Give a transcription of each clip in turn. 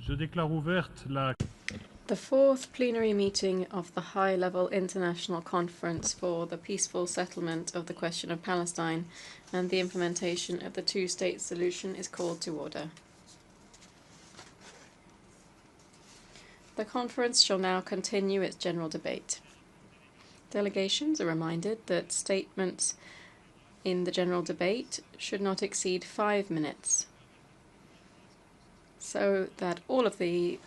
Je déclare ouverte la... The fourth plenary meeting of the High-Level International Conference for the Peaceful Settlement of the Question of Palestine and the Implementation of the Two-State Solution is called to order. The conference shall now continue its general debate. Delegations are reminded that statements in the general debate should not exceed 5 minutes, so that all of the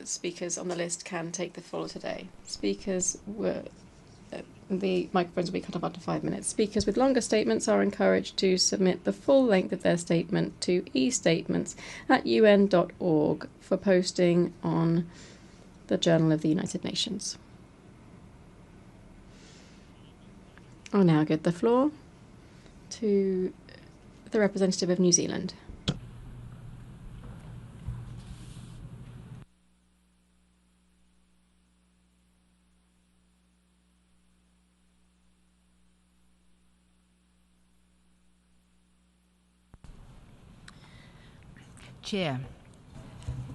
speakers on the list can take the floor today. The microphones will be cut off after 5 minutes. Speakers with longer statements are encouraged to submit the full length of their statement to e-statements@un.org for posting on the Journal of the United Nations. I'll now give the floor to the representative of New Zealand. Chair,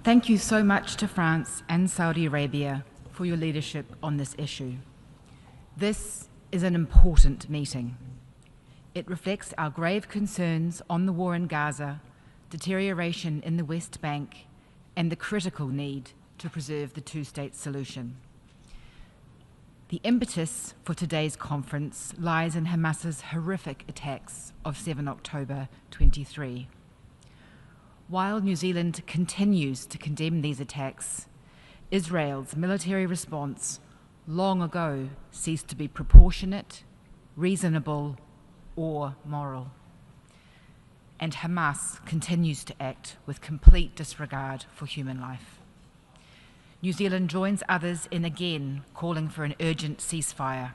thank you so much to France and Saudi Arabia for your leadership on this issue. This is an important meeting. It reflects our grave concerns on the war in Gaza, deterioration in the West Bank, and the critical need to preserve the two-state solution. The impetus for today's conference lies in Hamas's horrific attacks of 7 October 23. While New Zealand continues to condemn these attacks, Israel's military response long ago ceased to be proportionate, reasonable, or moral. And Hamas continues to act with complete disregard for human life. New Zealand joins others in again calling for an urgent ceasefire.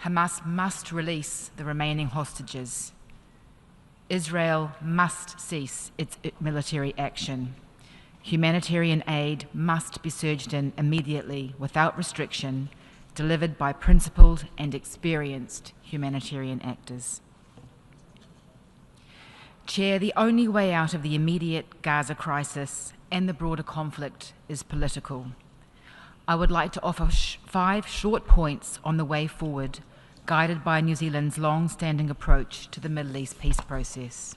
Hamas must release the remaining hostages. Israel must cease its military action. Humanitarian aid must be surged in immediately, without restriction, delivered by principled and experienced humanitarian actors. Chair, the only way out of the immediate Gaza crisis and the broader conflict is political. I would like to offer 5 short points on the way forward, guided by New Zealand's long-standing approach to the Middle East peace process.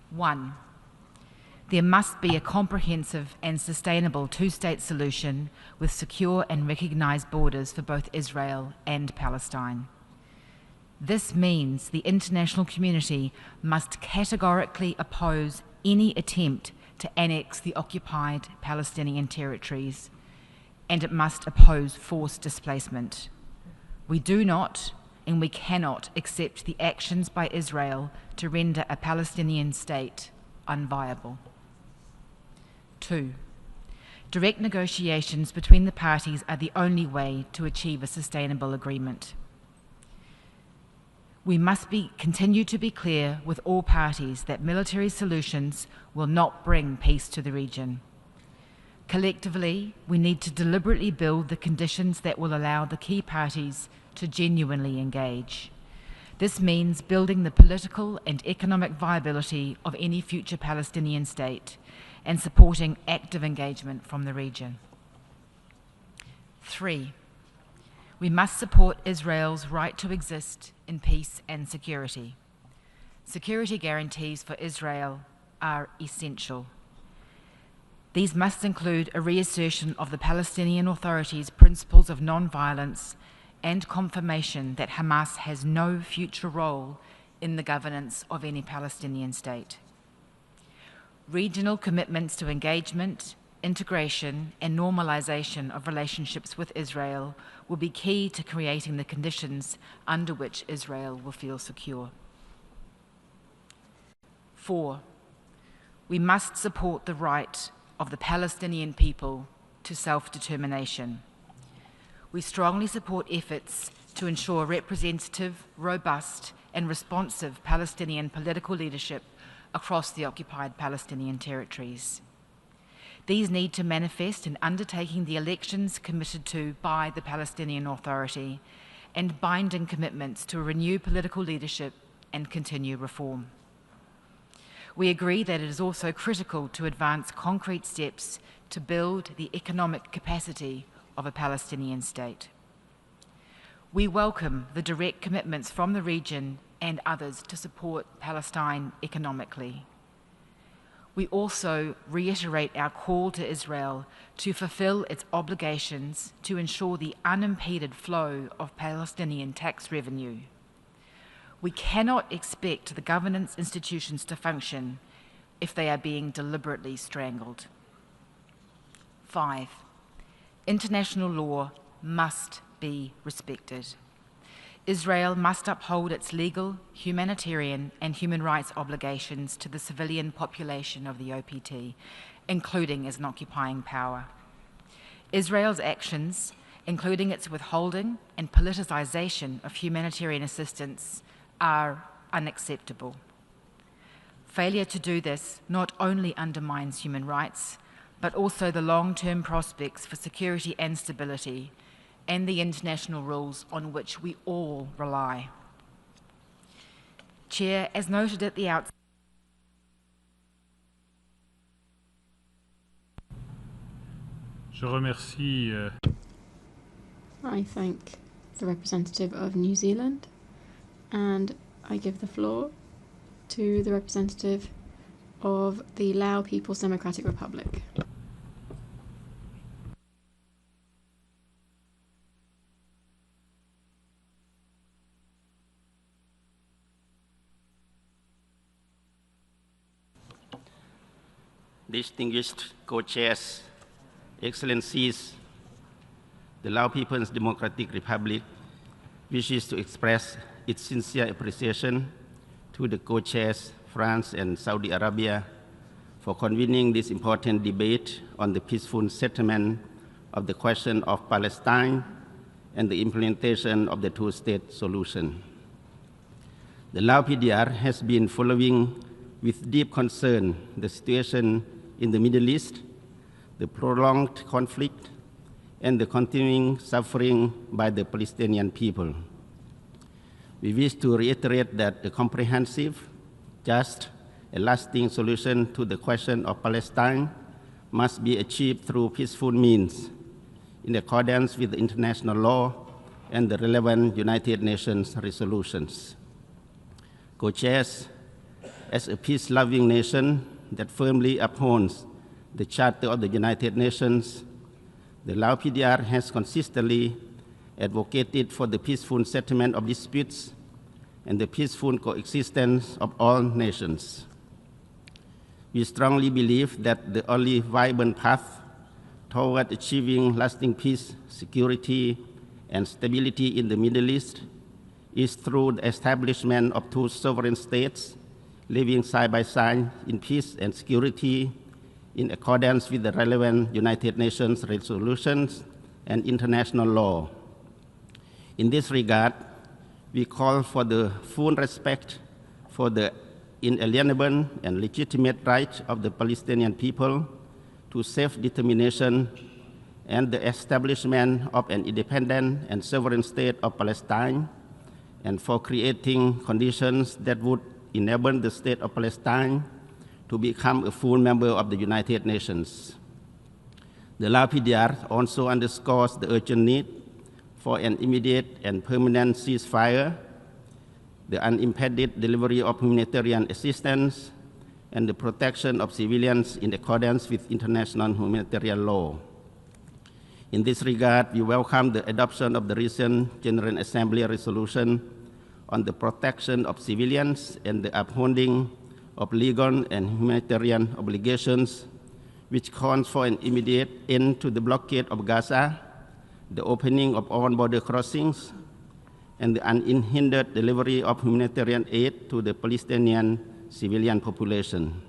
1. There must be a comprehensive and sustainable two-state solution with secure and recognised borders for both Israel and Palestine. This means the international community must categorically oppose any attempt to annex the occupied Palestinian territories, and it must oppose forced displacement. We do not and we cannot accept the actions by Israel to render a Palestinian state unviable. 2. Direct negotiations between the parties are the only way to achieve a sustainable agreement. We must continue to be clear with all parties that military solutions will not bring peace to the region. Collectively, we need to deliberately build the conditions that will allow the key parties to genuinely engage. This means building the political and economic viability of any future Palestinian state and supporting active engagement from the region. 3. We must support Israel's right to exist in peace and security. Security guarantees for Israel are essential. These must include a reassertion of the Palestinian Authority's principles of non-violence and confirmation that Hamas has no future role in the governance of any Palestinian state. Regional commitments to engagement, integration, and normalization of relationships with Israel will be key to creating the conditions under which Israel will feel secure. 4. We must support the right of the Palestinian people to self-determination. We strongly support efforts to ensure representative, robust, and responsive Palestinian political leadership across the occupied Palestinian territories. These need to manifest in undertaking the elections committed to by the Palestinian Authority and binding commitments to renew political leadership and continue reform. We agree that it is also critical to advance concrete steps to build the economic capacity of a Palestinian state. We welcome the direct commitments from the region and others to support Palestine economically. We also reiterate our call to Israel to fulfill its obligations to ensure the unimpeded flow of Palestinian tax revenue. We cannot expect the governance institutions to function if they are being deliberately strangled. 5, international law must be respected. Israel must uphold its legal, humanitarian, and human rights obligations to the civilian population of the OPT, including as an occupying power. Israel's actions, including its withholding and politicization of humanitarian assistance, are unacceptable. Failure to do this not only undermines human rights, but also the long-term prospects for security and stability, and the international rules on which we all rely. Chair, as noted at the outset, I thank the representative of New Zealand, and I give the floor to the representative of the Lao People's Democratic Republic. Distinguished co-chairs, Excellencies, the Lao People's Democratic Republic wishes to express its sincere appreciation to the co-chairs, France and Saudi Arabia, for convening this important debate on the peaceful settlement of the question of Palestine and the implementation of the two-state solution. The Lao PDR has been following with deep concern the situation in the Middle East, the prolonged conflict, and the continuing suffering by the Palestinian people. We wish to reiterate that a comprehensive, just, and lasting solution to the question of Palestine must be achieved through peaceful means, in accordance with the international law and the relevant United Nations resolutions. Co-chairs, as a peace-loving nation that firmly upholds the Charter of the United Nations, the Lao PDR has consistently advocated for the peaceful settlement of disputes and the peaceful coexistence of all nations. We strongly believe that the only viable path toward achieving lasting peace, security, and stability in the Middle East is through the establishment of two sovereign states living side by side in peace and security in accordance with the relevant United Nations resolutions and international law. In this regard, we call for the full respect for the inalienable and legitimate right of the Palestinian people to self-determination and the establishment of an independent and sovereign state of Palestine, and for creating conditions that would enable the state of Palestine to become a full member of the United Nations. The Lao PDR also underscores the urgent need for an immediate and permanent ceasefire, the unimpeded delivery of humanitarian assistance, and the protection of civilians in accordance with international humanitarian law. In this regard, we welcome the adoption of the recent General Assembly resolution on the protection of civilians and the upholding of legal and humanitarian obligations, which calls for an immediate end to the blockade of Gaza, the opening of all border crossings, and the unhindered delivery of humanitarian aid to the Palestinian civilian population.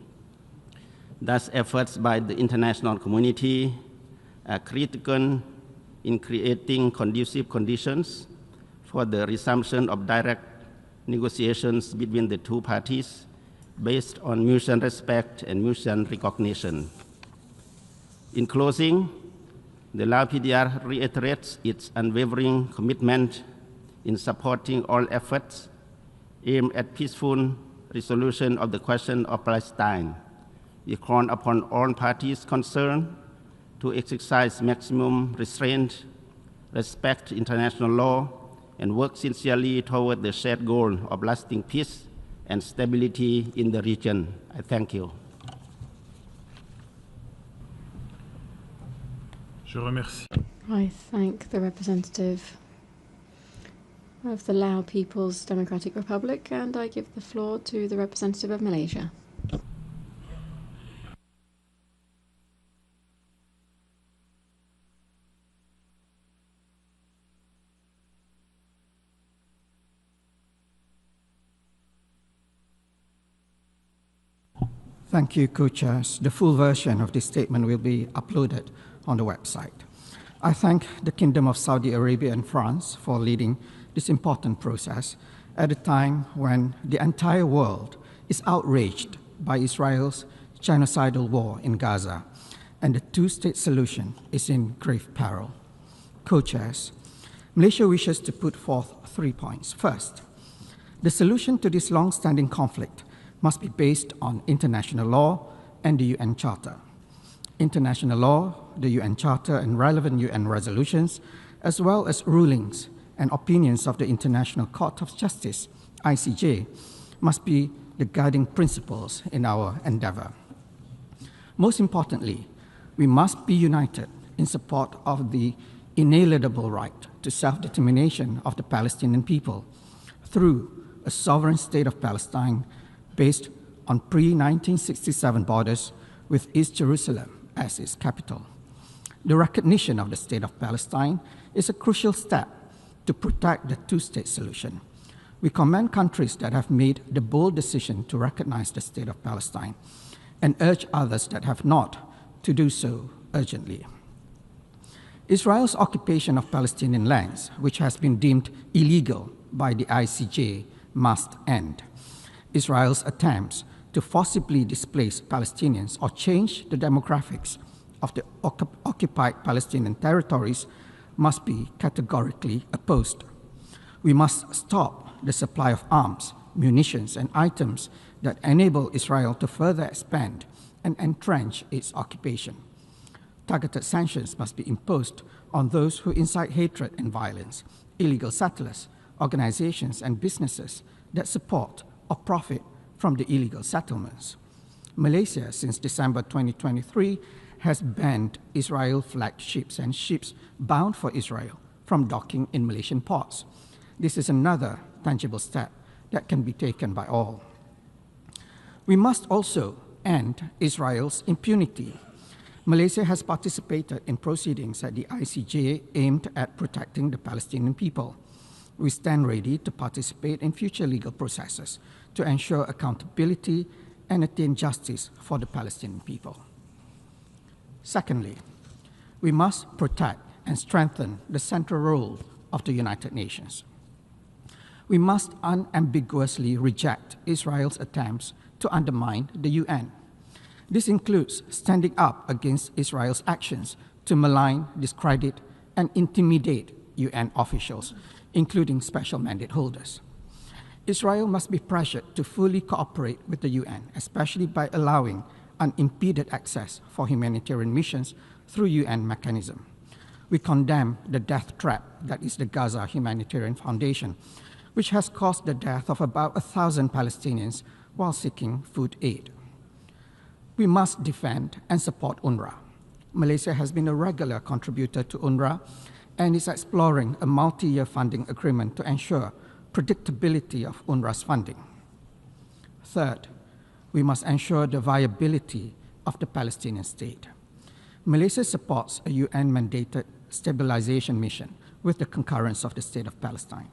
Thus, efforts by the international community are critical in creating conducive conditions for the resumption of direct negotiations between the two parties based on mutual respect and mutual recognition. In closing, the Lao PDR reiterates its unwavering commitment in supporting all efforts aimed at peaceful resolution of the question of Palestine. We call upon all parties concerned to exercise maximum restraint, respect international law, and work sincerely toward the shared goal of lasting peace and stability in the region. I thank you. Je remercie. I thank the representative of the Lao People's Democratic Republic, and I give the floor to the representative of Malaysia. Thank you, co-chairs. The full version of this statement will be uploaded on the website. I thank the Kingdom of Saudi Arabia and France for leading this important process at a time when the entire world is outraged by Israel's genocidal war in Gaza, and the two-state solution is in grave peril. Co-chairs, Malaysia wishes to put forth 3 points. First, the solution to this long-standing conflict must be based on international law and the UN Charter. International law, the UN Charter, and relevant UN resolutions, as well as rulings and opinions of the International Court of Justice, ICJ, must be the guiding principles in our endeavor. Most importantly, we must be united in support of the inalienable right to self-determination of the Palestinian people through a sovereign state of Palestine based on pre-1967 borders with East Jerusalem as its capital. The recognition of the State of Palestine is a crucial step to protect the two-state solution. We commend countries that have made the bold decision to recognize the State of Palestine and urge others that have not to do so urgently. Israel's occupation of Palestinian lands, which has been deemed illegal by the ICJ, must end. Israel's attempts to forcibly displace Palestinians or change the demographics of the occupied Palestinian territories must be categorically opposed. We must stop the supply of arms, munitions, and items that enable Israel to further expand and entrench its occupation. Targeted sanctions must be imposed on those who incite hatred and violence, illegal settlers, organizations, and businesses that support or profit from the illegal settlements. Malaysia, since December 2023, has banned Israel-flagged ships and ships bound for Israel from docking in Malaysian ports. This is another tangible step that can be taken by all. We must also end Israel's impunity. Malaysia has participated in proceedings at the ICJ aimed at protecting the Palestinian people. We stand ready to participate in future legal processes to ensure accountability and attain justice for the Palestinian people. Secondly, we must protect and strengthen the central role of the United Nations. We must unambiguously reject Israel's attempts to undermine the UN. This includes standing up against Israel's actions to malign, discredit, and intimidate UN officials, including special mandate holders. Israel must be pressured to fully cooperate with the UN, especially by allowing unimpeded access for humanitarian missions through UN mechanism. We condemn the death trap that is the Gaza Humanitarian Foundation, which has caused the death of about 1,000 Palestinians while seeking food aid. We must defend and support UNRWA. Malaysia has been a regular contributor to UNRWA and is exploring a multi-year funding agreement to ensure predictability of UNRWA's funding. Third, we must ensure the viability of the Palestinian state. Malaysia supports a UN-mandated stabilization mission with the concurrence of the State of Palestine.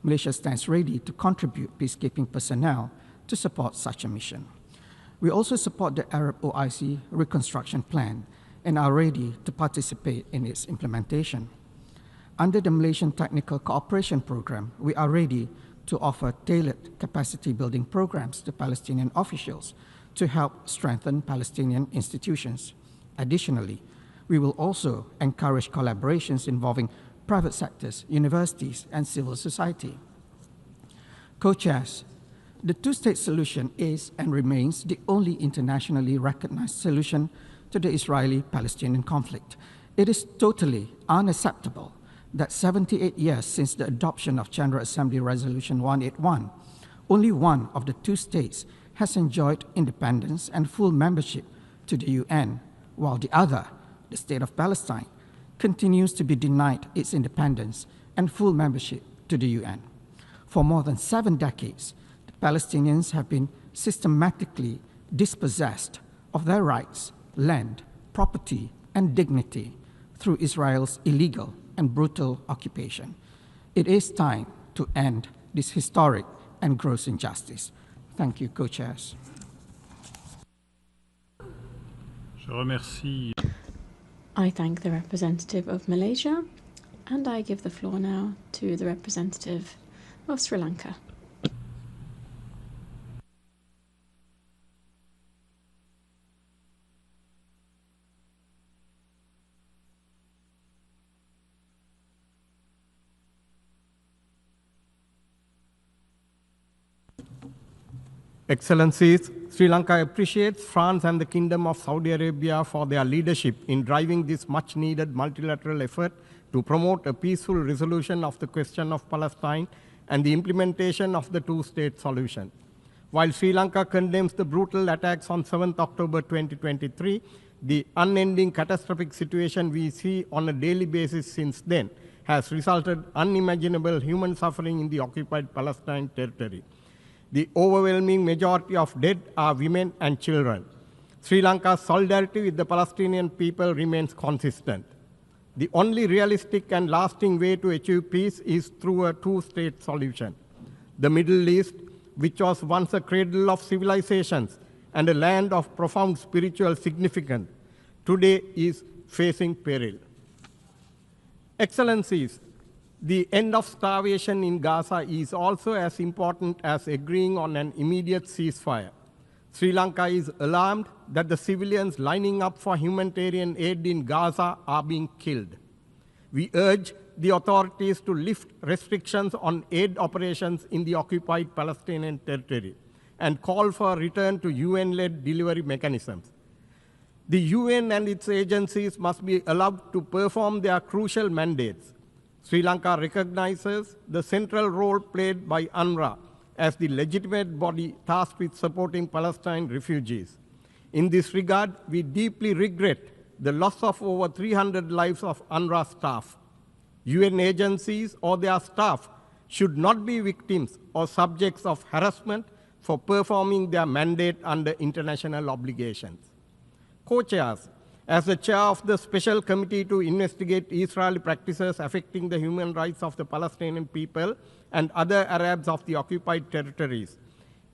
Malaysia stands ready to contribute peacekeeping personnel to support such a mission. We also support the Arab OIC reconstruction plan and are ready to participate in its implementation. Under the Malaysian Technical Cooperation Program, we are ready to offer tailored capacity building programs to Palestinian officials to help strengthen Palestinian institutions. Additionally, we will also encourage collaborations involving private sectors, universities, and civil society. Co-chairs, the two-state solution is and remains the only internationally recognized solution to the Israeli-Palestinian conflict. It is totally unacceptable that 78 years since the adoption of General Assembly Resolution 181, only one of the two states has enjoyed independence and full membership to the UN, while the other, the State of Palestine, continues to be denied its independence and full membership to the UN. For more than 7 decades, the Palestinians have been systematically dispossessed of their rights, land, property, and dignity through Israel's illegal and brutal occupation. It is time to end this historic and gross injustice. Thank you, co-chairs. I thank the representative of Malaysia, and I give the floor now to the representative of Sri Lanka. Excellencies, Sri Lanka appreciates France and the Kingdom of Saudi Arabia for their leadership in driving this much-needed multilateral effort to promote a peaceful resolution of the question of Palestine and the implementation of the two-state solution. While Sri Lanka condemns the brutal attacks on 7th October 2023, the unending catastrophic situation we see on a daily basis since then has resulted in unimaginable human suffering in the occupied Palestine territory. The overwhelming majority of dead are women and children. Sri Lanka's solidarity with the Palestinian people remains consistent. The only realistic and lasting way to achieve peace is through a two-state solution. The Middle East, which was once a cradle of civilizations and a land of profound spiritual significance, today is facing peril. Excellencies, the end of starvation in Gaza is also as important as agreeing on an immediate ceasefire. Sri Lanka is alarmed that the civilians lining up for humanitarian aid in Gaza are being killed. We urge the authorities to lift restrictions on aid operations in the occupied Palestinian territory and call for a return to UN-led delivery mechanisms. The UN and its agencies must be allowed to perform their crucial mandates. Sri Lanka recognizes the central role played by UNRWA as the legitimate body tasked with supporting Palestine refugees. In this regard, we deeply regret the loss of over 300 lives of UNRWA staff. UN agencies or their staff should not be victims or subjects of harassment for performing their mandate under international obligations. Co-chairs, as the chair of the Special Committee to investigate Israeli practices affecting the human rights of the Palestinian people and other Arabs of the occupied territories,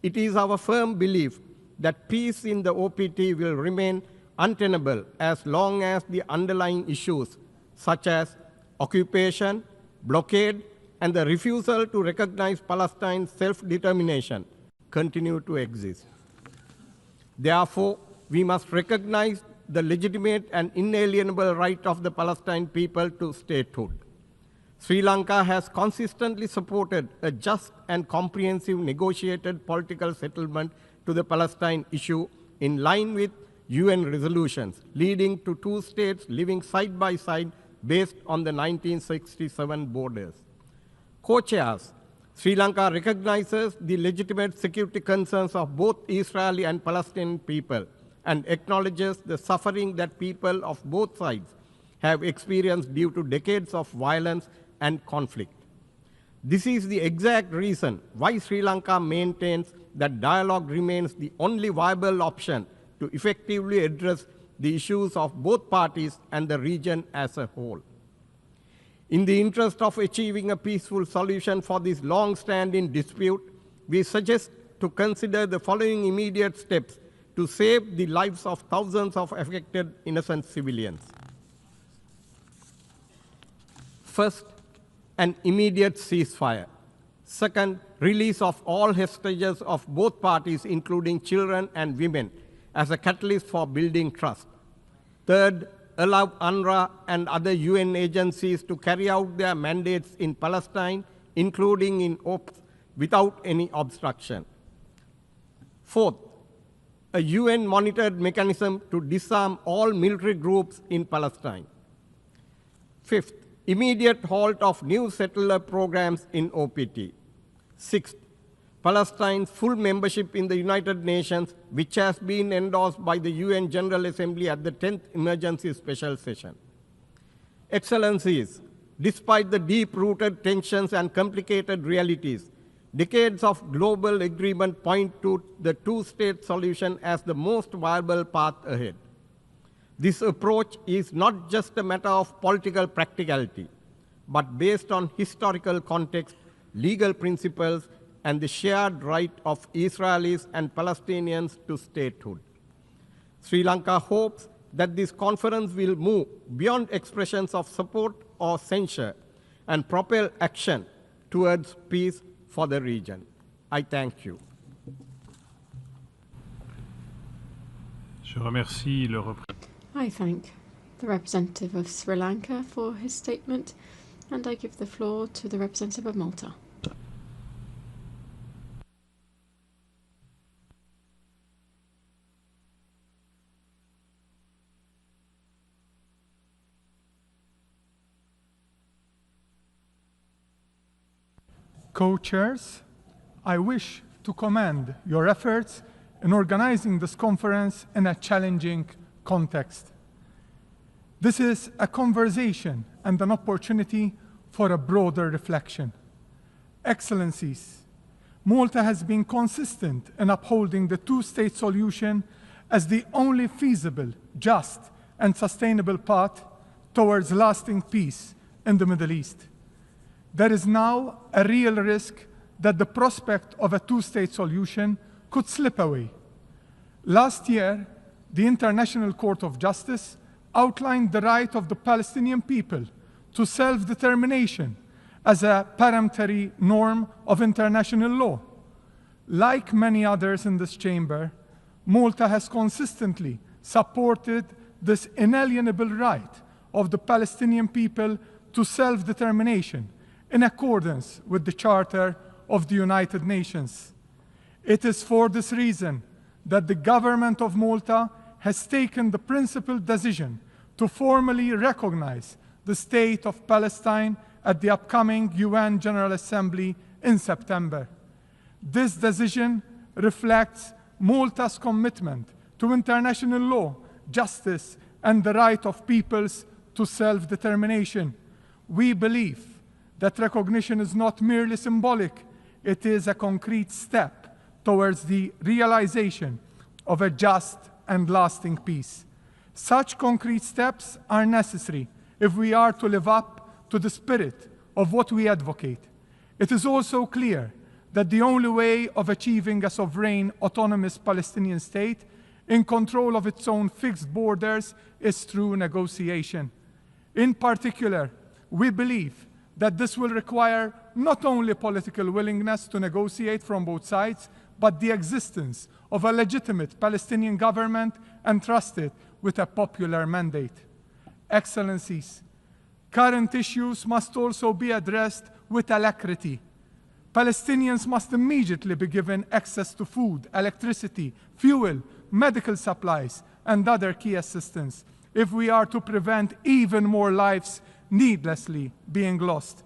it is our firm belief that peace in the OPT will remain untenable as long as the underlying issues, such as occupation, blockade, and the refusal to recognize Palestine's self-determination, continue to exist. Therefore, we must recognize the legitimate and inalienable right of the Palestinian people to statehood. Sri Lanka has consistently supported a just and comprehensive negotiated political settlement to the Palestine issue in line with UN resolutions, leading to two states living side by side based on the 1967 borders. Co-chairs, Sri Lanka recognizes the legitimate security concerns of both Israeli and Palestinian people and acknowledges the suffering that people of both sides have experienced due to decades of violence and conflict. This is the exact reason why Sri Lanka maintains that dialogue remains the only viable option to effectively address the issues of both parties and the region as a whole. In the interest of achieving a peaceful solution for this long-standing dispute, we suggest to consider the following immediate steps to save the lives of thousands of affected innocent civilians. First, an immediate ceasefire. Second, release of all hostages of both parties, including children and women, as a catalyst for building trust. Third, allow UNRWA and other UN agencies to carry out their mandates in Palestine, including in OPS, without any obstruction. Fourth, a UN-monitored mechanism to disarm all military groups in Palestine. Fifth, immediate halt of new settler programs in OPT. Sixth, Palestine's full membership in the United Nations, which has been endorsed by the UN General Assembly at the 10th Emergency Special Session. Excellencies, despite the deep-rooted tensions and complicated realities, decades of global agreement point to the two-state solution as the most viable path ahead. This approach is not just a matter of political practicality, but based on historical context, legal principles, and the shared right of Israelis and Palestinians to statehood. Sri Lanka hopes that this conference will move beyond expressions of support or censure and propel action towards peace for the region. I thank you. I thank the representative of Sri Lanka for his statement, and I give the floor to the representative of Malta. Co-chairs, I wish to commend your efforts in organizing this conference in a challenging context. This is a conversation and an opportunity for a broader reflection. Excellencies, Malta has been consistent in upholding the two-state solution as the only feasible, just, and sustainable path towards lasting peace in the Middle East. There is now a real risk that the prospect of a two-state solution could slip away. Last year, the International Court of Justice outlined the right of the Palestinian people to self-determination as a peremptory norm of international law. Like many others in this chamber, Malta has consistently supported this inalienable right of the Palestinian people to self-determination in accordance with the Charter of the United Nations. It is for this reason that the government of Malta has taken the principled decision to formally recognize the state of Palestine at the upcoming UN General Assembly in September. This decision reflects Malta's commitment to international law, justice, and the right of peoples to self-determination. We believe that recognition is not merely symbolic, it is a concrete step towards the realization of a just and lasting peace. Such concrete steps are necessary if we are to live up to the spirit of what we advocate. It is also clear that the only way of achieving a sovereign, autonomous Palestinian state in control of its own fixed borders is through negotiation. In particular, we believe that this will require not only political willingness to negotiate from both sides, but the existence of a legitimate Palestinian government entrusted with a popular mandate. Excellencies, current issues must also be addressed with alacrity. Palestinians must immediately be given access to food, electricity, fuel, medical supplies, and other key assistance if we are to prevent even more lives needlessly being lost.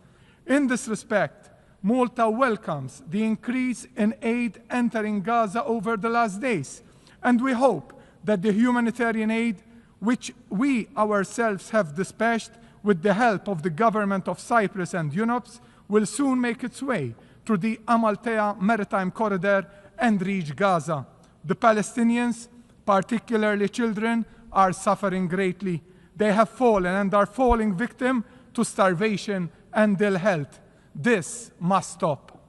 In this respect, Malta welcomes the increase in aid entering Gaza over the last days, and we hope that the humanitarian aid, which we ourselves have dispatched with the help of the government of Cyprus and UNOPS, will soon make its way through the Amaltea maritime corridor and reach Gaza. The Palestinians, particularly children, are suffering greatly. They have fallen and are falling victim to starvation and ill health. This must stop.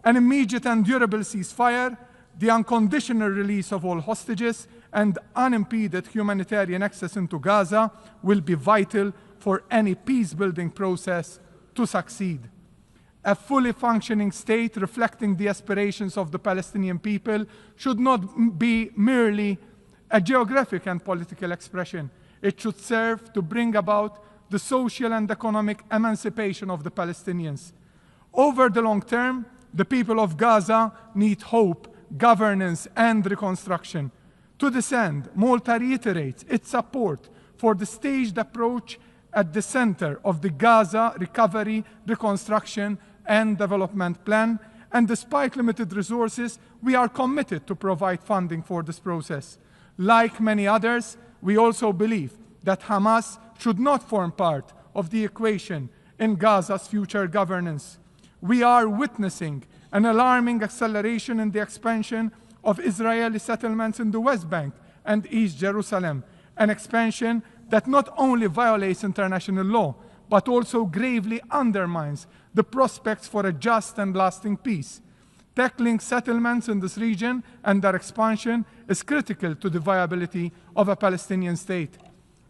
An immediate and durable ceasefire, the unconditional release of all hostages, and unimpeded humanitarian access into Gaza will be vital for any peace-building process to succeed. A fully functioning state reflecting the aspirations of the Palestinian people should not be merely a geographic and political expression. It should serve to bring about the social and economic emancipation of the Palestinians. Over the long term, the people of Gaza need hope governance, and reconstruction. To this end, Malta reiterates its support for the staged approach at the center of the Gaza Recovery, Reconstruction, and Development Plan, and despite limited resources, we are committed to provide funding for this process. Like many others, we also believe that Hamas should not form part of the equation in Gaza's future governance. We are witnessing an alarming acceleration in the expansion of Israeli settlements in the West Bank and East Jerusalem, an expansion that not only violates international law, but also gravely undermines the prospects for a just and lasting peace. Tackling settlements in this region and their expansion is critical to the viability of a Palestinian state.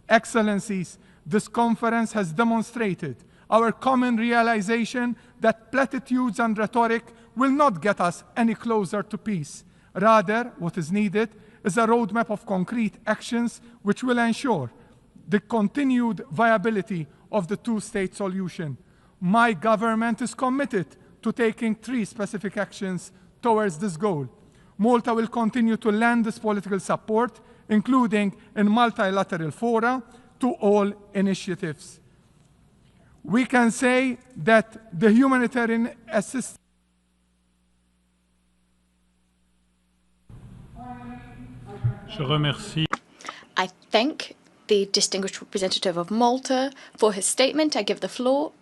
Excellencies, this conference has demonstrated our common realization that platitudes and rhetoric will not get us any closer to peace. Rather, what is needed is a roadmap of concrete actions which will ensure the continued viability of the two-state solution. My government is committed to taking 3 specific actions towards this goal. Malta will continue to lend this political support, including in multilateral fora, to all initiatives. We can say that the humanitarian assistance I thank the distinguished representative of Malta for his statement. I give the floor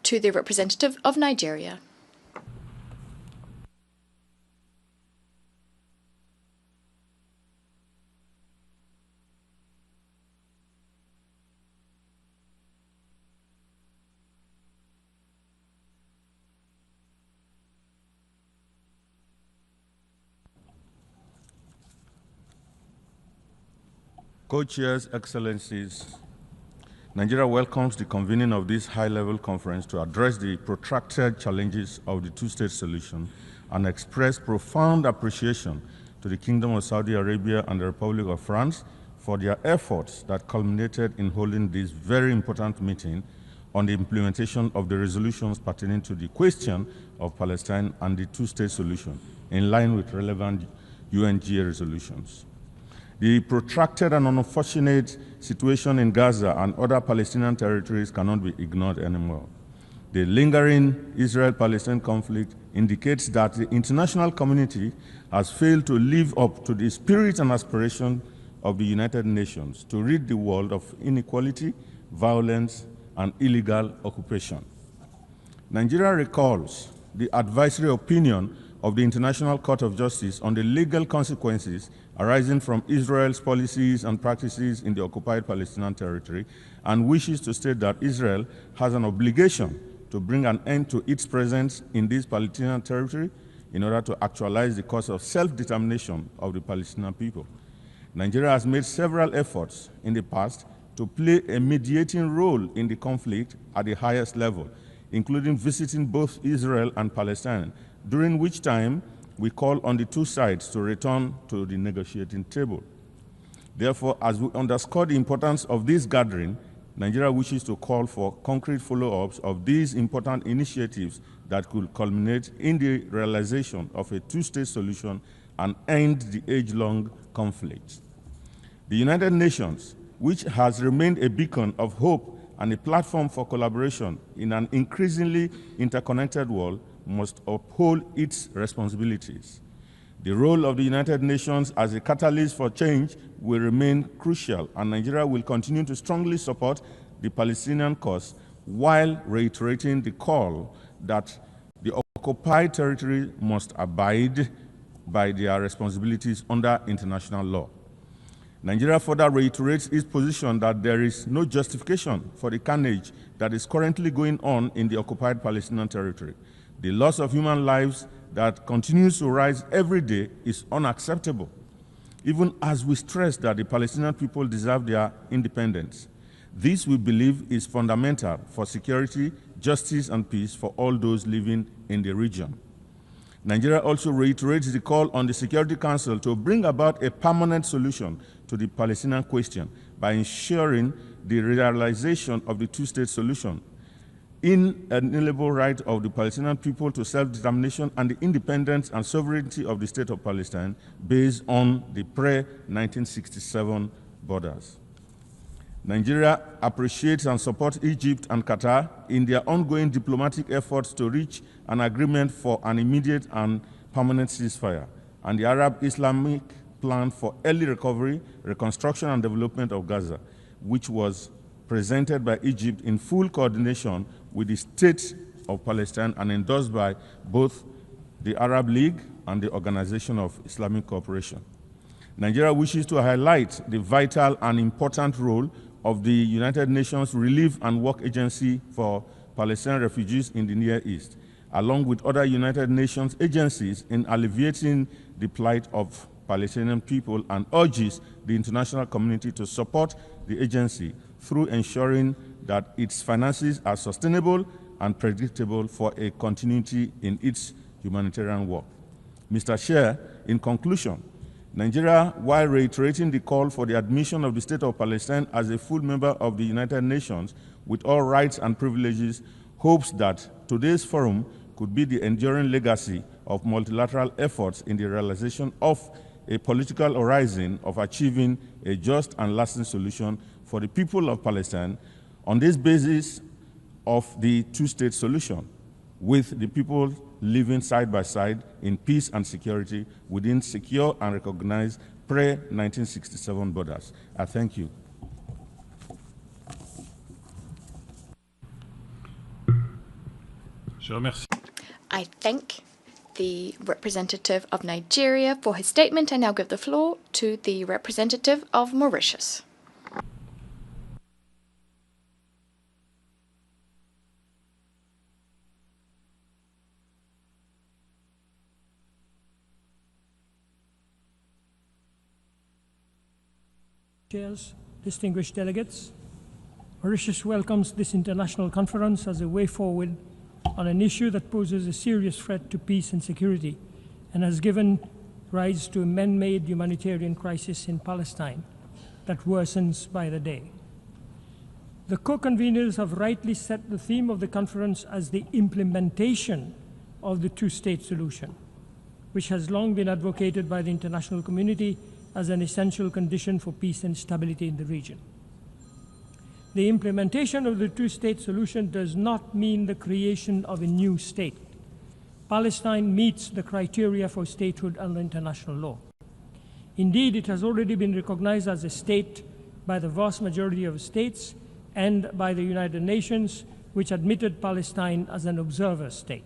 to the representative of Nigeria. Co-chairs, Excellencies, Nigeria welcomes the convening of this high-level conference to address the protracted challenges of the two-state solution and express profound appreciation to the Kingdom of Saudi Arabia and the Republic of France for their efforts that culminated in holding this very important meeting on the implementation of the resolutions pertaining to the question of Palestine and the two-state solution in line with relevant UNGA resolutions. The protracted and unfortunate situation in Gaza and other Palestinian territories cannot be ignored anymore. The lingering Israel-Palestine conflict indicates that the international community has failed to live up to the spirit and aspiration of the United Nations to rid the world of inequality, violence, and illegal occupation. Nigeria recalls the advisory opinion of the International Court of Justice on the legal consequences arising from Israel's policies and practices in the occupied Palestinian territory, and wishes to state that Israel has an obligation to bring an end to its presence in this Palestinian territory in order to actualize the cause of self-determination of the Palestinian people. Nigeria has made several efforts in the past to play a mediating role in the conflict at the highest level, including visiting both Israel and Palestine, during which time we call on the two sides to return to the negotiating table. Therefore, as we underscore the importance of this gathering, Nigeria wishes to call for concrete follow-ups of these important initiatives that could culminate in the realization of a two-state solution and end the age-long conflict. The United Nations, which has remained a beacon of hope and a platform for collaboration in an increasingly interconnected world, must uphold its responsibilities. The role of the United Nations as a catalyst for change will remain crucial, and Nigeria will continue to strongly support the Palestinian cause while reiterating the call that the occupied territory must abide by their responsibilities under international law. Nigeria further reiterates its position that there is no justification for the carnage that is currently going on in the occupied Palestinian territory. The loss of human lives that continues to rise every day is unacceptable, even as we stress that the Palestinian people deserve their independence. This, we believe, is fundamental for security, justice, and peace for all those living in the region. Nigeria also reiterates the call on the Security Council to bring about a permanent solution to the Palestinian question by ensuring the realization of the two-state solution. inalienable right of the Palestinian people to self-determination and the independence and sovereignty of the State of Palestine based on the pre-1967 borders. Nigeria appreciates and supports Egypt and Qatar in their ongoing diplomatic efforts to reach an agreement for an immediate and permanent ceasefire, and the Arab-Islamic plan for early recovery, reconstruction, and development of Gaza, which was presented by Egypt in full coordination with the State of Palestine and endorsed by both the Arab League and the Organization of Islamic Cooperation. Nigeria wishes to highlight the vital and important role of the United Nations Relief and Work Agency for Palestinian refugees in the Near East, along with other United Nations agencies in alleviating the plight of Palestinian people, and urges the international community to support the agency through ensuring that its finances are sustainable and predictable for a continuity in its humanitarian work. Mr. Chair, in conclusion, Nigeria, while reiterating the call for the admission of the State of Palestine as a full member of the United Nations with all rights and privileges, hopes that today's forum could be the enduring legacy of multilateral efforts in the realization of a political horizon of achieving a just and lasting solution for the people of Palestine on this basis of the two-state solution, with the people living side by side in peace and security within secure and recognized pre-1967 borders. I thank you. I thank the representative of Nigeria for his statement. I now give the floor to the representative of Mauritius. Chairs, distinguished delegates, Mauritius welcomes this international conference as a way forward on an issue that poses a serious threat to peace and security and has given rise to a man-made humanitarian crisis in Palestine that worsens by the day. The co-conveners have rightly set the theme of the conference as the implementation of the two-state solution, which has long been advocated by the international community as an essential condition for peace and stability in the region. The implementation of the two-state solution does not mean the creation of a new state. Palestine meets the criteria for statehood under international law. Indeed, it has already been recognized as a state by the vast majority of states and by the United Nations, which admitted Palestine as an observer state.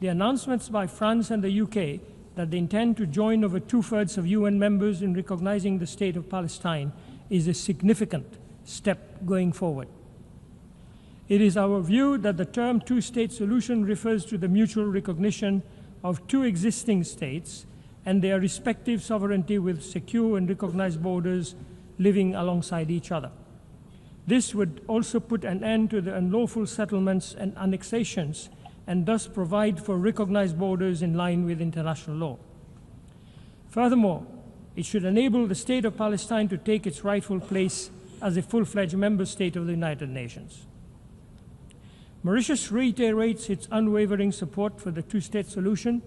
The announcements by France and the UK that they intend to join over 2/3 of UN members in recognizing the state of Palestine is a significant step going forward. It is our view that the term two-state solution refers to the mutual recognition of two existing states and their respective sovereignty with secure and recognized borders living alongside each other. This would also put an end to the unlawful settlements and annexations and thus provide for recognized borders in line with international law. Furthermore, it should enable the state of Palestine to take its rightful place as a full-fledged member state of the United Nations. Mauritius reiterates its unwavering support for the two-state solution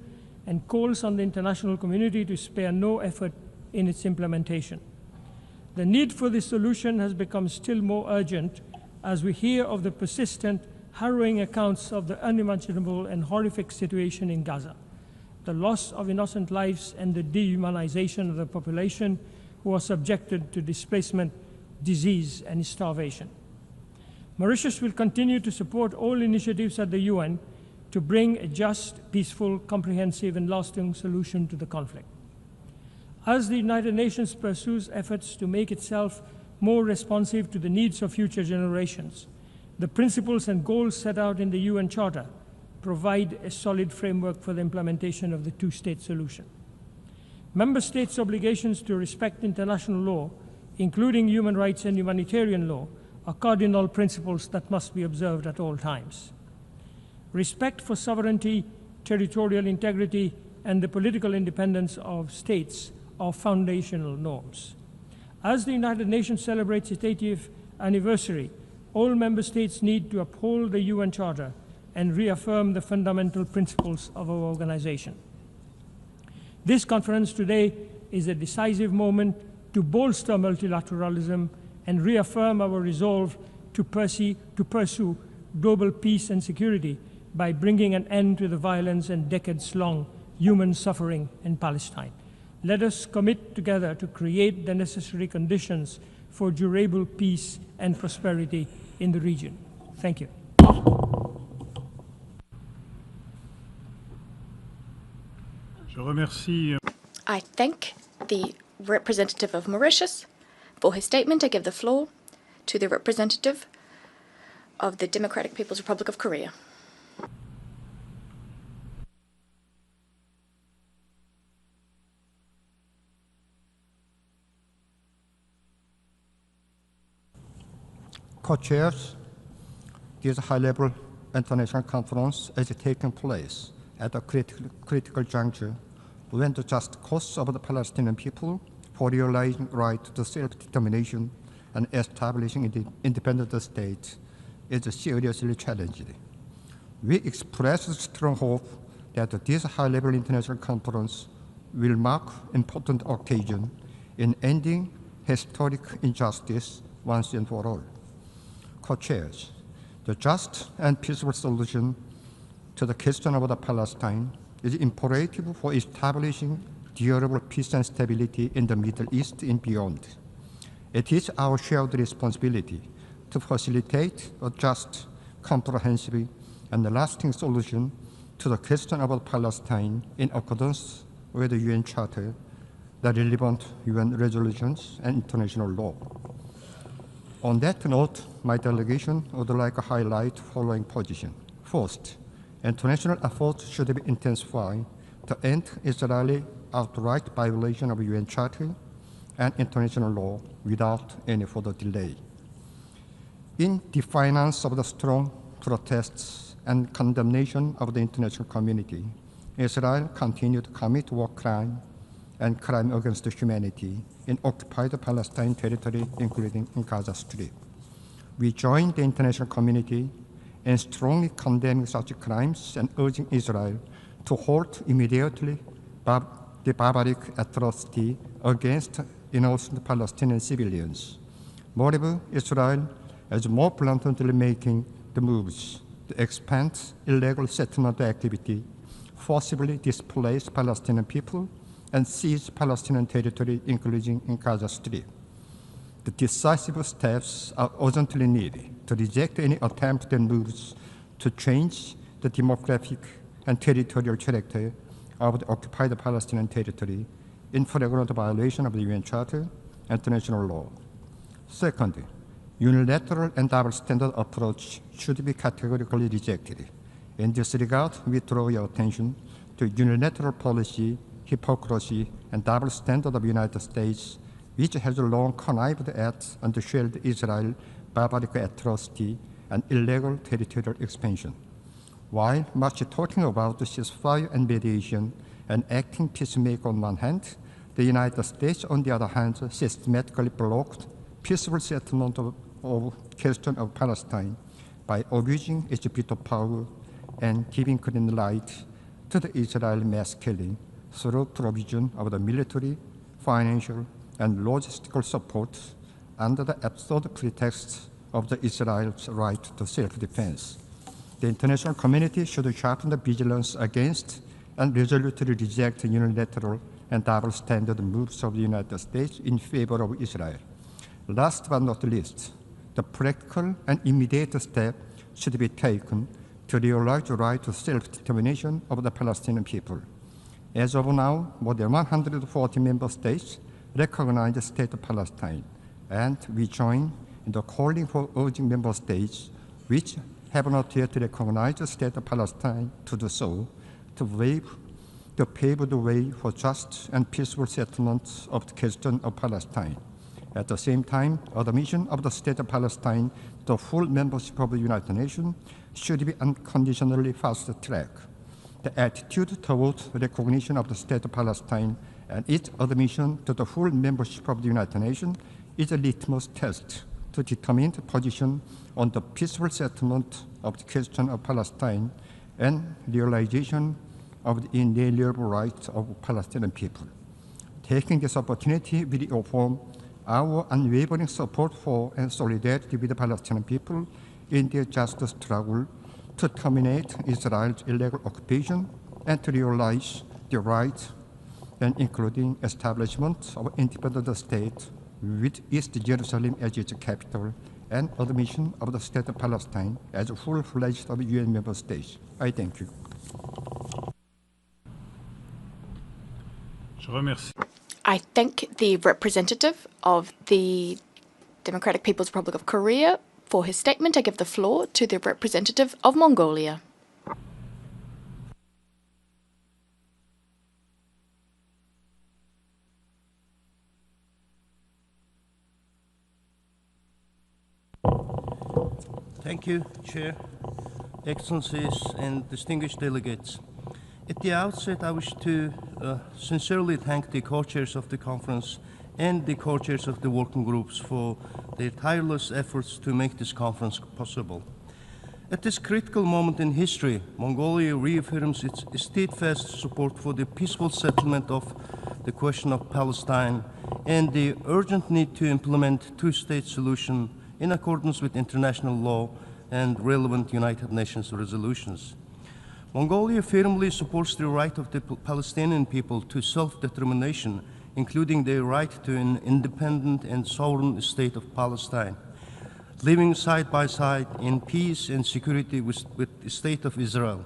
and calls on the international community to spare no effort in its implementation. The need for this solution has become still more urgent as we hear of the persistent, harrowing accounts of the unimaginable and horrific situation in Gaza, the loss of innocent lives and the dehumanization of the population who are subjected to displacement, disease, and starvation. Mauritius will continue to support all initiatives at the UN to bring a just, peaceful, comprehensive, and lasting solution to the conflict. As the United Nations pursues efforts to make itself more responsive to the needs of future generations, the principles and goals set out in the UN Charter provide a solid framework for the implementation of the two-state solution. Member states' obligations to respect international law, including human rights and humanitarian law, are cardinal principles that must be observed at all times. Respect for sovereignty, territorial integrity, and the political independence of states are foundational norms. As the United Nations celebrates its 80th anniversary, all member states need to uphold the UN Charter and reaffirm the fundamental principles of our organization. This conference today is a decisive moment to bolster multilateralism and reaffirm our resolve to pursue global peace and security by bringing an end to the violence and decades-long human suffering in Palestine. Let us commit together to create the necessary conditions for durable peace and prosperity in the region. Thank you. I thank the representative of Mauritius for his statement. I give the floor to the representative of the Democratic People's Republic of Korea. Co-chairs, this high-level international conference is taking place at a critical juncture when the just cause of the Palestinian people for realizing right to self-determination and establishing an independent state is seriously challenged. We express strong hope that this high-level international conference will mark an important occasion in ending historic injustice once and for all. Co-chairs, the just and peaceful solution to the question of the Palestine is imperative for establishing durable peace and stability in the Middle East and beyond. It is our shared responsibility to facilitate a just, comprehensive, and lasting solution to the question about Palestine in accordance with the UN Charter, the relevant UN resolutions, and international law. On that note, my delegation would like to highlight the following position. First, international efforts should be intensified to end Israeli outright violation of UN Charter and international law without any further delay. In defiance of the strong protests and condemnation of the international community, Israel continued to commit war crime and crime against humanity in occupied Palestine territory, including in Gaza Strip. We join the international community in strongly condemning such crimes and urging Israel to halt immediately the barbaric atrocity against innocent Palestinian civilians. Moreover, Israel is more bluntly making the moves to expand illegal settlement activity, forcibly displace Palestinian people, and seize Palestinian territory, including in Gaza Strip. The decisive steps are urgently needed to reject any attempt and moves to change the demographic and territorial character of the occupied Palestinian territory in flagrant violation of the UN Charter and international law. Second, unilateral and double standard approach should be categorically rejected. In this regard, we draw your attention to unilateral policy, hypocrisy, and double standard of the United States, which has long connived at and shared Israel barbaric atrocity and illegal territorial expansion. While much talking about the ceasefire and mediation and acting peacemaker on one hand, the United States, on the other hand, systematically blocked peaceful settlement of question of Palestine by abusing its veto power and giving green light to the Israeli mass killing through provision of the military, financial, and logistical support under the absurd pretext of the Israel's right to self-defense. The international community should sharpen the vigilance against and resolutely reject unilateral and double standard moves of the United States in favor of Israel. Last but not least, the practical and immediate step should be taken to realize the right to self-determination of the Palestinian people. As of now, more than 140 member states recognize the state of Palestine, and we join in the calling for urging member states which have not yet recognized the state of Palestine to do so, to pave the way for just and peaceful settlement of the question of Palestine. At the same time, admission of the state of Palestine to full membership of the United Nations should be unconditionally fast-tracked. The attitude towards recognition of the state of Palestine and its admission to the full membership of the United Nations is a litmus test to determine the position on the peaceful settlement of the question of Palestine and realization of the inalienable rights of Palestinian people. Taking this opportunity, we reaffirm our unwavering support for and solidarity with the Palestinian people in their just struggle to terminate Israel's illegal occupation and to realize their rights, and including establishment of an independent state with East Jerusalem as its capital and admission of the State of Palestine as a full-fledged UN member state. I thank you. I thank the representative of the Democratic People's Republic of Korea for his statement. I give the floor to the representative of Mongolia. Thank you, Chair, Excellencies, and distinguished delegates. At the outset, I wish to sincerely thank the co-chairs of the conference and the co-chairs of the working groups for their tireless efforts to make this conference possible. At this critical moment in history, Mongolia reaffirms its steadfast support for the peaceful settlement of the question of Palestine and the urgent need to implement two-state solution in accordance with international law and relevant United Nations resolutions. Mongolia firmly supports the right of the Palestinian people to self-determination, including their right to an independent and sovereign state of Palestine, living side by side in peace and security with the State of Israel.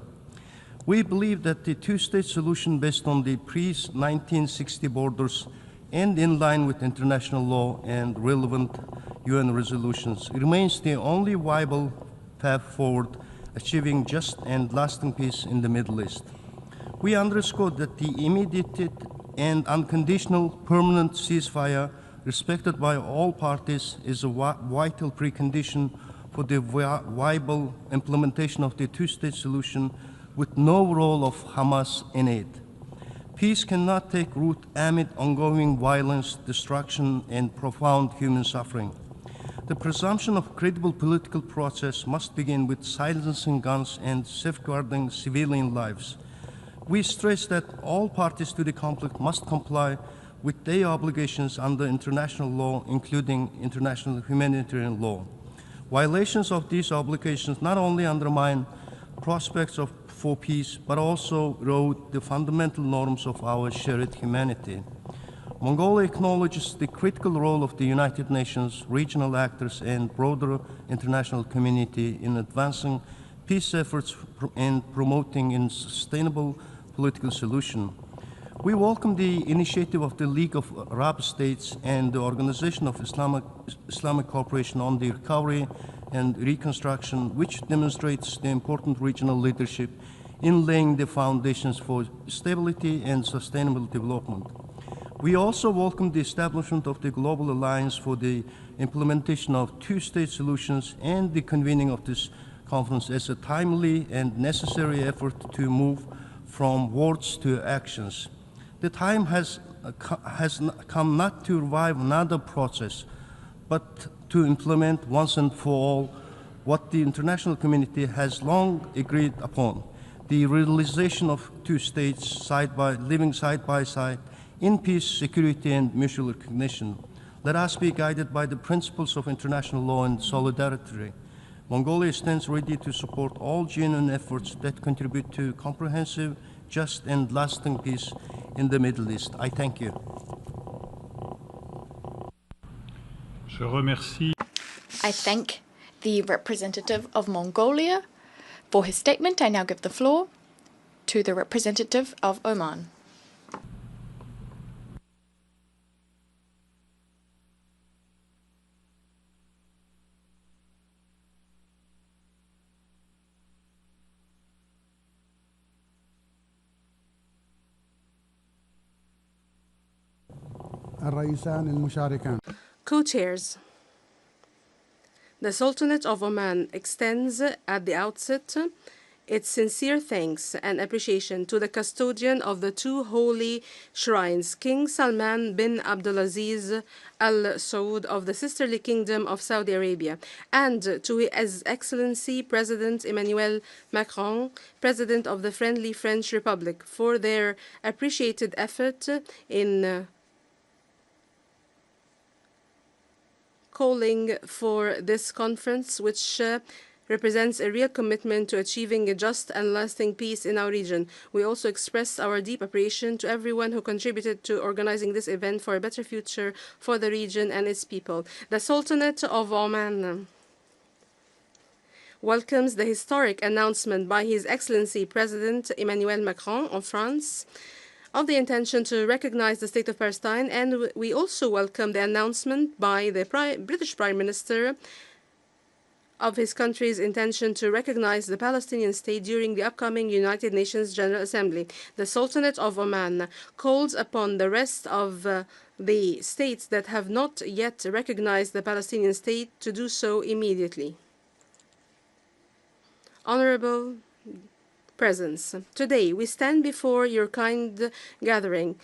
We believe that the two-state solution based on the pre-1960 borders and in line with international law and relevant UN resolutions remains the only viable path forward achieving just and lasting peace in the Middle East. We underscore that the immediate and unconditional permanent ceasefire respected by all parties is a vital precondition for the viable implementation of the two-state solution with no role of Hamas in it. Peace cannot take root amid ongoing violence, destruction, and profound human suffering. The presumption of credible political process must begin with silencing guns and safeguarding civilian lives. We stress that all parties to the conflict must comply with their obligations under international law, including international humanitarian law. Violations of these obligations not only undermine prospects for peace, but also erode the fundamental norms of our shared humanity. Mongolia acknowledges the critical role of the United Nations, regional actors, and broader international community in advancing peace efforts and promoting a sustainable political solution. We welcome the initiative of the League of Arab States and the Organization of Islamic Cooperation on the Recovery and Reconstruction, which demonstrates the important regional leadership in laying the foundations for stability and sustainable development. We also welcome the establishment of the Global Alliance for the implementation of two-state solutions and the convening of this conference as a timely and necessary effort to move from words to actions. The time has come not to revive another process, but to implement once and for all what the international community has long agreed upon, the realization of two states living side by side in peace, security, and mutual recognition. Let us be guided by the principles of international law and solidarity. Mongolia stands ready to support all genuine efforts that contribute to comprehensive, just, and lasting peace in the Middle East. I thank you. I thank the representative of Mongolia for his statement. I now give the floor to the representative of Oman. Co-chairs. The Sultanate of Oman extends at the outset its sincere thanks and appreciation to the custodian of the two holy shrines, King Salman bin Abdulaziz Al Saud of the sisterly kingdom of Saudi Arabia, and to His Excellency President Emmanuel Macron, President of the friendly French Republic, for their appreciated effort in calling for this conference, which represents a real commitment to achieving a just and lasting peace in our region. We also express our deep appreciation to everyone who contributed to organizing this event for a better future for the region and its people. The Sultanate of Oman welcomes the historic announcement by His Excellency President Emmanuel Macron of France of the intention to recognize the State of Palestine, and we also welcome the announcement by the British Prime Minister of his country's intention to recognize the Palestinian state during the upcoming United Nations General Assembly. The Sultanate of Oman calls upon the rest of the states that have not yet recognized the Palestinian state to do so immediately. Honorable presence, today we stand before your kind gathering,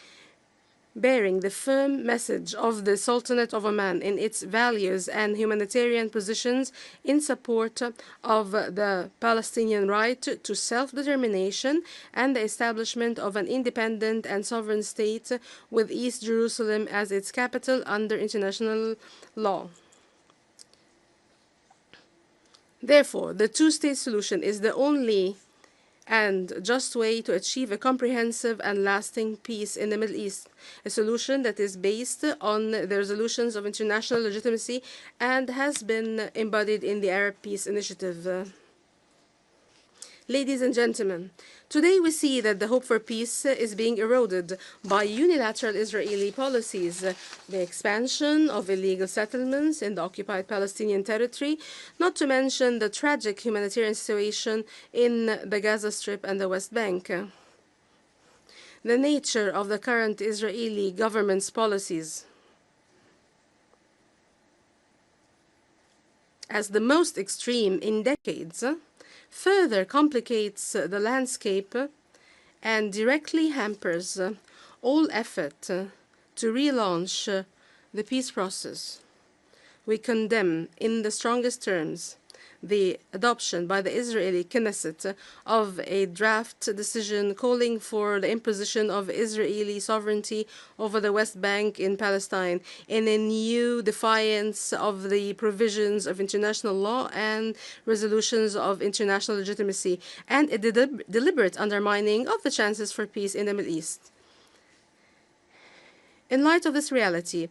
bearing the firm message of the Sultanate of Oman in its values and humanitarian positions in support of the Palestinian right to self-determination and the establishment of an independent and sovereign state with East Jerusalem as its capital under international law. Therefore, the two-state solution is the only and just way to achieve a comprehensive and lasting peace in the Middle East, a solution that is based on the resolutions of international legitimacy and has been embodied in the Arab Peace Initiative. Ladies and gentlemen, today we see that the hope for peace is being eroded by unilateral Israeli policies, the expansion of illegal settlements in the occupied Palestinian territory, not to mention the tragic humanitarian situation in the Gaza Strip and the West Bank. The nature of the current Israeli government's policies as the most extreme in decades further complicates the landscape and directly hampers all effort to relaunch the peace process. We condemn in the strongest terms the adoption by the Israeli Knesset of a draft decision calling for the imposition of Israeli sovereignty over the West Bank in Palestine in a new defiance of the provisions of international law and resolutions of international legitimacy, and a deliberate undermining of the chances for peace in the Middle East. In light of this reality,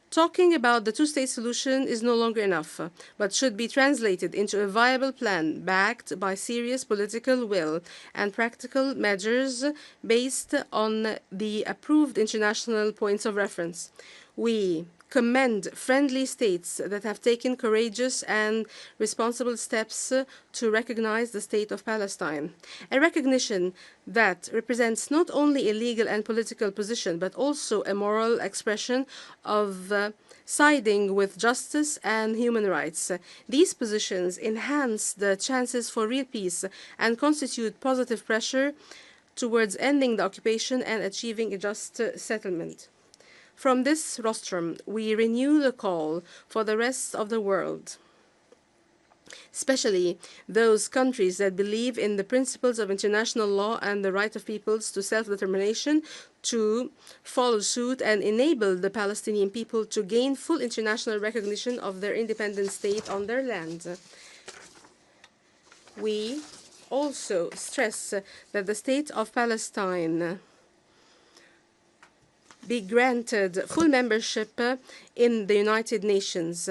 talking about the two-state solution is no longer enough, but should be translated into a viable plan backed by serious political will and practical measures based on the approved international points of reference. We commend friendly states that have taken courageous and responsible steps to recognize the State of Palestine, a recognition that represents not only a legal and political position, but also a moral expression of siding with justice and human rights. These positions enhance the chances for real peace and constitute positive pressure towards ending the occupation and achieving a just settlement. From this rostrum, we renew the call for the rest of the world, especially those countries that believe in the principles of international law and the right of peoples to self-determination, to follow suit and enable the Palestinian people to gain full international recognition of their independent state on their land. We also stress that the State of Palestine be granted full membership in the United Nations.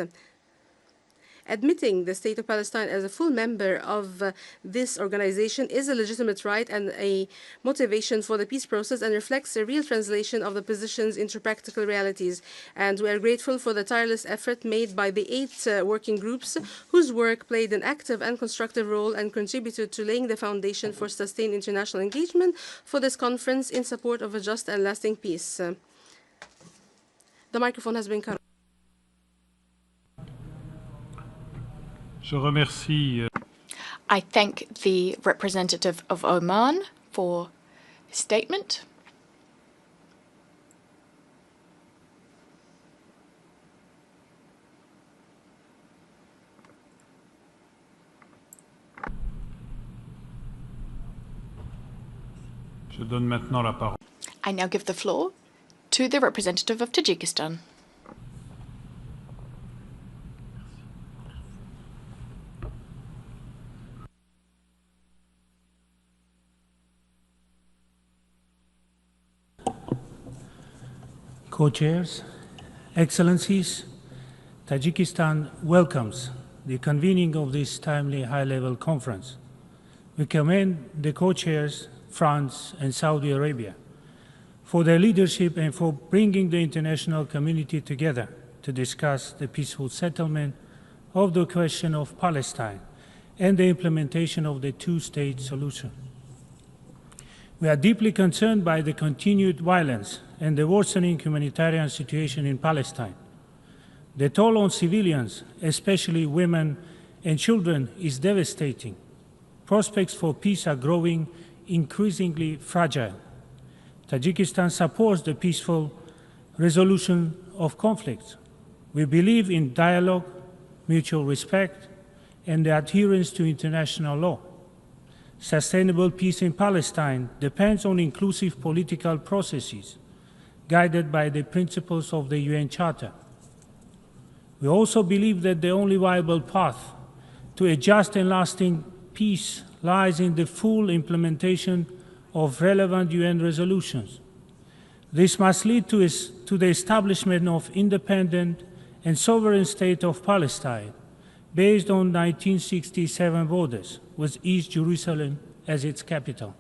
Admitting the State of Palestine as a full member of this organization is a legitimate right and a motivation for the peace process, and reflects a real translation of the positions into practical realities. And we are grateful for the tireless effort made by the 8 working groups, whose work played an active and constructive role and contributed to laying the foundation for sustained international engagement for this conference in support of a just and lasting peace. The microphone has been cut. I thank the representative of Oman for his statement. I now give the floor to the representative of Tajikistan. Co-chairs, Excellencies, Tajikistan welcomes the convening of this timely high-level conference. We commend the co-chairs, France and Saudi Arabia, for their leadership and for bringing the international community together to discuss the peaceful settlement of the question of Palestine and the implementation of the two-state solution. We are deeply concerned by the continued violence and the worsening humanitarian situation in Palestine. The toll on civilians, especially women and children, is devastating. Prospects for peace are growing increasingly fragile. Tajikistan supports the peaceful resolution of conflicts. We believe in dialogue, mutual respect, and the adherence to international law. Sustainable peace in Palestine depends on inclusive political processes guided by the principles of the UN Charter. We also believe that the only viable path to a just and lasting peace lies in the full implementation of relevant UN resolutions. This must lead to the establishment of independent and sovereign state of Palestine based on 1967 borders, with East Jerusalem as its capital.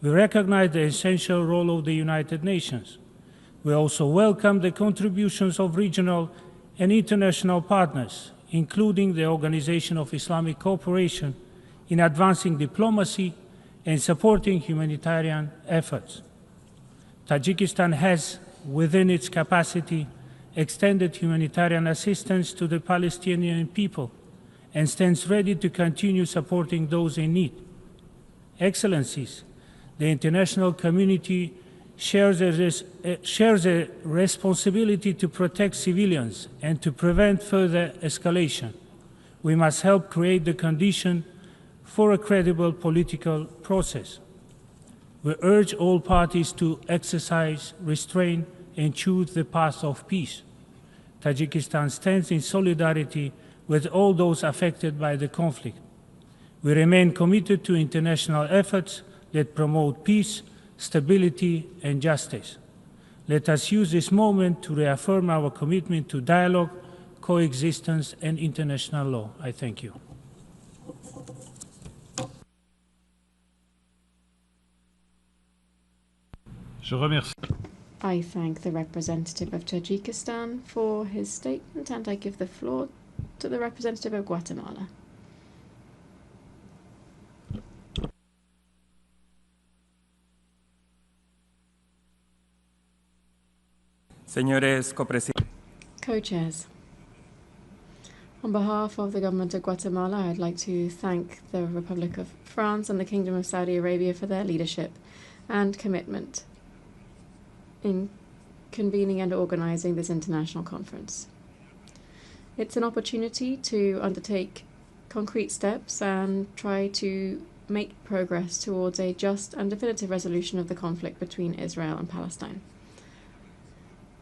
We recognize the essential role of the United Nations. We also welcome the contributions of regional and international partners, including the Organization of Islamic Cooperation, in advancing diplomacy and supporting humanitarian efforts. Tajikistan has, within its capacity, extended humanitarian assistance to the Palestinian people and stands ready to continue supporting those in need. Excellencies, the international community shares a responsibility to protect civilians and to prevent further escalation. We must help create the condition for a credible political process. We urge all parties to exercise restraint and choose the path of peace. Tajikistan stands in solidarity with all those affected by the conflict. We remain committed to international efforts that promote peace, stability, and justice. Let us use this moment to reaffirm our commitment to dialogue, coexistence, and international law. I thank you. I thank the representative of Tajikistan for his statement, and I give the floor to the representative of Guatemala. Co-chairs. On behalf of the government of Guatemala, I'd like to thank the Republic of France and the Kingdom of Saudi Arabia for their leadership and commitment in convening and organizing this international conference. It's an opportunity to undertake concrete steps and try to make progress towards a just and definitive resolution of the conflict between Israel and Palestine.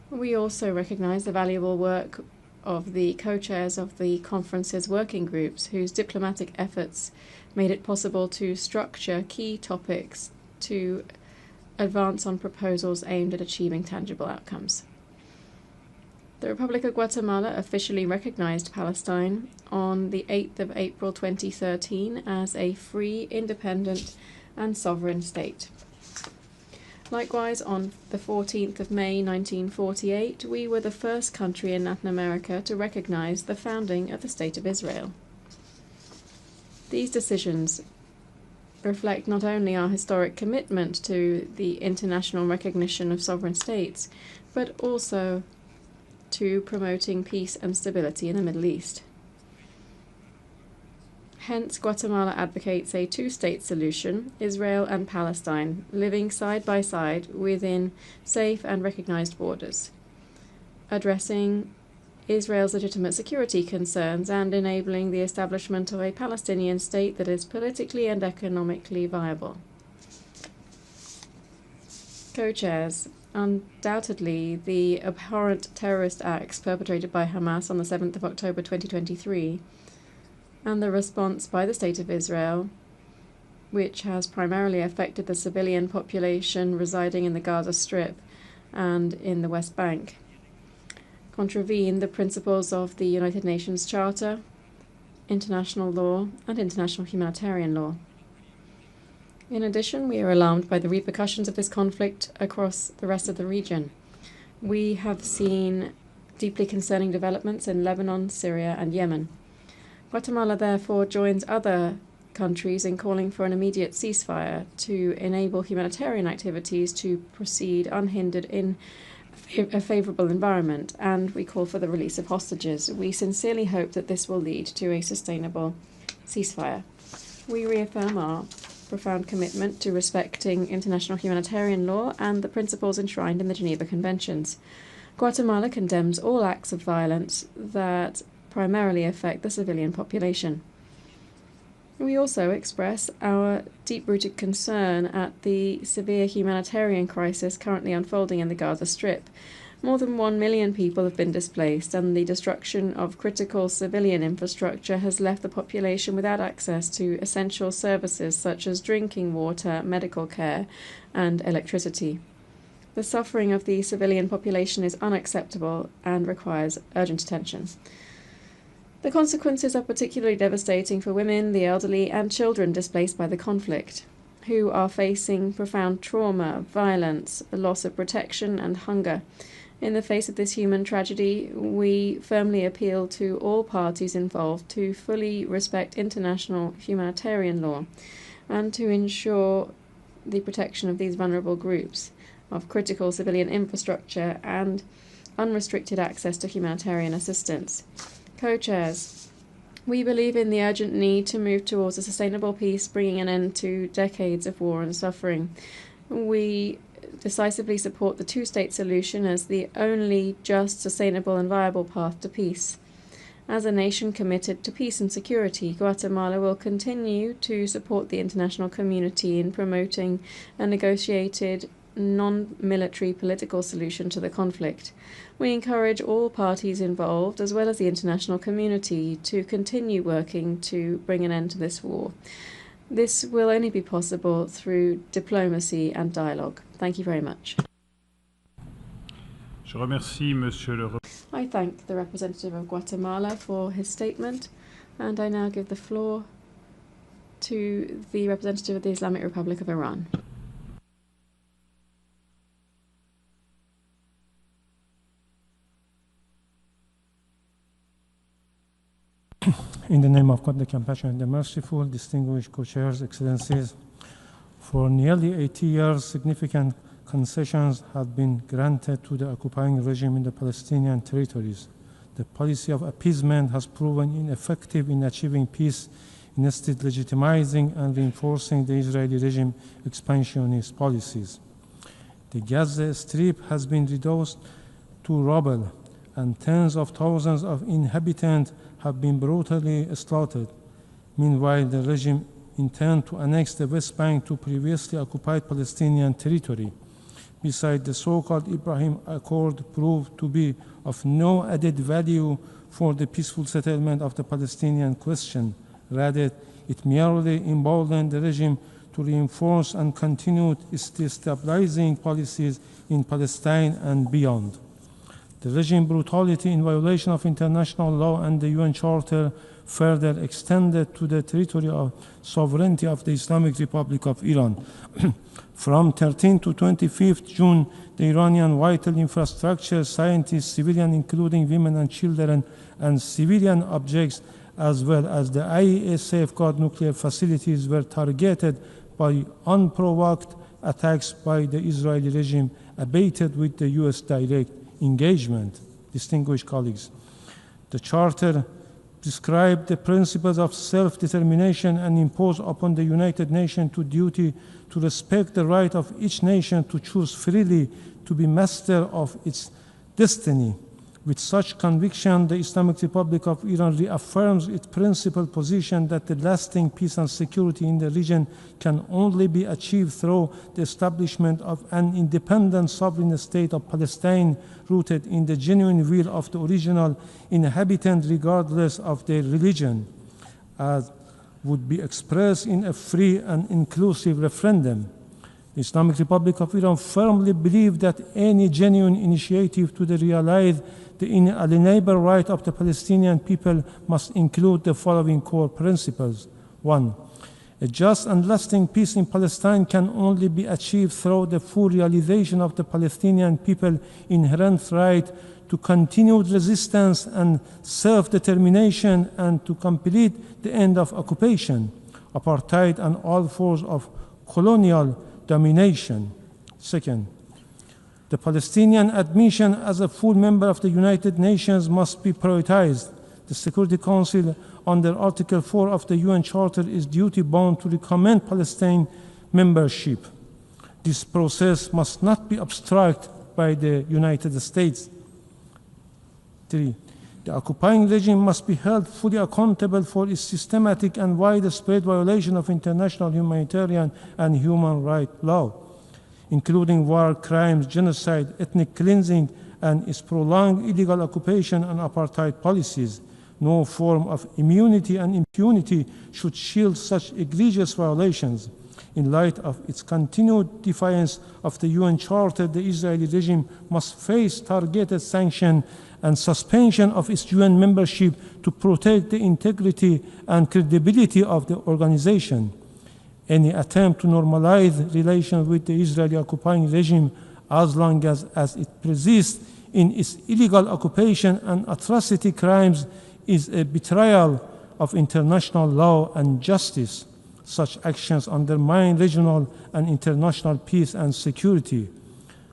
We also recognize the valuable work of the co-chairs of the conference's working groups, whose diplomatic efforts made it possible to structure key topics to advance on proposals aimed at achieving tangible outcomes. The Republic of Guatemala officially recognized Palestine on the 8th of April 2013 as a free, independent, and sovereign state. Likewise, on the 14th of May 1948, we were the first country in Latin America to recognize the founding of the State of Israel. These decisions reflect not only our historic commitment to the international recognition of sovereign states, but also to promoting peace and stability in the Middle East. Hence, Guatemala advocates a two-state solution, Israel and Palestine, living side by side within safe and recognized borders, addressing Israel's legitimate security concerns and enabling the establishment of a Palestinian state that is politically and economically viable. Co-chairs, undoubtedly the abhorrent terrorist acts perpetrated by Hamas on the 7th of October 2023 and the response by the State of Israel, which has primarily affected the civilian population residing in the Gaza Strip and in the West Bank, contravene the principles of the United Nations Charter, international law, and international humanitarian law. In addition, we are alarmed by the repercussions of this conflict across the rest of the region. We have seen deeply concerning developments in Lebanon, Syria, and Yemen. Guatemala therefore joins other countries in calling for an immediate ceasefire to enable humanitarian activities to proceed unhindered in a favourable environment, and we call for the release of hostages. We sincerely hope that this will lead to a sustainable ceasefire. We reaffirm our profound commitment to respecting international humanitarian law and the principles enshrined in the Geneva Conventions. Guatemala condemns all acts of violence that primarily affect the civilian population. We also express our deep-rooted concern at the severe humanitarian crisis currently unfolding in the Gaza Strip. More than 1 million people have been displaced, and the destruction of critical civilian infrastructure has left the population without access to essential services such as drinking water, medical care, and electricity. The suffering of the civilian population is unacceptable and requires urgent attention. The consequences are particularly devastating for women, the elderly, and children displaced by the conflict, who are facing profound trauma, violence, a loss of protection, and hunger. In the face of this human tragedy, we firmly appeal to all parties involved to fully respect international humanitarian law and to ensure the protection of these vulnerable groups, of critical civilian infrastructure, and unrestricted access to humanitarian assistance. Co-chairs, we believe in the urgent need to move towards a sustainable peace, bringing an end to decades of war and suffering. We decisively support the two-state solution as the only just, sustainable, and viable path to peace. As a nation committed to peace and security, Guatemala will continue to support the international community in promoting a negotiated, non-military political solution to the conflict. We encourage all parties involved, as well as the international community, to continue working to bring an end to this war. This will only be possible through diplomacy and dialogue. Thank you very much. I thank the representative of Guatemala for his statement, and I now give the floor to the representative of the Islamic Republic of Iran. In the name of God, the Compassionate and the Merciful, distinguished co-chairs, excellencies, for nearly 80 years, significant concessions have been granted to the occupying regime in the Palestinian territories. The policy of appeasement has proven ineffective in achieving peace, instead legitimizing and reinforcing the Israeli regime expansionist policies. The Gaza Strip has been reduced to rubble, and tens of thousands of inhabitants have been brutally slaughtered. Meanwhile, the regime intends to annex the West Bank to previously occupied Palestinian territory. Besides, the so-called Abraham Accord proved to be of no added value for the peaceful settlement of the Palestinian question. Rather, it merely emboldened the regime to reinforce and continue its destabilizing policies in Palestine and beyond. The regime brutality in violation of international law and the UN Charter further extended to the territory of sovereignty of the Islamic Republic of Iran. From 13 to 25 June, the Iranian vital infrastructure, scientists, civilian, including women and children, and civilian objects, as well as the IAEA safeguard nuclear facilities, were targeted by unprovoked attacks by the Israeli regime, abated with the US direct engagement. Distinguished colleagues, the Charter prescribe the principles of self-determination and impose upon the United Nations the duty to respect the right of each nation to choose freely to be master of its destiny. With such conviction, the Islamic Republic of Iran reaffirms its principled position that the lasting peace and security in the region can only be achieved through the establishment of an independent sovereign state of Palestine rooted in the genuine will of the original inhabitant regardless of their religion, as would be expressed in a free and inclusive referendum. The Islamic Republic of Iran firmly believes that any genuine initiative to realize the inalienable right of the Palestinian people must include the following core principles. 1. A just and lasting peace in Palestine can only be achieved through the full realization of the Palestinian people's inherent right to continued resistance and self-determination and to complete the end of occupation, apartheid, and all forms of colonial domination. Second, the Palestinian admission as a full member of the United Nations must be prioritized. The Security Council, under Article 4 of the UN Charter, is duty-bound to recommend Palestine membership. This process must not be obstructed by the United States. 3. The occupying regime must be held fully accountable for its systematic and widespread violation of international humanitarian and human rights law, including war crimes, genocide, ethnic cleansing, and its prolonged illegal occupation and apartheid policies. No form of immunity and impunity should shield such egregious violations. In light of its continued defiance of the UN Charter, the Israeli regime must face targeted sanction and suspension of its UN membership to protect the integrity and credibility of the organization. Any attempt to normalize relations with the Israeli occupying regime, as long as it persists in its illegal occupation and atrocity crimes, is a betrayal of international law and justice. Such actions undermine regional and international peace and security,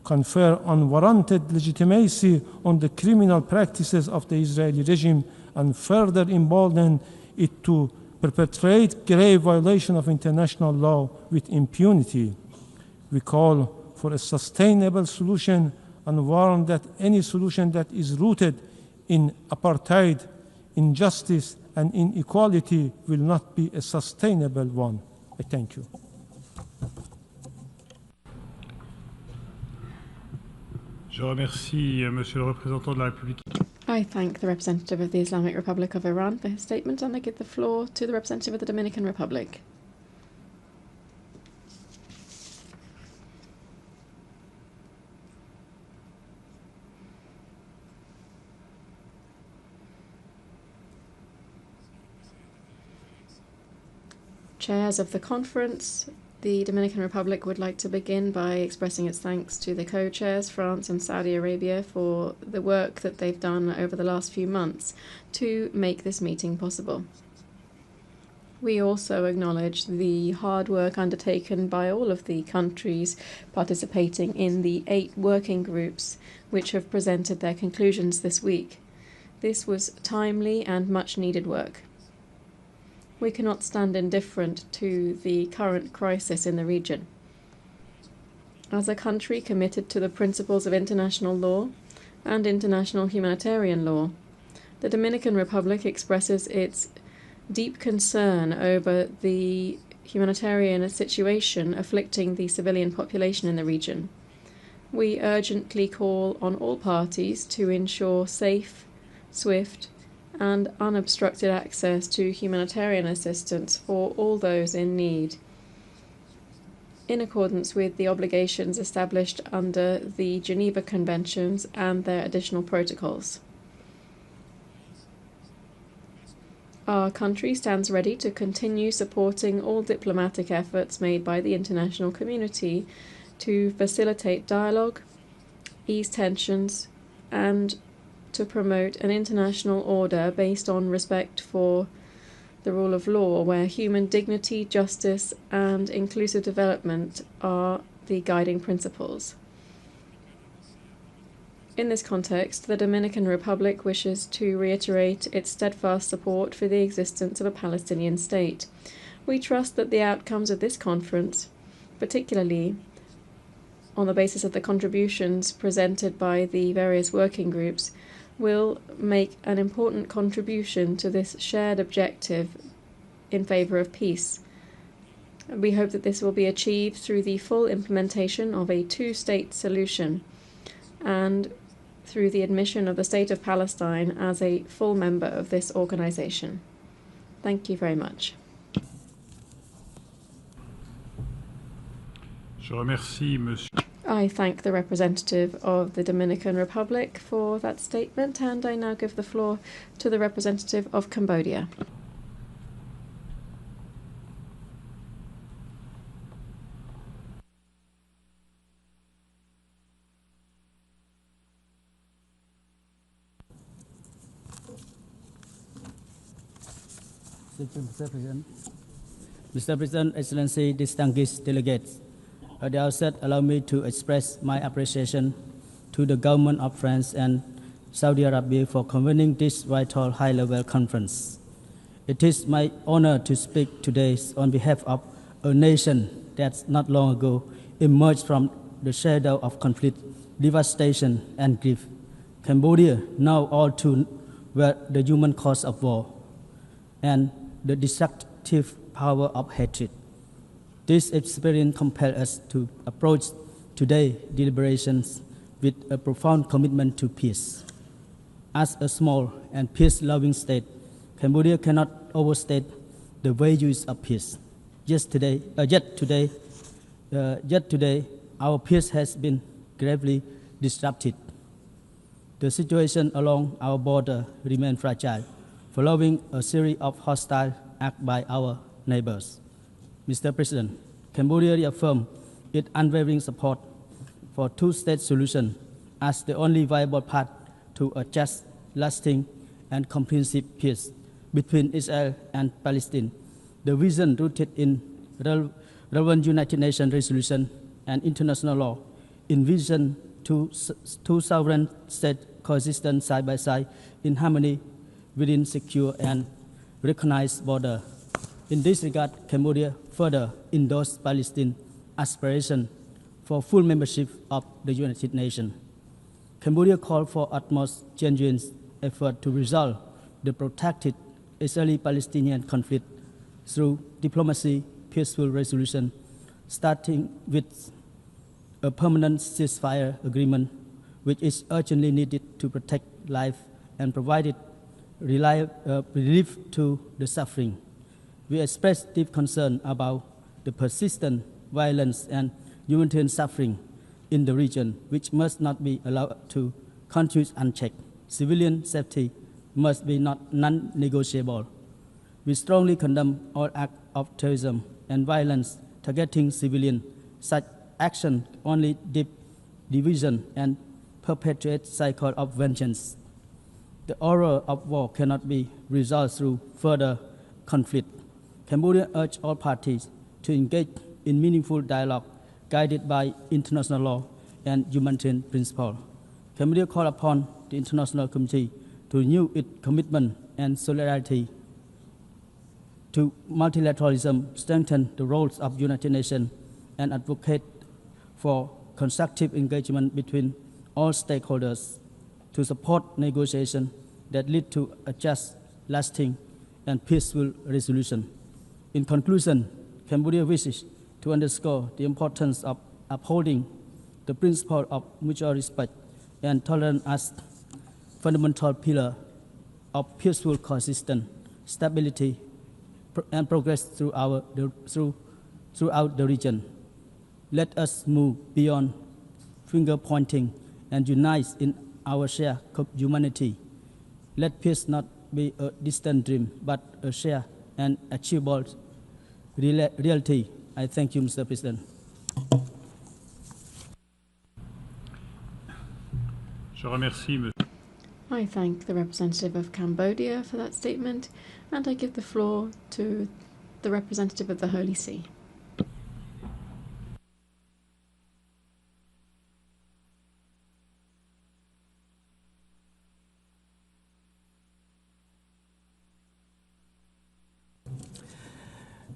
confer unwarranted legitimacy on the criminal practices of the Israeli regime, and further embolden it to perpetrate grave violation of international law with impunity. We call for a sustainable solution and warn that any solution that is rooted in apartheid, injustice, and inequality will not be a sustainable one. I thank you. Je remercie Monsieur le représentant de la République. I thank the representative of the Islamic Republic of Iran for his statement, and I give the floor to the representative of the Dominican Republic. Chairs of the conference, the Dominican Republic would like to begin by expressing its thanks to the co-chairs, France and Saudi Arabia, for the work that they've done over the last few months to make this meeting possible. We also acknowledge the hard work undertaken by all of the countries participating in the 8 working groups which have presented their conclusions this week. This was timely and much needed work. We cannot stand indifferent to the current crisis in the region. As a country committed to the principles of international law and international humanitarian law, the Dominican Republic expresses its deep concern over the humanitarian situation afflicting the civilian population in the region. We urgently call on all parties to ensure safe, swift, and unobstructed access to humanitarian assistance for all those in need, in accordance with the obligations established under the Geneva Conventions and their additional protocols. Our country stands ready to continue supporting all diplomatic efforts made by the international community to facilitate dialogue, ease tensions, and to promote an international order based on respect for the rule of law, where human dignity, justice, and inclusive development are the guiding principles. In this context, the Dominican Republic wishes to reiterate its steadfast support for the existence of a Palestinian state. We trust that the outcomes of this conference, particularly on the basis of the contributions presented by the various working groups, will make an important contribution to this shared objective in favour of peace. We hope that this will be achieved through the full implementation of a two-state solution and through the admission of the State of Palestine as a full member of this organisation. Thank you very much. Je remercie Monsieur. I thank the representative of the Dominican Republic for that statement, and I now give the floor to the representative of Cambodia. Mr. President, Excellency, distinguished delegates, at the outset, allow me to express my appreciation to the government of France and Saudi Arabia for convening this vital high-level conference. It is my honor to speak today on behalf of a nation that not long ago emerged from the shadow of conflict, devastation, and grief. Cambodia, now all too well the human cause of war and the destructive power of hatred. This experience compels us to approach today's deliberations with a profound commitment to peace. As a small and peace-loving state, Cambodia cannot overstate the values of peace. Yet today, our peace has been gravely disrupted. The situation along our border remains fragile, following a series of hostile acts by our neighbors. Mr. President, Cambodia reaffirmed its unwavering support for two-state solution as the only viable path to a just, lasting, and comprehensive peace between Israel and Palestine. The vision rooted in relevant United Nations resolution and international law envision two sovereign states coexistent side by side in harmony within secure and recognized border. In this regard, Cambodia further endorsed Palestinian aspiration for full membership of the United Nations. Cambodia called for utmost genuine effort to resolve the protracted Israeli-Palestinian conflict through diplomacy, peaceful resolution, starting with a permanent ceasefire agreement, which is urgently needed to protect life and provide relief to the suffering. We express deep concern about the persistent violence and humanitarian suffering in the region, which must not be allowed to continue unchecked. Civilian safety must be non-negotiable. We strongly condemn all acts of terrorism and violence targeting civilians. Such action only deep division and perpetuate cycle of vengeance. The horror of war cannot be resolved through further conflict. Cambodia urged all parties to engage in meaningful dialogue guided by international law and humanitarian principles. Cambodia called upon the international community to renew its commitment and solidarity to multilateralism, strengthen the roles of United Nations, and advocate for constructive engagement between all stakeholders to support negotiations that lead to a just, lasting, and peaceful resolution. In conclusion, Cambodia wishes to underscore the importance of upholding the principle of mutual respect and tolerance as fundamental pillar of peaceful coexistence, stability, and progress throughout the region. Let us move beyond finger pointing and unite in our shared humanity. Let peace not be a distant dream, but a shared and achievable reality. I thank you, Mr. President. Je remercie Monsieur. I thank the representative of Cambodia for that statement, and I give the floor to the representative of the Holy See.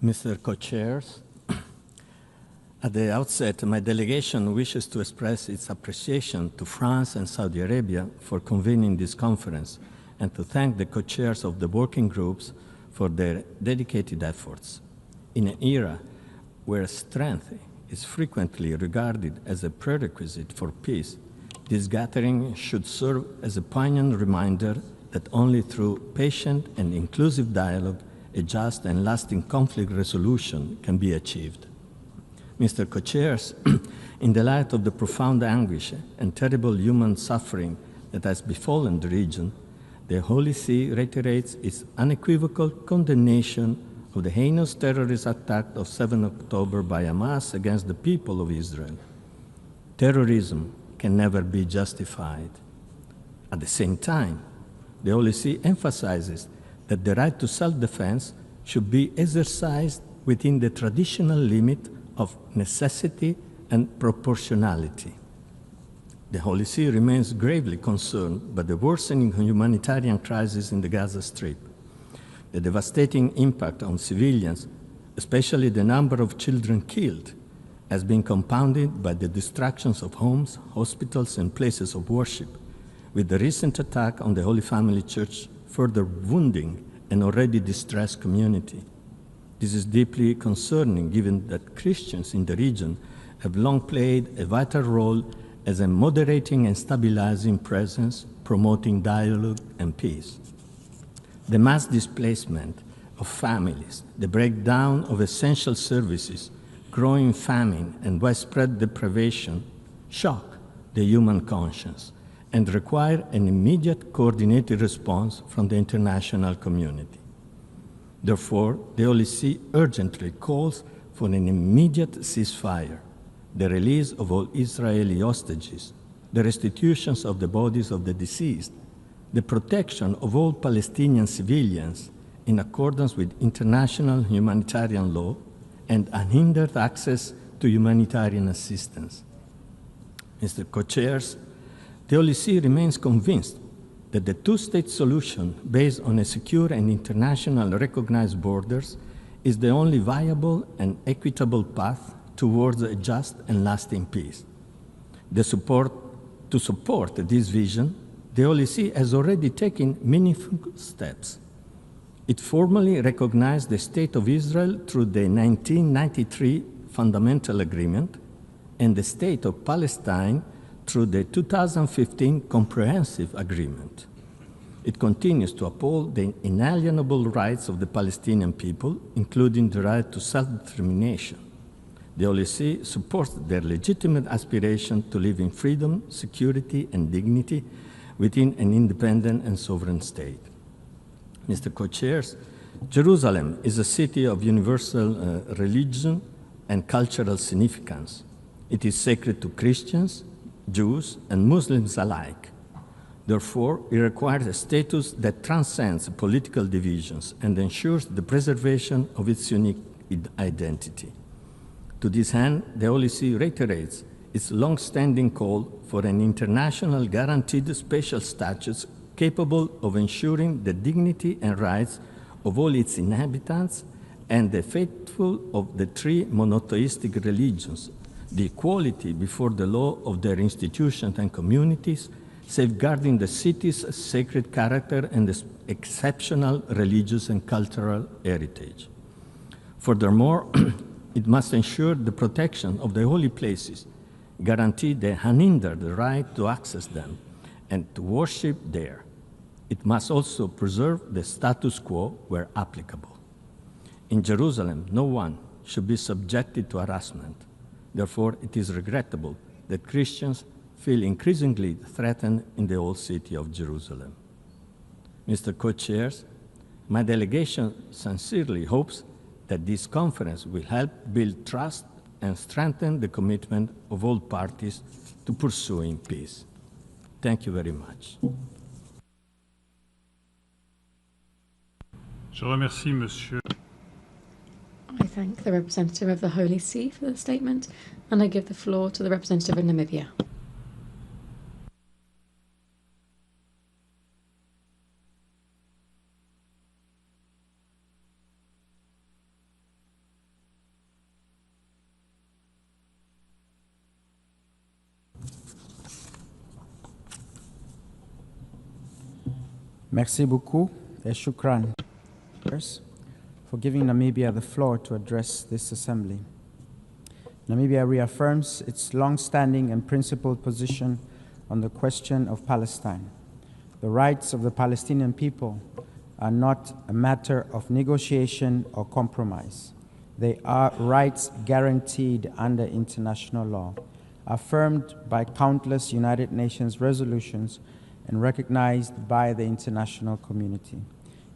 Mr. Co-Chairs, at the outset, my delegation wishes to express its appreciation to France and Saudi Arabia for convening this conference and to thank the co-chairs of the working groups for their dedicated efforts. In an era where strength is frequently regarded as a prerequisite for peace, this gathering should serve as a poignant reminder that only through patient and inclusive dialogue a just and lasting conflict resolution can be achieved. Mr. Co-Chairs, in the light of the profound anguish and terrible human suffering that has befallen the region, the Holy See reiterates its unequivocal condemnation of the heinous terrorist attack of 7 October by Hamas against the people of Israel. Terrorism can never be justified. At the same time, the Holy See emphasizes that the right to self-defense should be exercised within the traditional limit of necessity and proportionality. The Holy See remains gravely concerned by the worsening humanitarian crisis in the Gaza Strip. The devastating impact on civilians, especially the number of children killed, has been compounded by the destructions of homes, hospitals, and places of worship, with the recent attack on the Holy Family Church further wounding an already distressed community. This is deeply concerning given that Christians in the region have long played a vital role as a moderating and stabilizing presence, promoting dialogue and peace. The mass displacement of families, the breakdown of essential services, growing famine, and widespread deprivation shock the human conscience and require an immediate coordinated response from the international community. Therefore, the Holy See urgently calls for an immediate ceasefire, the release of all Israeli hostages, the restitutions of the bodies of the deceased, the protection of all Palestinian civilians in accordance with international humanitarian law, and unhindered access to humanitarian assistance. Mr. Co-Chairs, the Holy See remains convinced that the two-state solution based on a secure and internationally recognized borders is the only viable and equitable path towards a just and lasting peace. To support this vision, the Holy See has already taken meaningful steps. It formally recognized the State of Israel through the 1993 Fundamental Agreement and the State of Palestine through the 2015 Comprehensive Agreement. It continues to uphold the inalienable rights of the Palestinian people, including the right to self-determination. The Holy See supports their legitimate aspiration to live in freedom, security, and dignity within an independent and sovereign state. Mr. Co-Chairs, Jerusalem is a city of universal religion and cultural significance. It is sacred to Christians, Jews, and Muslims alike. Therefore, it requires a status that transcends political divisions and ensures the preservation of its unique identity. To this end, the Holy See reiterates its long-standing call for an international guaranteed special status capable of ensuring the dignity and rights of all its inhabitants and the faithful of the three monotheistic religions, the equality before the law of their institutions and communities, safeguarding the city's sacred character and its exceptional religious and cultural heritage. Furthermore, it must ensure the protection of the holy places, guarantee the unhindered right to access them and to worship there. It must also preserve the status quo where applicable. In Jerusalem, no one should be subjected to harassment. Therefore, it is regrettable that Christians feel increasingly threatened in the old city of Jerusalem. Mr. Co-Chairs, my delegation sincerely hopes that this conference will help build trust and strengthen the commitment of all parties to pursuing peace. Thank you very much. Je remercie Monsieur. I thank the representative of the Holy See for the statement, and I give the floor to the representative of Namibia. Merci beaucoup et shukran for giving Namibia the floor to address this assembly. Namibia reaffirms its long-standing and principled position on the question of Palestine. The rights of the Palestinian people are not a matter of negotiation or compromise. They are rights guaranteed under international law, affirmed by countless United Nations resolutions and recognized by the international community.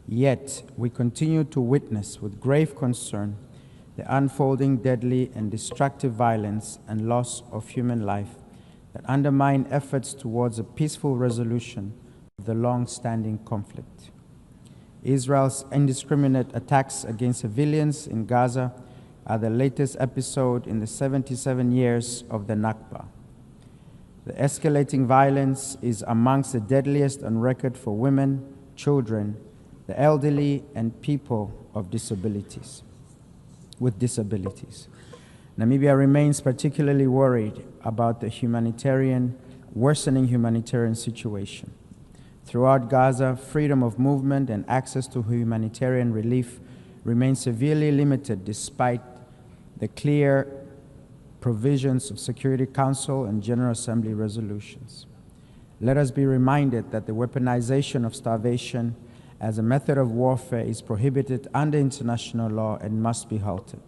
Yet, we continue to witness with grave concern the unfolding deadly and destructive violence and loss of human life that undermine efforts towards a peaceful resolution of the long-standing conflict. Israel's indiscriminate attacks against civilians in Gaza are the latest episode in the 77 years of the Nakba. The escalating violence is amongst the deadliest on record for women, children, the elderly, and people with disabilities. Namibia remains particularly worried about the worsening humanitarian situation. Throughout Gaza, freedom of movement and access to humanitarian relief remain severely limited despite the clear provisions of Security Council and General Assembly resolutions. Let us be reminded that the weaponization of starvation as a method of warfare is prohibited under international law and must be halted.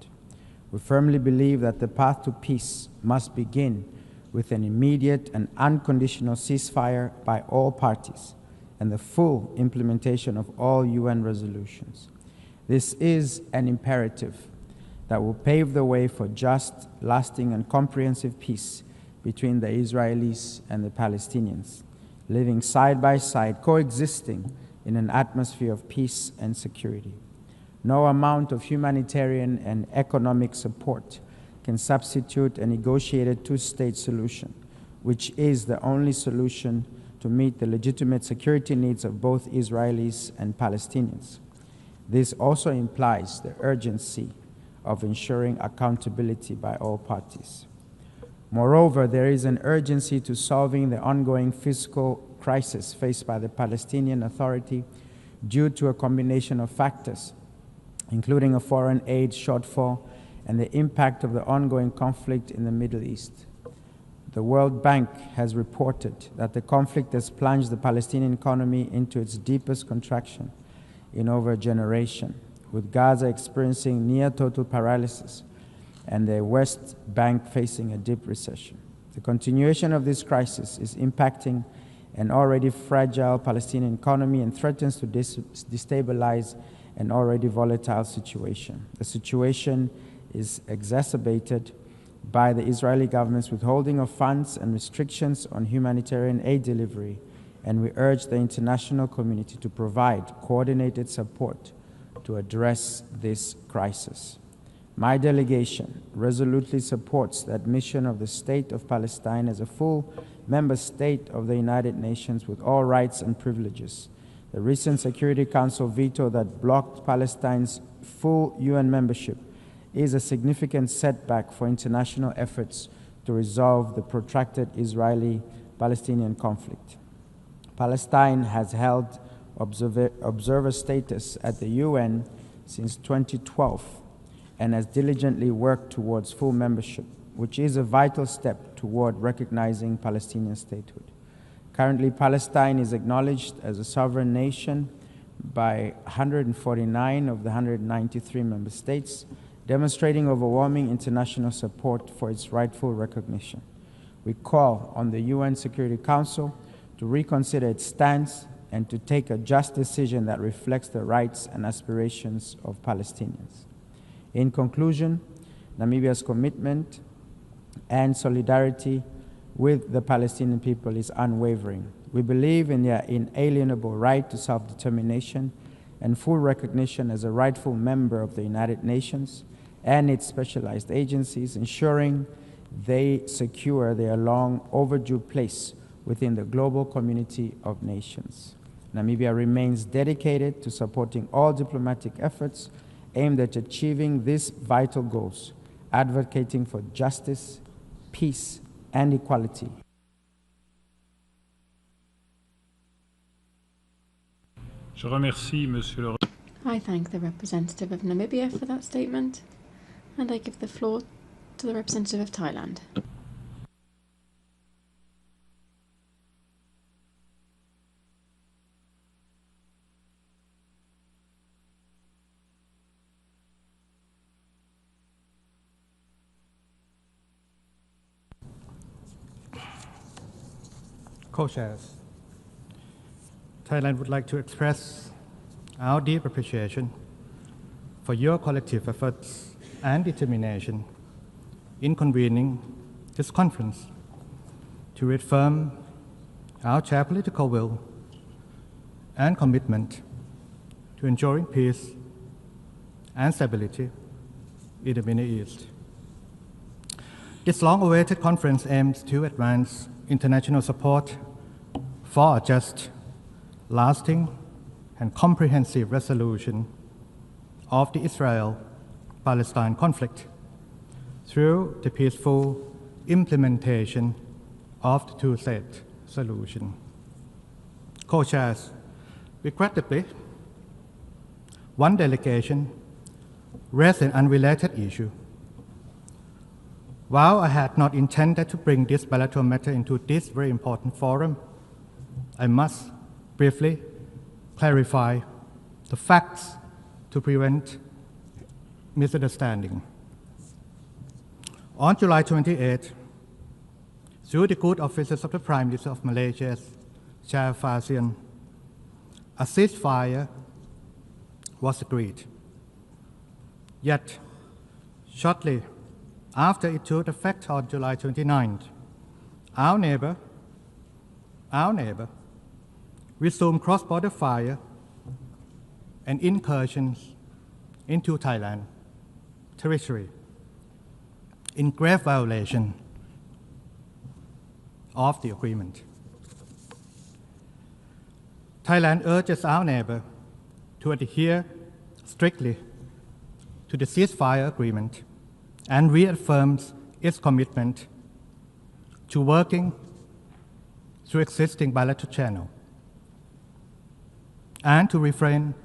We firmly believe that the path to peace must begin with an immediate and unconditional ceasefire by all parties and the full implementation of all UN resolutions. This is an imperative that will pave the way for just, lasting, and comprehensive peace between the Israelis and the Palestinians, living side by side, coexisting in an atmosphere of peace and security. No amount of humanitarian and economic support can substitute a negotiated two-state solution, which is the only solution to meet the legitimate security needs of both Israelis and Palestinians. This also implies the urgency of ensuring accountability by all parties. Moreover, there is an urgency to solving the ongoing fiscal crisis faced by the Palestinian Authority due to a combination of factors, including a foreign aid shortfall and the impact of the ongoing conflict in the Middle East. The World Bank has reported that the conflict has plunged the Palestinian economy into its deepest contraction in over a generation, with Gaza experiencing near total paralysis and the West Bank facing a deep recession. The continuation of this crisis is impacting an already fragile Palestinian economy and threatens to destabilize an already volatile situation. The situation is exacerbated by the Israeli government's withholding of funds and restrictions on humanitarian aid delivery, and we urge the international community to provide coordinated support to address this crisis. My delegation resolutely supports the admission of the State of Palestine as a full member state of the United Nations with all rights and privileges. The recent Security Council veto that blocked Palestine's full UN membership is a significant setback for international efforts to resolve the protracted Israeli-Palestinian conflict. Palestine has held observer status at the UN since 2012 and has diligently worked towards full membership, which is a vital step toward recognizing Palestinian statehood. Currently, Palestine is acknowledged as a sovereign nation by 149 of the 193 member states, demonstrating overwhelming international support for its rightful recognition. We call on the UN Security Council to reconsider its stance and to take a just decision that reflects the rights and aspirations of Palestinians. In conclusion, Namibia's commitment and solidarity with the Palestinian people is unwavering. We believe in their inalienable right to self-determination and full recognition as a rightful member of the United Nations and its specialized agencies, ensuring they secure their long overdue place within the global community of nations. Namibia remains dedicated to supporting all diplomatic efforts aimed at achieving these vital goals, advocating for justice, peace, and equality. Je remercie, Monsieur le... I thank the representative of Namibia for that statement, and I give the floor to the representative of Thailand. Co-chairs, Thailand would like to express our deep appreciation for your collective efforts and determination in convening this conference to reaffirm our shared political will and commitment to ensuring peace and stability in the Middle East. This long-awaited conference aims to advance international support for a just, lasting, and comprehensive resolution of the Israel-Palestine conflict through the peaceful implementation of the two-state solution. Co-chairs, regrettably, one delegation raised an unrelated issue. While I had not intended to bring this bilateral matter into this very important forum, I must briefly clarify the facts to prevent misunderstanding. On July 28, through the good offices of the Prime Minister of Malaysia, Shah Fasian, a ceasefire was agreed. Yet, shortly after it took effect on July 29th, our neighbor resumed cross-border fire and incursions into Thailand territory in grave violation of the agreement. Thailand urges our neighbor to adhere strictly to the ceasefire agreement and reaffirms its commitment to working through existing bilateral channels and to refrain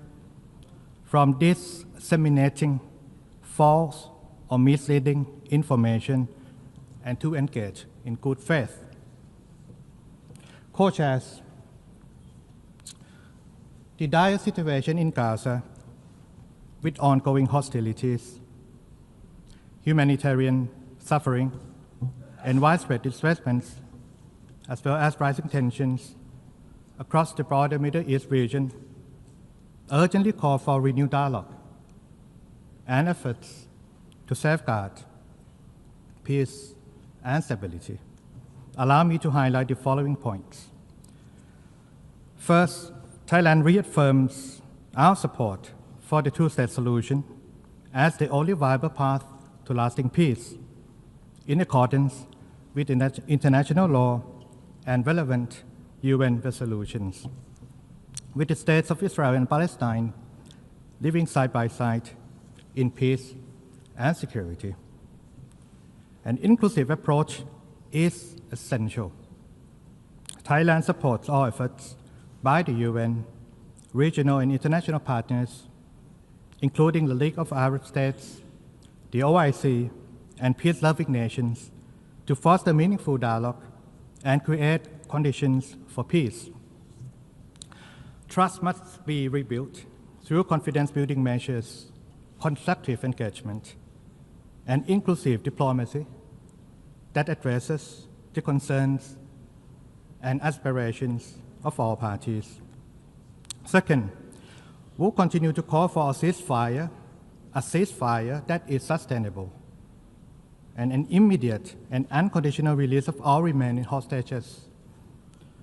from disseminating false or misleading information and to engage in good faith. Co-chairs, the dire situation in Gaza with ongoing hostilities, humanitarian suffering, and widespread displacements, as well as rising tensions across the broader Middle East region, urgently call for renewed dialogue and efforts to safeguard peace and stability. Allow me to highlight the following points. First, Thailand reaffirms our support for the two-state solution as the only viable path to lasting peace in accordance with international law and relevant UN resolutions, with the states of Israel and Palestine living side by side in peace and security. An inclusive approach is essential. Thailand supports all efforts by the UN, regional and international partners, including the League of Arab States, the OIC, and peace-loving nations, to foster meaningful dialogue and create conditions for peace. Trust must be rebuilt through confidence-building measures, constructive engagement, and inclusive diplomacy that addresses the concerns and aspirations of all parties. Second, we'll continue to call for a ceasefire that is sustainable, and an immediate and unconditional release of all remaining hostages.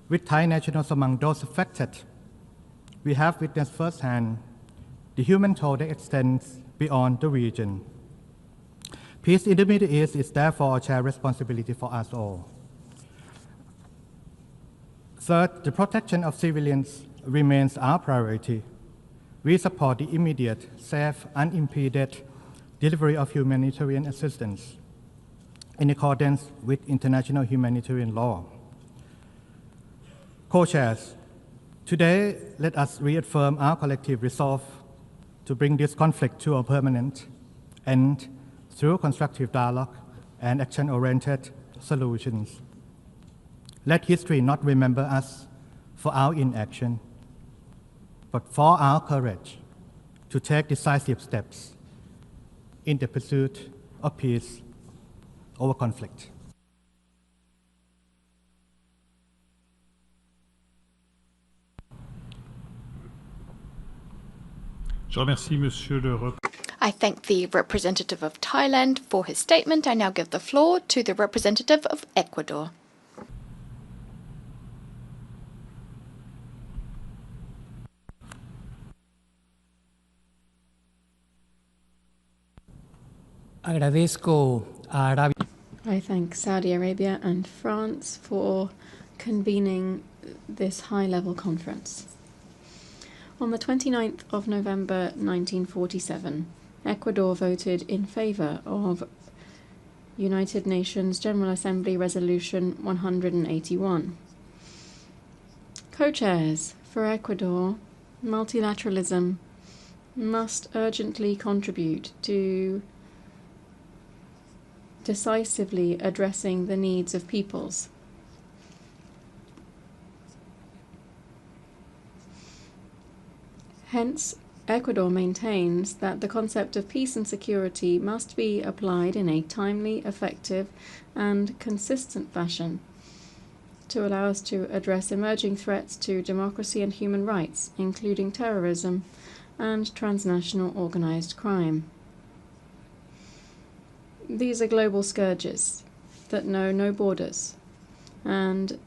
With Thai nationals among those affected, we have witnessed firsthand the human toll that extends beyond the region. Peace in the Middle East is therefore a shared responsibility for us all. Third, the protection of civilians remains our priority. We support the immediate, safe, unimpeded delivery of humanitarian assistance in accordance with international humanitarian law. Co-chairs, Today, let us reaffirm our collective resolve to bring this conflict to a permanent end through constructive dialogue and action-oriented solutions. Let history not remember us for our inaction, but for our courage to take decisive steps in the pursuit of peace over conflict. Je remercie Monsieur le I thank the representative of Thailand for his statement. I now give the floor to the representative of Ecuador. Agradezco a Arabia. I thank Saudi Arabia and France for convening this high-level conference. On the 29th of November 1947, Ecuador voted in favour of United Nations General Assembly Resolution 181. Co-chairs for Ecuador, multilateralism must urgently contribute to decisively addressing the needs of peoples. Hence, Ecuador maintains that the concept of peace and security must be applied in a timely, effective, and consistent fashion to allow us to address emerging threats to democracy and human rights, including terrorism and transnational organized crime. These are global scourges that know no borders and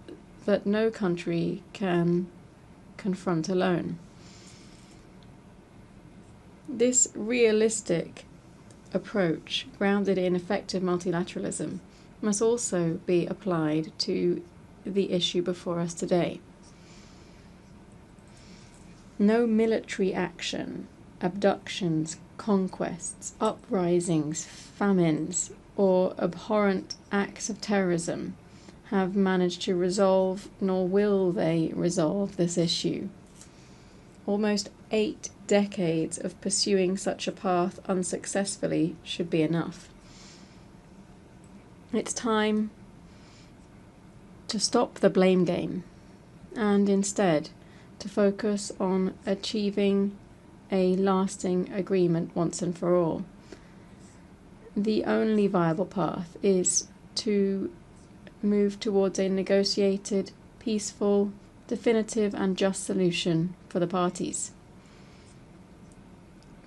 that no country can confront alone. This realistic approach, grounded in effective multilateralism, must also be applied to the issue before us today. No military action, abductions, conquests, uprisings, famines, or abhorrent acts of terrorism have managed to resolve, nor will they resolve, this issue. Almost 8 decades of pursuing such a path unsuccessfully should be enough. It's time to stop the blame game and instead to focus on achieving a lasting agreement once and for all. The only viable path is to move towards a negotiated, peaceful, definitive and just solution for the parties.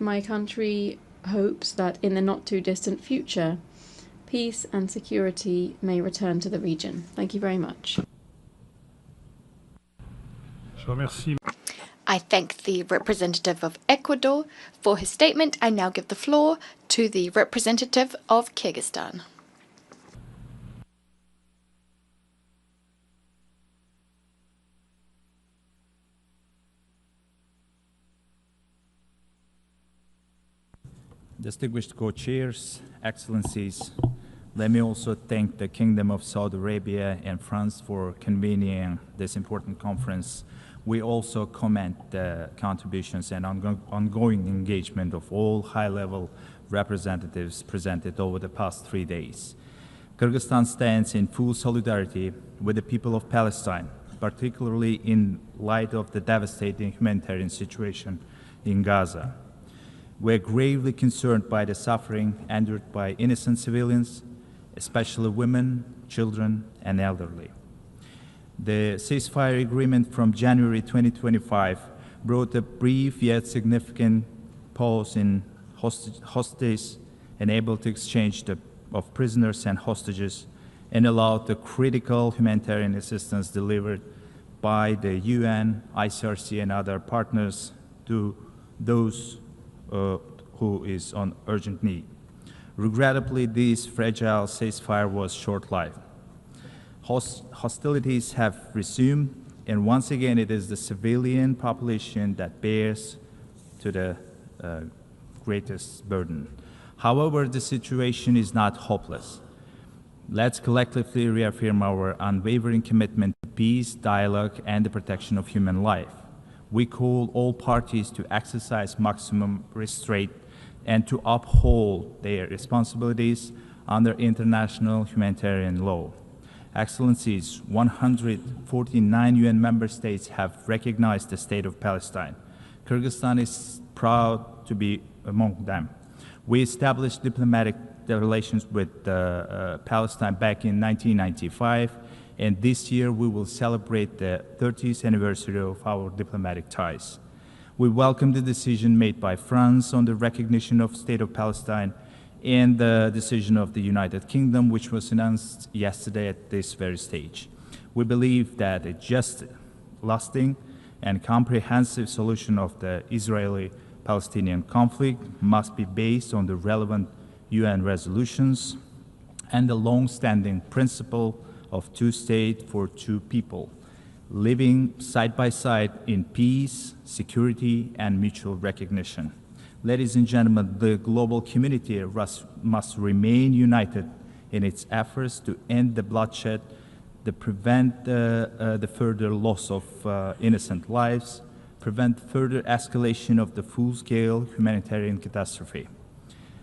My country hopes that in the not too distant future, peace and security may return to the region. Thank you very much. Je remercie. I thank the representative of Ecuador for his statement. I now give the floor to the representative of Kyrgyzstan. Distinguished co-chairs, excellencies, let me also thank the Kingdom of Saudi Arabia and France for convening this important conference. We also commend the contributions and ongoing engagement of all high-level representatives presented over the past 3 days. Kyrgyzstan stands in full solidarity with the people of Palestine, particularly in light of the devastating humanitarian situation in Gaza. We're gravely concerned by the suffering endured by innocent civilians, especially women, children, and elderly. The ceasefire agreement from January 2025 brought a brief yet significant pause in hostages, enabled the exchange of prisoners and hostages, and allowed the critical humanitarian assistance delivered by the UN, ICRC, and other partners to those who is on urgent need. Regrettably, this fragile ceasefire was short-lived. Hostilities have resumed, and once again it is the civilian population that bears to the greatest burden. However, the situation is not hopeless. Let's collectively reaffirm our unwavering commitment to peace, dialogue, and the protection of human life. We call all parties to exercise maximum restraint and to uphold their responsibilities under international humanitarian law. Excellencies, 149 UN member states have recognized the state of Palestine. Kyrgyzstan is proud to be among them. We established diplomatic relations with Palestine back in 1995, and this year we will celebrate the 30th anniversary of our diplomatic ties. We welcome the decision made by France on the recognition of the State of Palestine and the decision of the United Kingdom, which was announced yesterday at this very stage. We believe that a just, lasting, and comprehensive solution of the Israeli-Palestinian conflict must be based on the relevant UN resolutions and the long-standing principle of two states for two people, living side by side in peace, security, and mutual recognition. Ladies and gentlemen, the global community must remain united in its efforts to end the bloodshed, to prevent the further loss of innocent lives, prevent further escalation of the full-scale humanitarian catastrophe.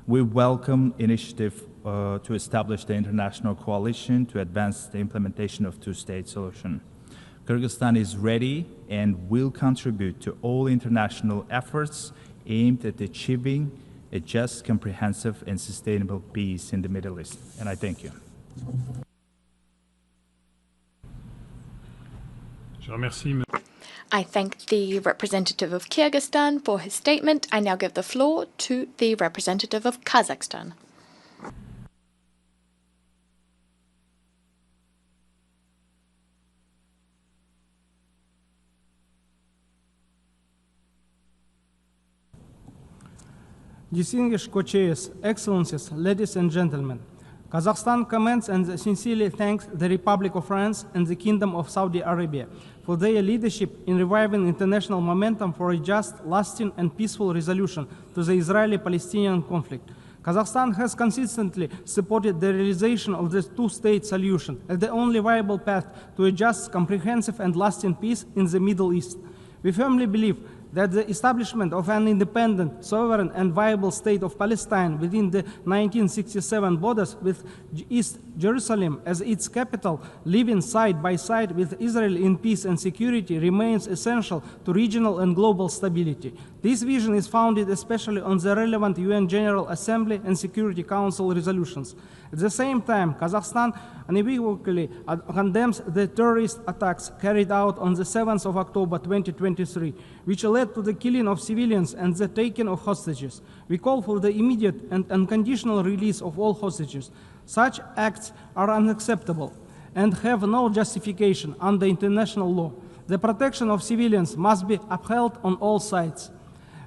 We welcome initiative to establish the international coalition to advance the implementation of two-state solution. Kyrgyzstan is ready and will contribute to all international efforts aimed at achieving a just, comprehensive, and sustainable peace in the Middle East. And I thank you. I thank the representative of Kyrgyzstan for his statement. I now give the floor to the representative of Kazakhstan. Distinguished co-chairs, excellencies, ladies and gentlemen, Kazakhstan commends and sincerely thanks the Republic of France and the Kingdom of Saudi Arabia for their leadership in reviving international momentum for a just, lasting, and peaceful resolution to the Israeli-Palestinian conflict. Kazakhstan has consistently supported the realization of the two-state solution as the only viable path to a just, comprehensive, and lasting peace in the Middle East. We firmly believe that the establishment of an independent, sovereign, and viable state of Palestine within the 1967 borders with East Jerusalem as its capital, living side by side with Israel in peace and security, remains essential to regional and global stability. This vision is founded especially on the relevant UN General Assembly and Security Council resolutions. At the same time, Kazakhstan unequivocally condemns the terrorist attacks carried out on the 7th of October 2023, which led to the killing of civilians and the taking of hostages. We call for the immediate and unconditional release of all hostages. Such acts are unacceptable and have no justification under international law. The protection of civilians must be upheld on all sides.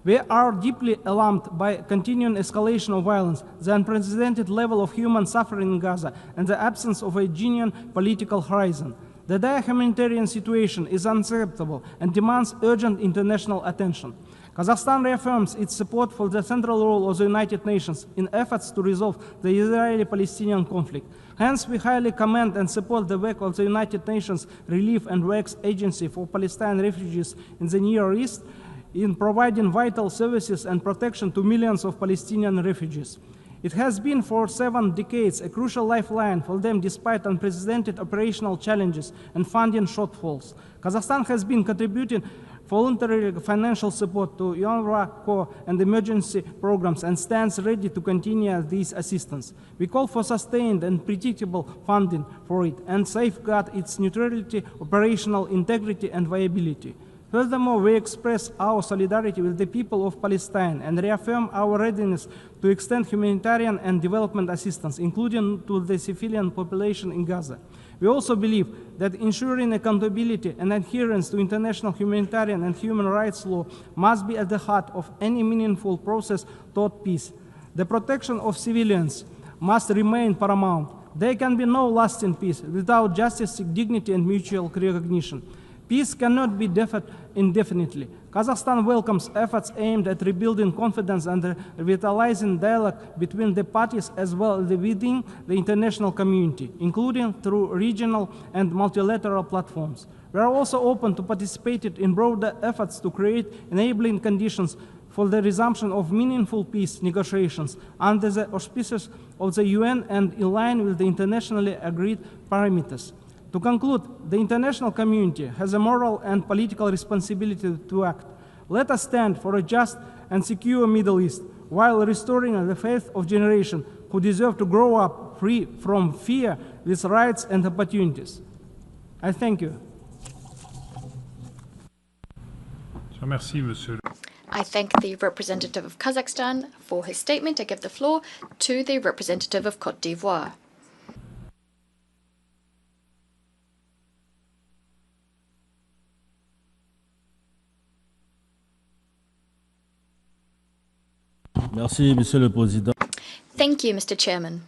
We are deeply alarmed by continuing escalation of violence, the unprecedented level of human suffering in Gaza, and the absence of a genuine political horizon. The dire humanitarian situation is unacceptable and demands urgent international attention. Kazakhstan reaffirms its support for the central role of the United Nations in efforts to resolve the Israeli-Palestinian conflict. Hence, we highly commend and support the work of the United Nations Relief and Works Agency for Palestinian refugees in the Near East in providing vital services and protection to millions of Palestinian refugees. It has been for 7 decades a crucial lifeline for them despite unprecedented operational challenges and funding shortfalls. Kazakhstan has been contributing voluntary financial support to UNRWA core and emergency programs and stands ready to continue this assistance. We call for sustained and predictable funding for it and safeguard its neutrality, operational integrity, and viability. Furthermore, we express our solidarity with the people of Palestine and reaffirm our readiness to extend humanitarian and development assistance, including to the civilian population in Gaza. We also believe that ensuring accountability and adherence to international humanitarian and human rights law must be at the heart of any meaningful process toward peace. The protection of civilians must remain paramount. There can be no lasting peace without justice, dignity, and mutual recognition. Peace cannot be deferred indefinitely. Kazakhstan welcomes efforts aimed at rebuilding confidence and revitalizing dialogue between the parties as well as within the international community, including through regional and multilateral platforms. We are also open to participate in broader efforts to create enabling conditions for the resumption of meaningful peace negotiations under the auspices of the UN and in line with the internationally agreed parameters. To conclude, the international community has a moral and political responsibility to act. Let us stand for a just and secure Middle East while restoring the faith of generations who deserve to grow up free from fear with rights and opportunities. I thank you. I thank the representative of Kazakhstan for his statement. I give the floor to the representative of Côte d'Ivoire. Merci, Monsieur le Président. Thank you, Mr. Chairman.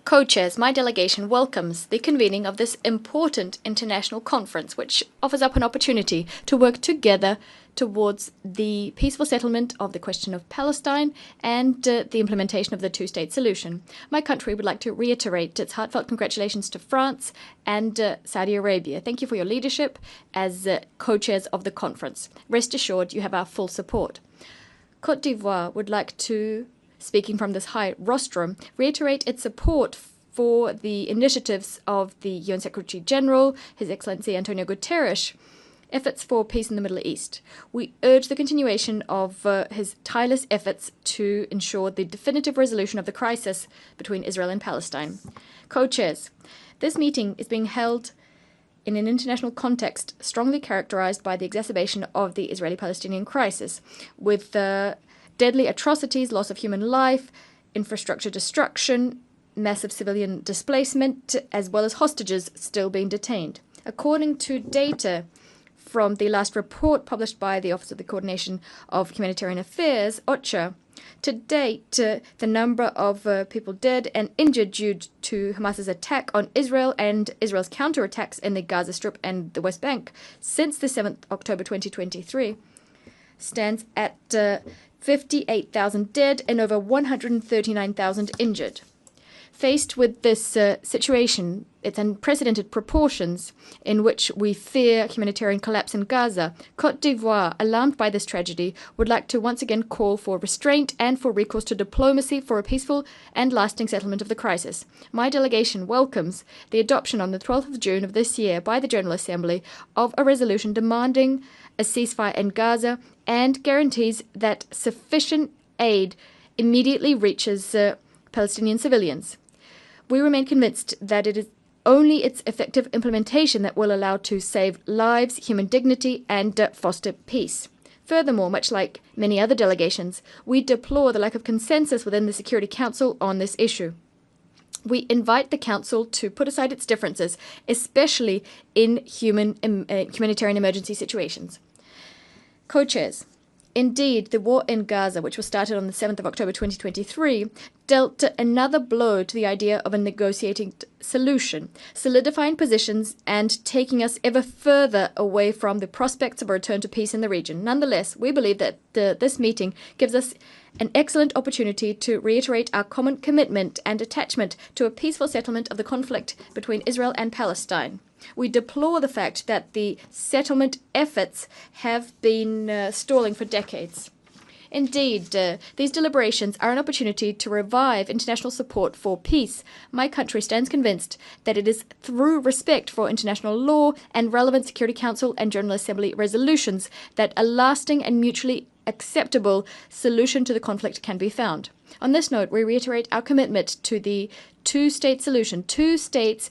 Co-chairs, my delegation welcomes the convening of this important international conference, which offers up an opportunity to work together towards the peaceful settlement of the question of Palestine and the implementation of the two-state solution. My country would like to reiterate its heartfelt congratulations to France and Saudi Arabia. Thank you for your leadership as co-chairs of the conference. Rest assured, you have our full support. Côte d'Ivoire would like to, speaking from this high rostrum, reiterate its support for the initiatives of the UN Secretary General, His Excellency Antonio Guterres, efforts for peace in the Middle East. We urge the continuation of his tireless efforts to ensure the definitive resolution of the crisis between Israel and Palestine. Co-chairs, this meeting is being held in an international context strongly characterized by the exacerbation of the Israeli-Palestinian crisis, with deadly atrocities, loss of human life, infrastructure destruction, massive civilian displacement, as well as hostages still being detained. According to data from the last report published by the Office of the Coordination of Humanitarian Affairs, OCHA, to date, the number of people dead and injured due to Hamas's attack on Israel and Israel's counterattacks in the Gaza Strip and the West Bank since the 7th October 2023 stands at 58,000 dead and over 139,000 injured. Faced with this situation, its unprecedented proportions in which we fear humanitarian collapse in Gaza, Côte d'Ivoire, alarmed by this tragedy, would like to once again call for restraint and for recourse to diplomacy for a peaceful and lasting settlement of the crisis. My delegation welcomes the adoption on the 12th of June of this year by the General Assembly of a resolution demanding a ceasefire in Gaza and guarantees that sufficient aid immediately reaches Palestinian civilians. We remain convinced that it is only its effective implementation that will allow to save lives, human dignity, and foster peace. Furthermore, much like many other delegations, we deplore the lack of consensus within the Security Council on this issue. We invite the Council to put aside its differences, especially in humanitarian emergency situations. Co-chairs, indeed, the war in Gaza, which was started on the 7th of October 2023, dealt another blow to the idea of a negotiating solution, solidifying positions and taking us ever further away from the prospects of a return to peace in the region. Nonetheless, we believe that this meeting gives us an excellent opportunity to reiterate our common commitment and attachment to a peaceful settlement of the conflict between Israel and Palestine. We deplore the fact that the settlement efforts have been stalling for decades. Indeed, these deliberations are an opportunity to revive international support for peace. My country stands convinced that it is through respect for international law and relevant Security Council and General Assembly resolutions that a lasting and mutually acceptable solution to the conflict can be found. On this note, we reiterate our commitment to the two-state solution, two states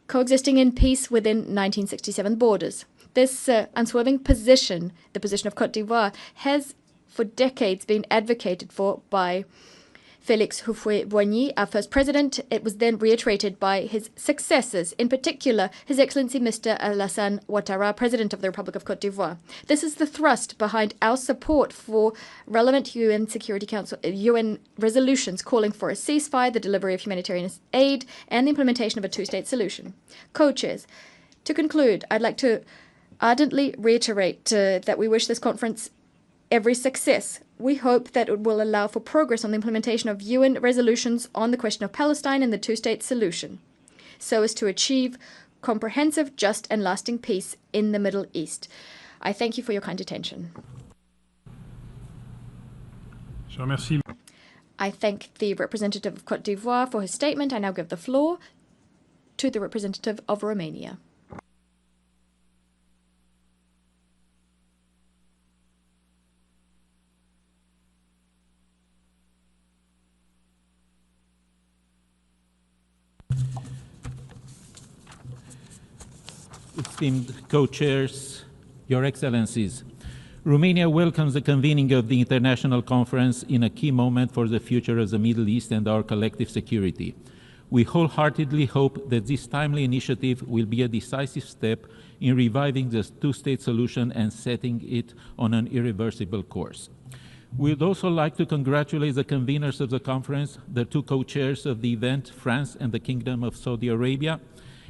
coexisting in peace within 1967 borders. This unswerving position, the position of Côte d'Ivoire, has for decades been advocated for by Félix Houphouët-Boigny, our first president. It was then reiterated by his successors, in particular His Excellency Mr. Alassane Ouattara, President of the Republic of Côte d'Ivoire. This is the thrust behind our support for relevant UN Security Council UN resolutions calling for a ceasefire, the delivery of humanitarian aid, and the implementation of a two-state solution. Co-chairs, to conclude, I'd like to ardently reiterate that we wish this conference every success. We hope that it will allow for progress on the implementation of UN resolutions on the question of Palestine and the two-state solution, so as to achieve comprehensive, just and lasting peace in the Middle East. I thank you for your kind attention. I thank the representative of Côte d'Ivoire for his statement. I now give the floor to the representative of Romania. Esteemed co-chairs, Your Excellencies, Romania welcomes the convening of the international conference in a key moment for the future of the Middle East and our collective security. We wholeheartedly hope that this timely initiative will be a decisive step in reviving the two-state solution and setting it on an irreversible course. We would also like to congratulate the conveners of the conference, the two co-chairs of the event, France and the Kingdom of Saudi Arabia,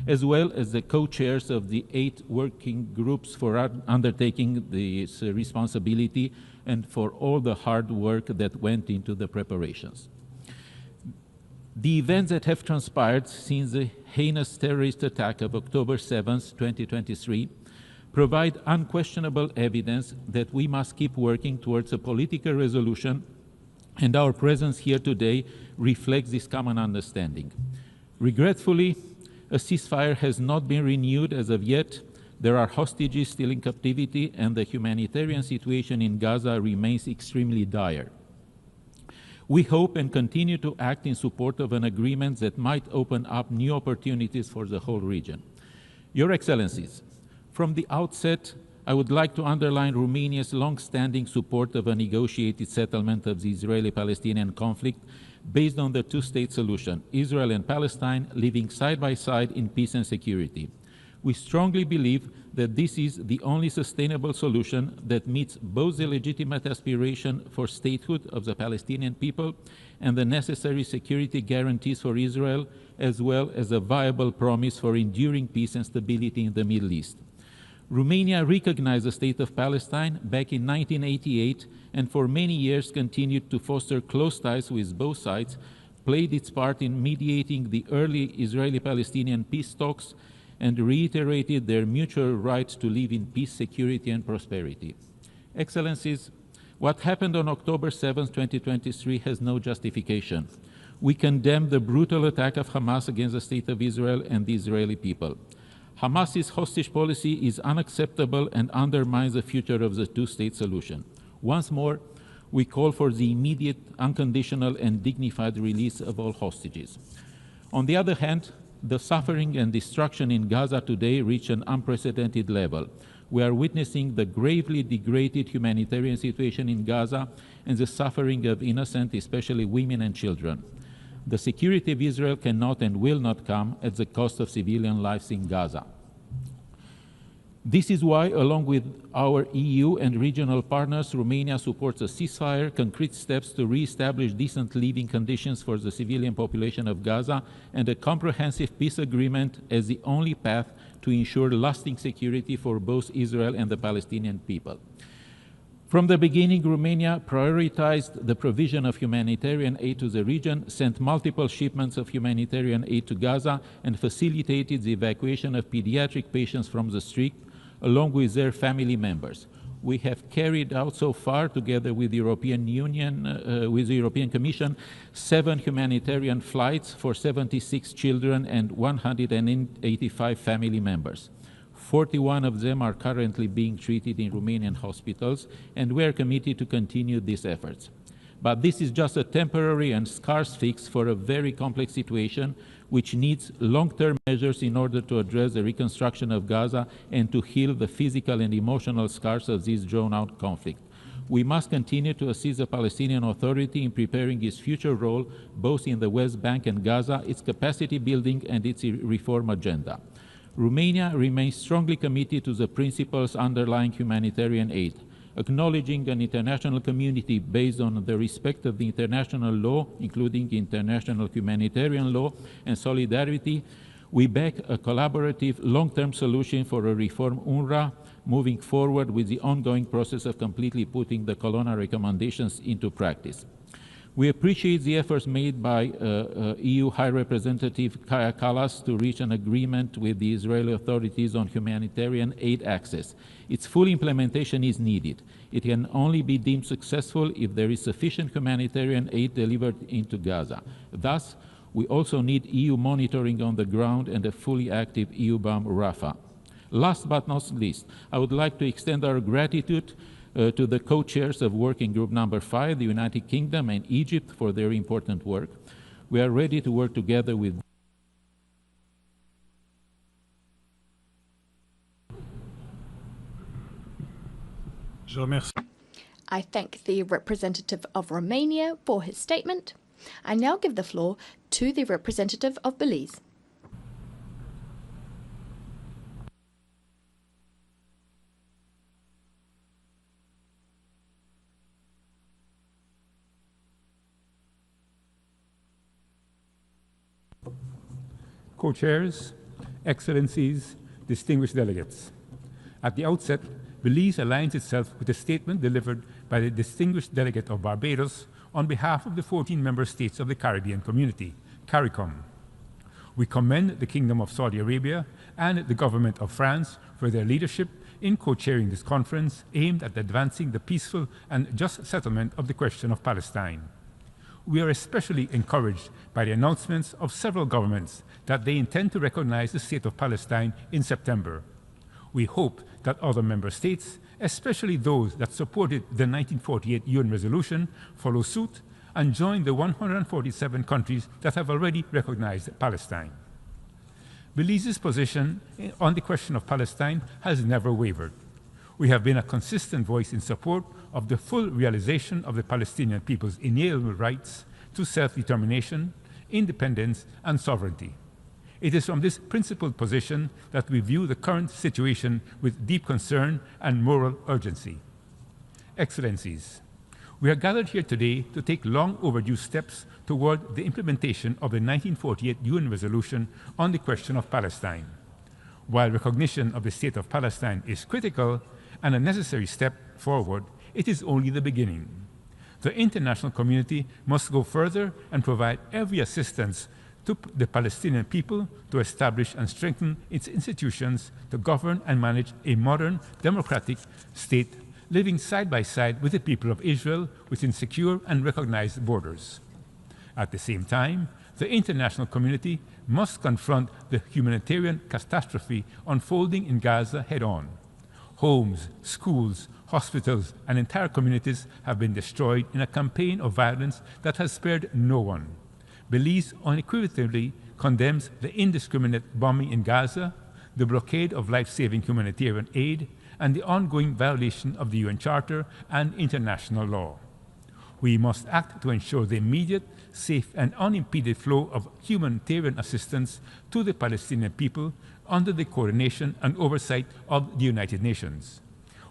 as well as the co-chairs of the 8 working groups for undertaking this responsibility and for all the hard work that went into the preparations. The events that have transpired since the heinous terrorist attack of October 7, 2023, provide unquestionable evidence that we must keep working towards a political resolution, and our presence here today reflects this common understanding. Regretfully, a ceasefire has not been renewed as of yet. There are hostages still in captivity, and the humanitarian situation in Gaza remains extremely dire. We hope and continue to act in support of an agreement that might open up new opportunities for the whole region. Your Excellencies, from the outset, I would like to underline Romania's long-standing support of a negotiated settlement of the Israeli-Palestinian conflict based on the two-state solution, Israel and Palestine living side by side in peace and security. We strongly believe that this is the only sustainable solution that meets both the legitimate aspiration for statehood of the Palestinian people and the necessary security guarantees for Israel, as well as a viable promise for enduring peace and stability in the Middle East. Romania recognized the state of Palestine back in 1988 and for many years continued to foster close ties with both sides, played its part in mediating the early Israeli-Palestinian peace talks, and reiterated their mutual right to live in peace, security, and prosperity. Excellencies, what happened on October 7, 2023 has no justification. We condemn the brutal attack of Hamas against the State of Israel and the Israeli people. Hamas's hostage policy is unacceptable and undermines the future of the two-state solution. Once more, we call for the immediate, unconditional, and dignified release of all hostages. On the other hand, the suffering and destruction in Gaza today reach an unprecedented level. We are witnessing the gravely degraded humanitarian situation in Gaza and the suffering of innocent, especially women and children. The security of Israel cannot and will not come at the cost of civilian lives in Gaza. This is why, along with our EU and regional partners, Romania supports a ceasefire, concrete steps to re-establish decent living conditions for the civilian population of Gaza, and a comprehensive peace agreement as the only path to ensure lasting security for both Israel and the Palestinian people. From the beginning, Romania prioritized the provision of humanitarian aid to the region, sent multiple shipments of humanitarian aid to Gaza, and facilitated the evacuation of pediatric patients from the street, along with their family members. We have carried out so far, together with the European Union, with the European Commission, 7 humanitarian flights for 76 children and 185 family members. 41 of them are currently being treated in Romanian hospitals, and we are committed to continue these efforts. But this is just a temporary and scarce fix for a very complex situation, which needs long-term measures in order to address the reconstruction of Gaza and to heal the physical and emotional scars of this drawn-out conflict. We must continue to assist the Palestinian Authority in preparing its future role, both in the West Bank and Gaza, its capacity building and its reform agenda. Romania remains strongly committed to the principles underlying humanitarian aid. Acknowledging an international community based on the respect of the international law, including international humanitarian law and solidarity, We back a collaborative long-term solution for a reform UNRWA, moving forward with the ongoing process of completely putting the colonial recommendations into practice. We appreciate the efforts made by EU High Representative Kaja Kallas to reach an agreement with the Israeli authorities on humanitarian aid access. Its full implementation is needed. It can only be deemed successful if there is sufficient humanitarian aid delivered into Gaza. Thus, we also need EU monitoring on the ground and a fully active EU-BAM Rafah. Last but not least, I would like to extend our gratitude to the co-chairs of Working Group Number 5, the United Kingdom and Egypt, for their important work. We are ready to work together with I thank the representative of Romania for his statement. I now give the floor to the representative of Belize. Co-chairs, Excellencies, distinguished delegates. At the outset, Belize aligns itself with a statement delivered by the distinguished delegate of Barbados on behalf of the 14 member states of the Caribbean Community, CARICOM. We commend the Kingdom of Saudi Arabia and the Government of France for their leadership in co-chairing this conference aimed at advancing the peaceful and just settlement of the question of Palestine. We are especially encouraged by the announcements of several governments that they intend to recognize the state of Palestine in September. We hope that other member states, especially those that supported the 1948 UN resolution, follow suit and join the 147 countries that have already recognized Palestine. Belize's position on the question of Palestine has never wavered. We have been a consistent voice in support of the full realization of the Palestinian people's inalienable rights to self-determination, independence, and sovereignty. It is from this principled position that we view the current situation with deep concern and moral urgency. Excellencies, we are gathered here today to take long overdue steps toward the implementation of the 1948 UN resolution on the question of Palestine. While recognition of the state of Palestine is critical and a necessary step forward, it is only the beginning. The international community must go further and provide every assistance to the Palestinian people to establish and strengthen its institutions to govern and manage a modern, democratic state living side by side with the people of Israel within secure and recognized borders. At the same time, the international community must confront the humanitarian catastrophe unfolding in Gaza head-on. Homes, schools, hospitals, and entire communities have been destroyed in a campaign of violence that has spared no one. Belize unequivocally condemns the indiscriminate bombing in Gaza, the blockade of life-saving humanitarian aid, and the ongoing violation of the UN Charter and international law. We must act to ensure the immediate, safe, and unimpeded flow of humanitarian assistance to the Palestinian people under the coordination and oversight of the United Nations.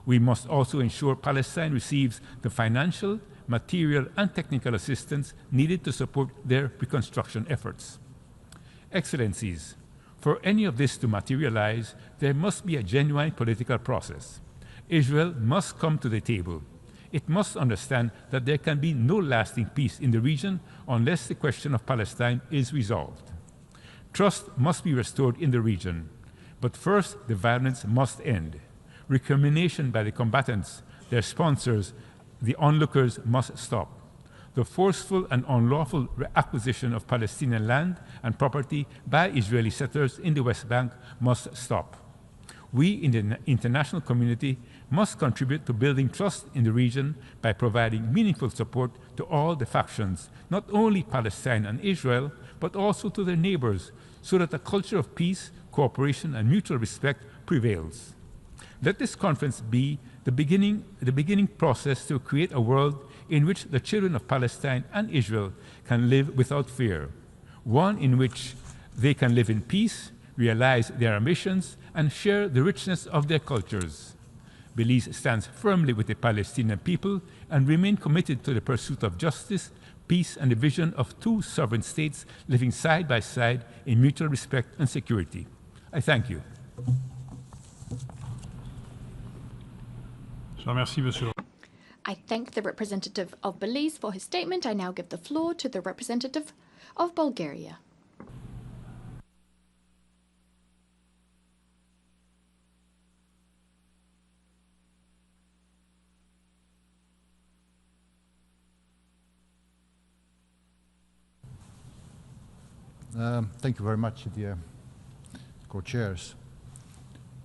We must also ensure Palestine receives the financial, material, and technical assistance needed to support their reconstruction efforts. Excellencies, for any of this to materialize, there must be a genuine political process. Israel must come to the table. It must understand that there can be no lasting peace in the region unless the question of Palestine is resolved. Trust must be restored in the region, but first the violence must end. Recrimination by the combatants, their sponsors, the onlookers must stop. The forceful and unlawful acquisition of Palestinian land and property by Israeli settlers in the West Bank must stop. We in the international community must contribute to building trust in the region by providing meaningful support to all the factions, not only Palestine and Israel, but also to their neighbors, so that a culture of peace, cooperation, and mutual respect prevails. Let this conference be the beginning process to create a world in which the children of Palestine and Israel can live without fear, one in which they can live in peace, realize their ambitions, and share the richness of their cultures. Belize stands firmly with the Palestinian people and remain committed to the pursuit of justice, peace and the vision of two sovereign states living side by side in mutual respect and security. I thank you. I thank the representative of Belize for his statement. I now give the floor to the representative of Bulgaria. Thank you very much, dear co-chairs.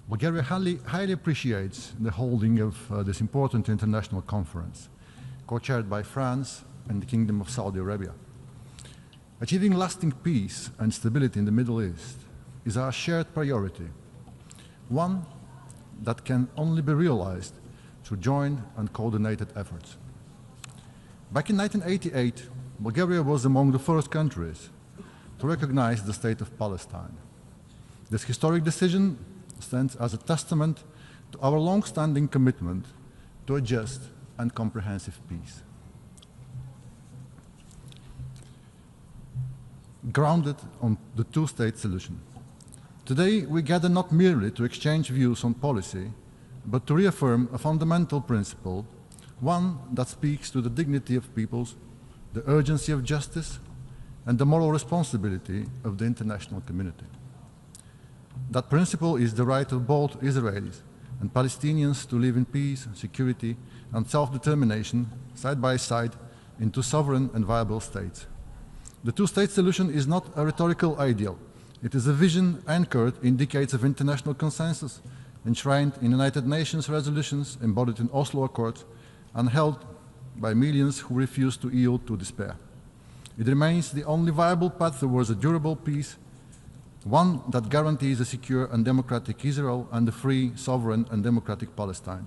Bulgaria highly appreciates the holding of this important international conference, co-chaired by France and the Kingdom of Saudi Arabia. Achieving lasting peace and stability in the Middle East is our shared priority, one that can only be realized through joint and coordinated efforts. Back in 1988, Bulgaria was among the first countries to recognize the state of Palestine. This historic decision stands as a testament to our long-standing commitment to a just and comprehensive peace. Grounded on the two-state solution. Today, we gather not merely to exchange views on policy, but to reaffirm a fundamental principle, one that speaks to the dignity of peoples, the urgency of justice, and the moral responsibility of the international community. That principle is the right of both Israelis and Palestinians to live in peace, security, and self-determination side by side in two sovereign and viable states. The two-state solution is not a rhetorical ideal. It is a vision anchored in decades of international consensus, enshrined in United Nations resolutions, embodied in Oslo Accords, and held by millions who refuse to yield to despair. It remains the only viable path towards a durable peace, one that guarantees a secure and democratic Israel and a free, sovereign, and democratic Palestine.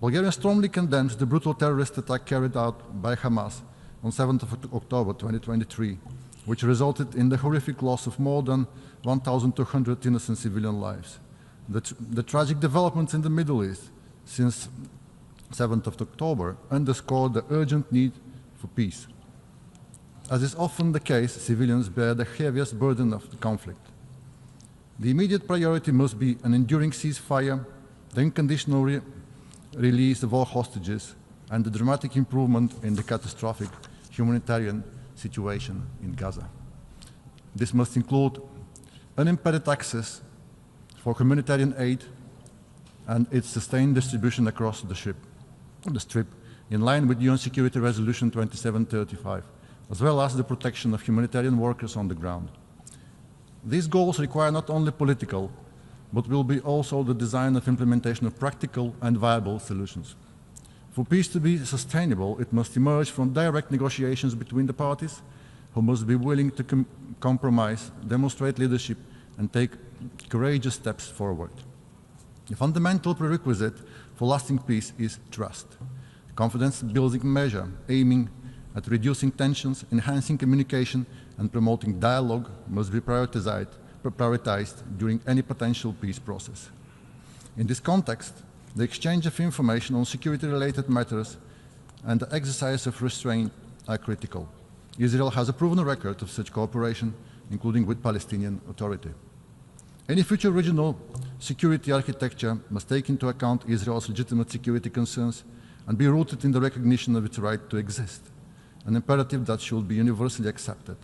Bulgaria strongly condemns the brutal terrorist attack carried out by Hamas on 7th of October 2023, which resulted in the horrific loss of more than 1,200 innocent civilian lives. The tragic developments in the Middle East since 7th of October underscore the urgent need for peace. As is often the case, civilians bear the heaviest burden of the conflict. The immediate priority must be an enduring ceasefire, the unconditional release of all hostages, and the dramatic improvement in the catastrophic humanitarian situation in Gaza. This must include unimpeded access for humanitarian aid and its sustained distribution across the Strip, in line with UN Security Resolution 2735, as well as the protection of humanitarian workers on the ground. These goals require not only political, but will be also the design of implementation of practical and viable solutions. For peace to be sustainable, it must emerge from direct negotiations between the parties, who must be willing to compromise, demonstrate leadership, and take courageous steps forward. The fundamental prerequisite for lasting peace is trust, a confidence-building measure aiming at reducing tensions, enhancing communication, and promoting dialogue must be prioritized during any potential peace process. In this context, the exchange of information on security-related matters and the exercise of restraint are critical. Israel has a proven record of such cooperation, including with Palestinian Authority. Any future regional security architecture must take into account Israel's legitimate security concerns and be rooted in the recognition of its right to exist, an imperative that should be universally accepted.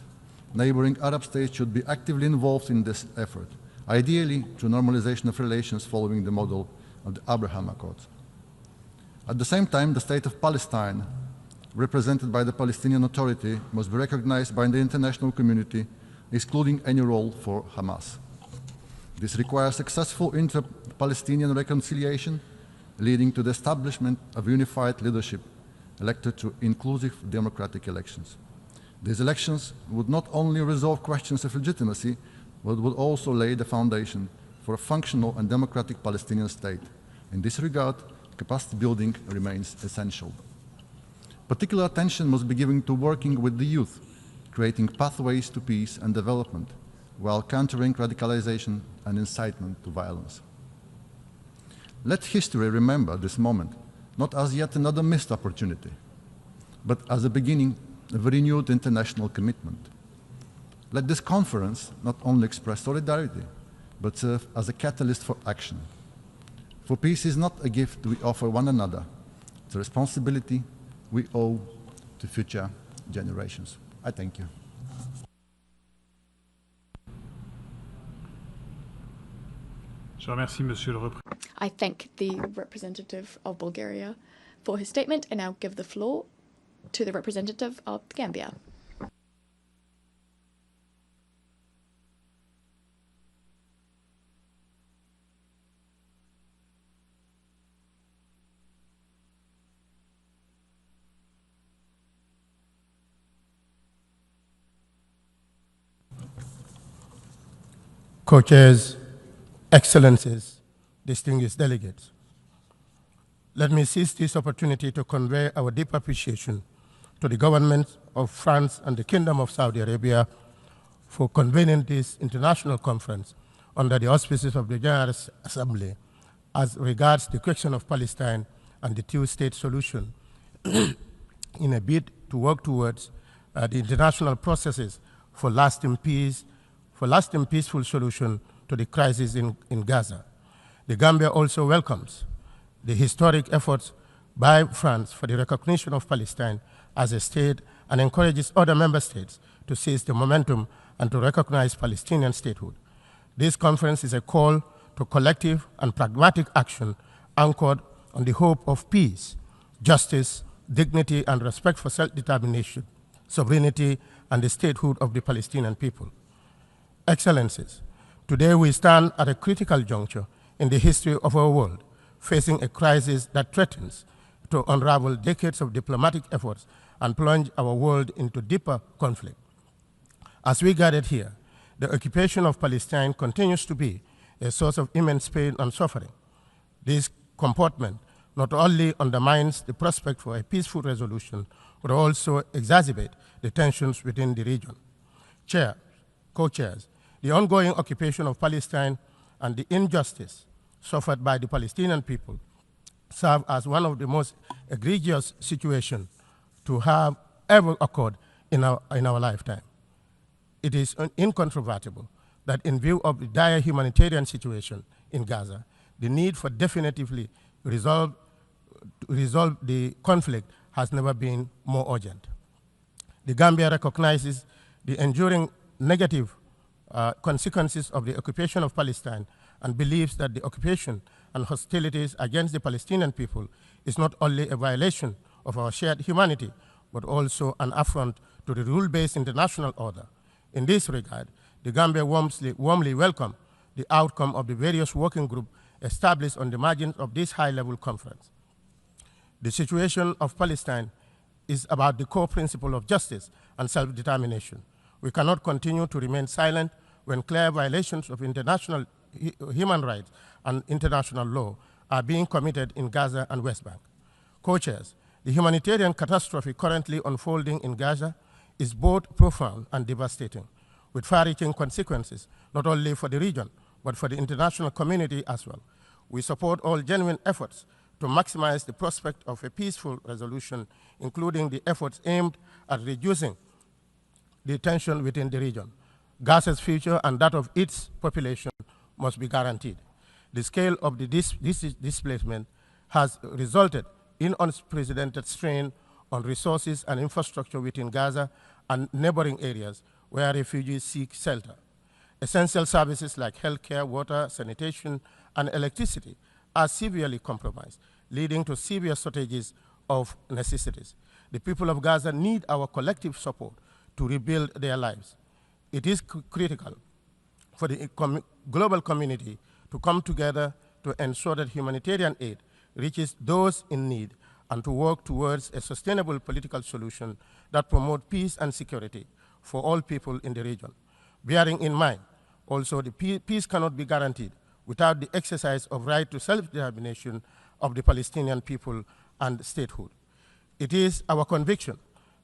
Neighboring Arab states should be actively involved in this effort, ideally through normalization of relations following the model of the Abraham Accords. At the same time, the state of Palestine, represented by the Palestinian Authority, must be recognized by the international community, excluding any role for Hamas. This requires successful inter-Palestinian reconciliation, leading to the establishment of unified leadership elected through inclusive democratic elections. These elections would not only resolve questions of legitimacy, but would also lay the foundation for a functional and democratic Palestinian state. In this regard, capacity building remains essential. Particular attention must be given to working with the youth, creating pathways to peace and development, while countering radicalization and incitement to violence. Let history remember this moment, not as yet another missed opportunity, but as a beginning of a renewed international commitment. Let this conference not only express solidarity, but serve as a catalyst for action. For peace is not a gift we offer one another, it's a responsibility we owe to future generations. I thank you. I thank the representative of Bulgaria for his statement and now give the floor to the representative of Gambia. Co-chairs, Excellencies, distinguished delegates. Let me seize this opportunity to convey our deep appreciation to the governments of France and the Kingdom of Saudi Arabia for convening this international conference under the auspices of the General Assembly as regards the question of Palestine and the two-state solution in a bid to work towards the international processes for lasting peace, peaceful solution to the crisis in Gaza. The Gambia also welcomes the historic efforts by France for the recognition of Palestine as a state and encourages other member states to seize the momentum and to recognize Palestinian statehood. This conference is a call to collective and pragmatic action anchored on the hope of peace, justice, dignity, and respect for self-determination, sovereignty, and the statehood of the Palestinian people. Excellencies, today we stand at a critical juncture in the history of our world, facing a crisis that threatens to unravel decades of diplomatic efforts and plunge our world into deeper conflict. As we gathered here, the occupation of Palestine continues to be a source of immense pain and suffering. This comportment not only undermines the prospect for a peaceful resolution, but also exacerbate the tensions within the region. Chair, co-chairs, the ongoing occupation of Palestine and the injustice suffered by the Palestinian people serve as one of the most egregious situations to have ever occurred in our lifetime. It is incontrovertible that in view of the dire humanitarian situation in Gaza, the need for definitively resolve the conflict has never been more urgent. The Gambia recognizes the enduring negative consequences of the occupation of Palestine and believes that the occupation and hostilities against the Palestinian people is not only a violation of our shared humanity, but also an affront to the rule-based international order. In this regard, the Gambia warmly welcomes the outcome of the various working groups established on the margins of this high-level conference. The situation of Palestine is about the core principle of justice and self-determination. We cannot continue to remain silent when clear violations of international human rights and international law are being committed in Gaza and West Bank. Co-chairs, the humanitarian catastrophe currently unfolding in Gaza is both profound and devastating, with far-reaching consequences not only for the region, but for the international community as well. We support all genuine efforts to maximize the prospect of a peaceful resolution, including the efforts aimed at reducing the tension within the region. Gaza's future and that of its population must be guaranteed. The scale of the displacement has resulted in unprecedented strain on resources and infrastructure within Gaza and neighboring areas where refugees seek shelter. Essential services like healthcare, water, sanitation, and electricity are severely compromised, leading to severe shortages of necessities. The people of Gaza need our collective support to rebuild their lives. It is critical for the global community to come together to ensure that humanitarian aid reaches those in need and to work towards a sustainable political solution that promotes peace and security for all people in the region. Bearing in mind, also, the peace cannot be guaranteed without the exercise of right to self-determination of the Palestinian people and statehood. It is our conviction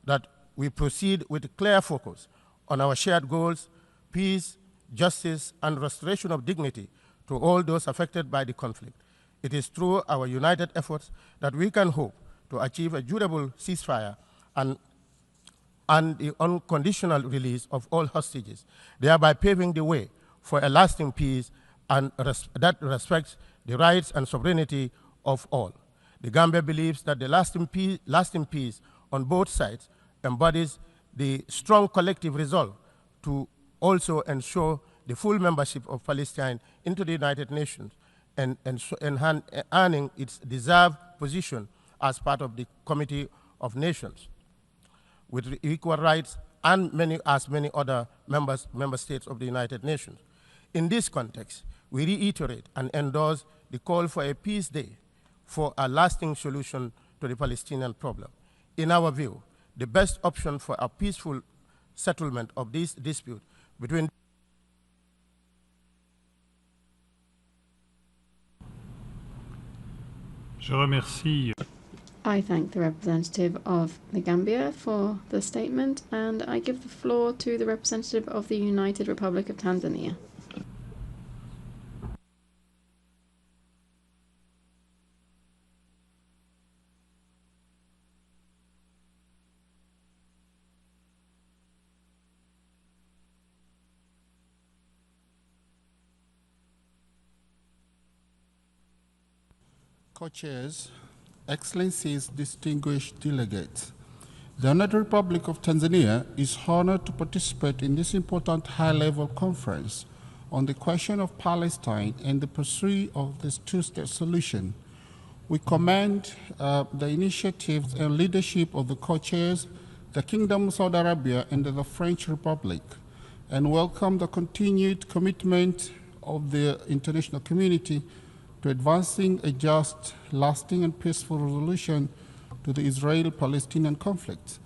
that we proceed with a clear focus on our shared goals, peace, justice, and restoration of dignity to all those affected by the conflict. It is through our united efforts that we can hope to achieve a durable ceasefire and and the unconditional release of all hostages, thereby paving the way for a lasting peace and that respects the rights and sovereignty of all. The Gambia believes that the lasting peace on both sides embodies the strong collective resolve to also ensure the full membership of Palestine into the United Nations and earning its deserved position as part of the Committee of Nations with equal rights and many other member states of the United Nations. In this context, we reiterate and endorse the call for a peace day for a lasting solution to the Palestinian problem. In our view, the best option for a peaceful settlement of this dispute between Je remercie. I thank the representative of the Gambia for the statement, and I give the floor to the representative of the United Republic of Tanzania. Co-chairs, Excellencies, distinguished delegates, the United Republic of Tanzania is honored to participate in this important high-level conference on the question of Palestine and the pursuit of this two-state solution. We commend the initiatives and leadership of the co-chairs, the Kingdom of Saudi Arabia and the French Republic, and welcome the continued commitment of the international community to advancing a just, lasting, and peaceful resolution to the Israeli-Palestinian conflict.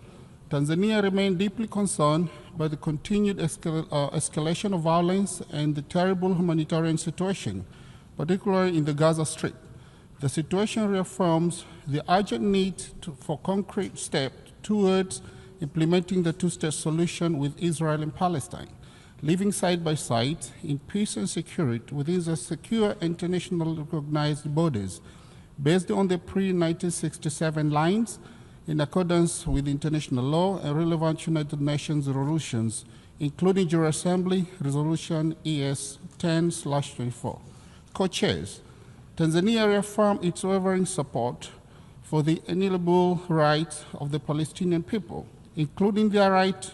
Tanzania remains deeply concerned by the continued escalation of violence and the terrible humanitarian situation, particularly in the Gaza Strip. The situation reaffirms the urgent need for concrete steps towards implementing the two-state solution with Israel and Palestine, living side by side in peace and security within the secure internationally recognized borders based on the pre-1967 lines in accordance with international law and relevant United Nations resolutions, including General Assembly Resolution ES 10/24. Co-chairs, Tanzania reaffirmed its unwavering support for the inalienable rights of the Palestinian people, including their right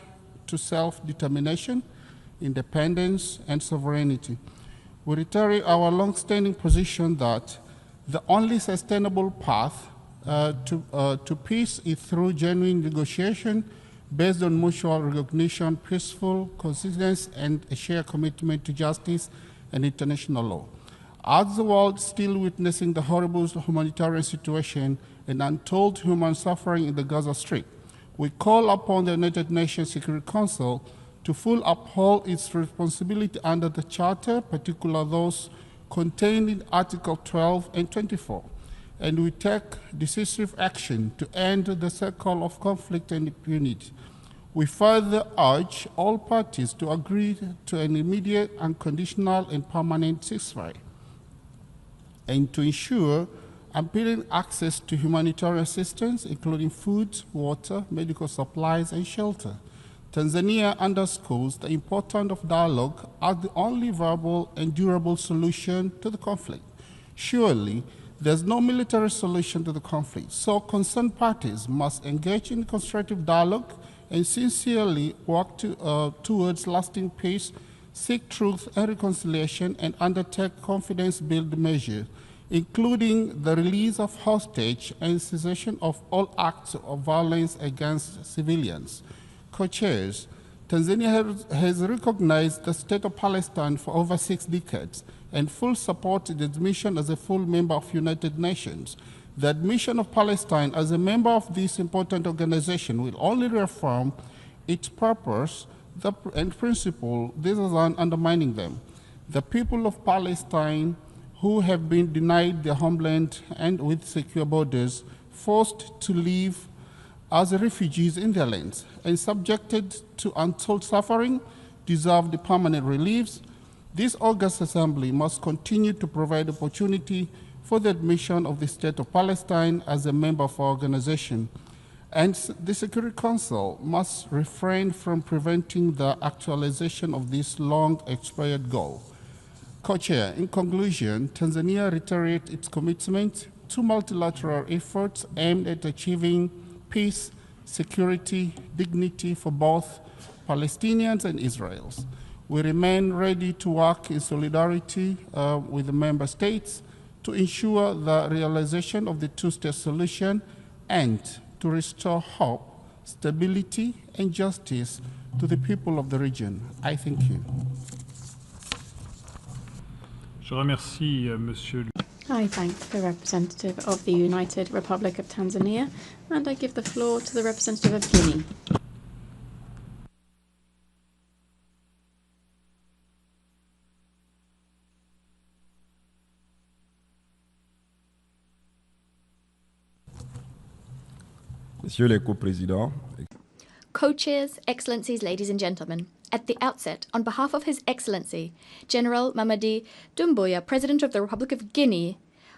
to self-determination, independence, and sovereignty. We reiterate our long-standing position that the only sustainable path to peace is through genuine negotiation based on mutual recognition, peaceful coexistence, and a shared commitment to justice and international law. As the world is still witnessing the horrible humanitarian situation and untold human suffering in the Gaza Strip, we call upon the United Nations Security Council to fully uphold its responsibility under the Charter, particularly those contained in Article 12 and 24, and we take decisive action to end the cycle of conflict and impunity. We further urge all parties to agree to an immediate, unconditional, and permanent ceasefire, and to ensure unparalleled access to humanitarian assistance, including food, water, medical supplies, and shelter. Tanzania underscores the importance of dialogue as the only viable and durable solution to the conflict. Surely, there's no military solution to the conflict, so concerned parties must engage in constructive dialogue and sincerely work towards lasting peace, seek truth and reconciliation, and undertake confidence-building measures, including the release of hostages and cessation of all acts of violence against civilians. Co-chairs, Tanzania has recognized the state of Palestine for over 6 decades and full support its admission as a full member of United Nations. The admission of Palestine as a member of this important organization will only reaffirm its purpose and principle rather than undermining them. The people of Palestine who have been denied their homeland and with secure borders, forced to live as refugees in their lands and subjected to untold suffering, deserve the permanent reliefs. This August Assembly must continue to provide opportunity for the admission of the State of Palestine as a member of our organization. And the Security Council must refrain from preventing the actualization of this long-expired goal. Co-Chair, in conclusion, Tanzania reiterates its commitment to multilateral efforts aimed at achieving peace, security, dignity for both Palestinians and Israelis. We remain ready to work in solidarity with the member states to ensure the realization of the two-state solution and to restore hope, stability, and justice to the people of the region. I thank you. Je remercie Monsieur. I thank the representative of the United Republic of Tanzania, and I give the floor to the representative of Guinea. Monsieur le Co-Président, Co-chairs, Excellencies, ladies and gentlemen. At the outset, on behalf of His Excellency, General Mamadi Doumbouya, President of the Republic of Guinea,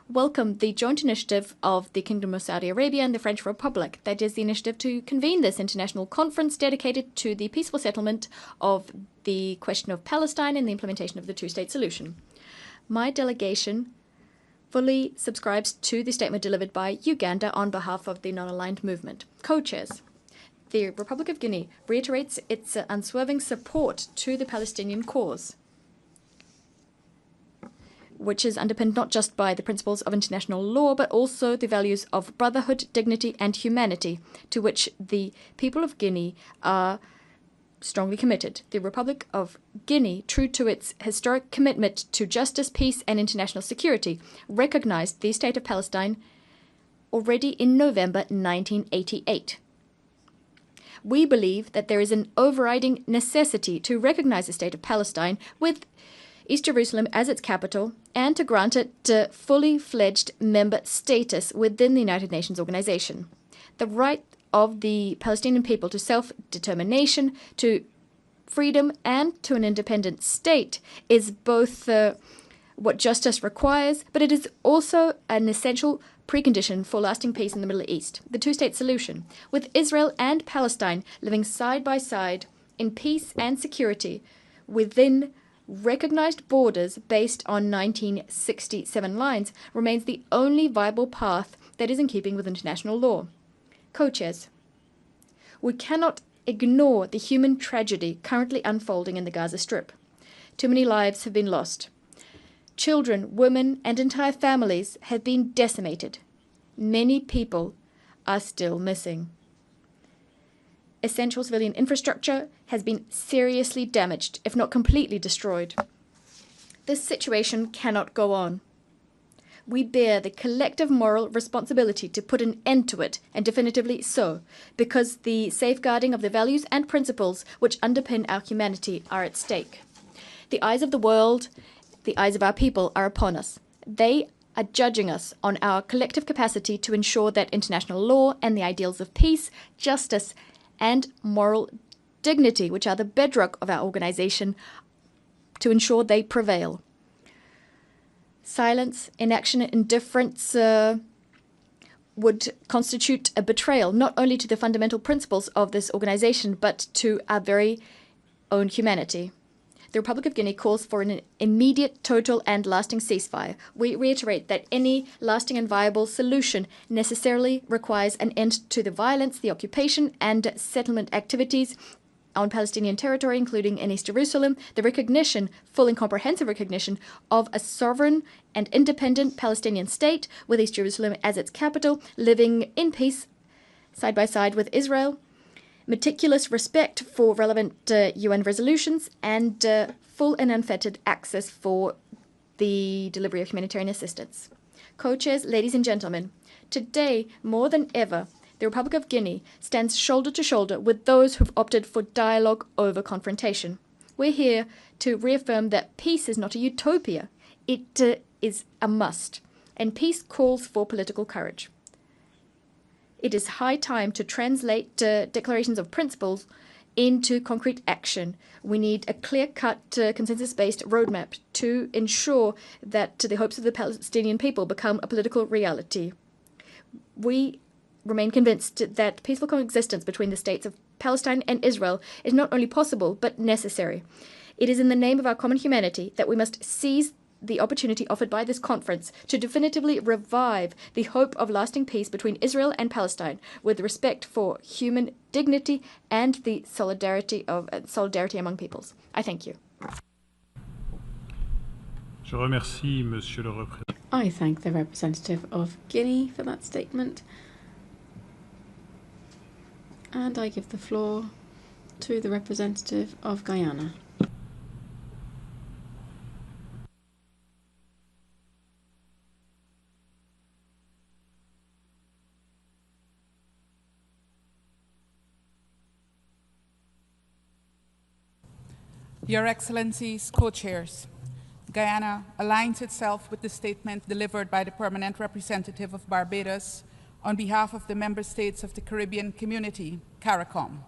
welcomed the joint initiative of the Kingdom of Saudi Arabia and the French Republic, that is the initiative to convene this international conference dedicated to the peaceful settlement of the question of Palestine and the implementation of the two-state solution. My delegation fully subscribes to the statement delivered by Uganda on behalf of the non-aligned movement. Co-chairs, the Republic of Guinea reiterates its unswerving support to the Palestinian cause, which is underpinned not just by the principles of international law, but also the values of brotherhood, dignity, and humanity, to which the people of Guinea are strongly committed. The Republic of Guinea, true to its historic commitment to justice, peace, and international security, recognized the State of Palestine already in November 1988. We believe that there is an overriding necessity to recognize the State of Palestine with East Jerusalem as its capital and to grant it fully fledged member status within the United Nations organization. The right of the Palestinian people to self-determination, to freedom, and to an independent state is both what justice requires, but it is also an essential precondition for lasting peace in the Middle East. The two-state solution, with Israel and Palestine living side by side in peace and security within recognized borders based on 1967 lines, remains the only viable path that is in keeping with international law. Co-chairs, we cannot ignore the human tragedy currently unfolding in the Gaza Strip. Too many lives have been lost. Children, women, and entire families have been decimated. Many people are still missing. Essential civilian infrastructure has been seriously damaged, if not completely destroyed. This situation cannot go on. We bear the collective moral responsibility to put an end to it, and definitively so, because the safeguarding of the values and principles which underpin our humanity are at stake. The eyes of the world, the eyes of our people are upon us. They are judging us on our collective capacity to ensure that international law and the ideals of peace, justice, and moral dignity, which are the bedrock of our organization, to ensure they prevail. Silence, inaction, indifference would constitute a betrayal not only to the fundamental principles of this organization, but to our very own humanity. The Republic of Guinea calls for an immediate, total, and lasting ceasefire. We reiterate that any lasting and viable solution necessarily requires an end to the violence, the occupation, and settlement activities on Palestinian territory, including in East Jerusalem, the recognition, full and comprehensive recognition, of a sovereign and independent Palestinian state with East Jerusalem as its capital, living in peace side by side with Israel, meticulous respect for relevant UN resolutions, and full and unfettered access for the delivery of humanitarian assistance. Co-chairs, ladies and gentlemen, today, more than ever, the Republic of Guinea stands shoulder to shoulder with those who've opted for dialogue over confrontation. We're here to reaffirm that peace is not a utopia. It is a must, and peace calls for political courage. It is high time to translate declarations of principles into concrete action. We need a clear-cut, consensus-based roadmap to ensure that the hopes of the Palestinian people become a political reality. We remain convinced that peaceful coexistence between the states of Palestine and Israel is not only possible, but necessary. It is in the name of our common humanity that we must seize the opportunity offered by this conference to definitively revive the hope of lasting peace between Israel and Palestine, with respect for human dignity and the solidarity among peoples. I thank you. Je remercie Monsieur le Représentant. I thank the representative of Guinea for that statement. And I give the floor to the representative of Guyana. Your Excellencies, co-chairs, Guyana aligns itself with the statement delivered by the permanent representative of Barbados on behalf of the member states of the Caribbean Community, CARICOM.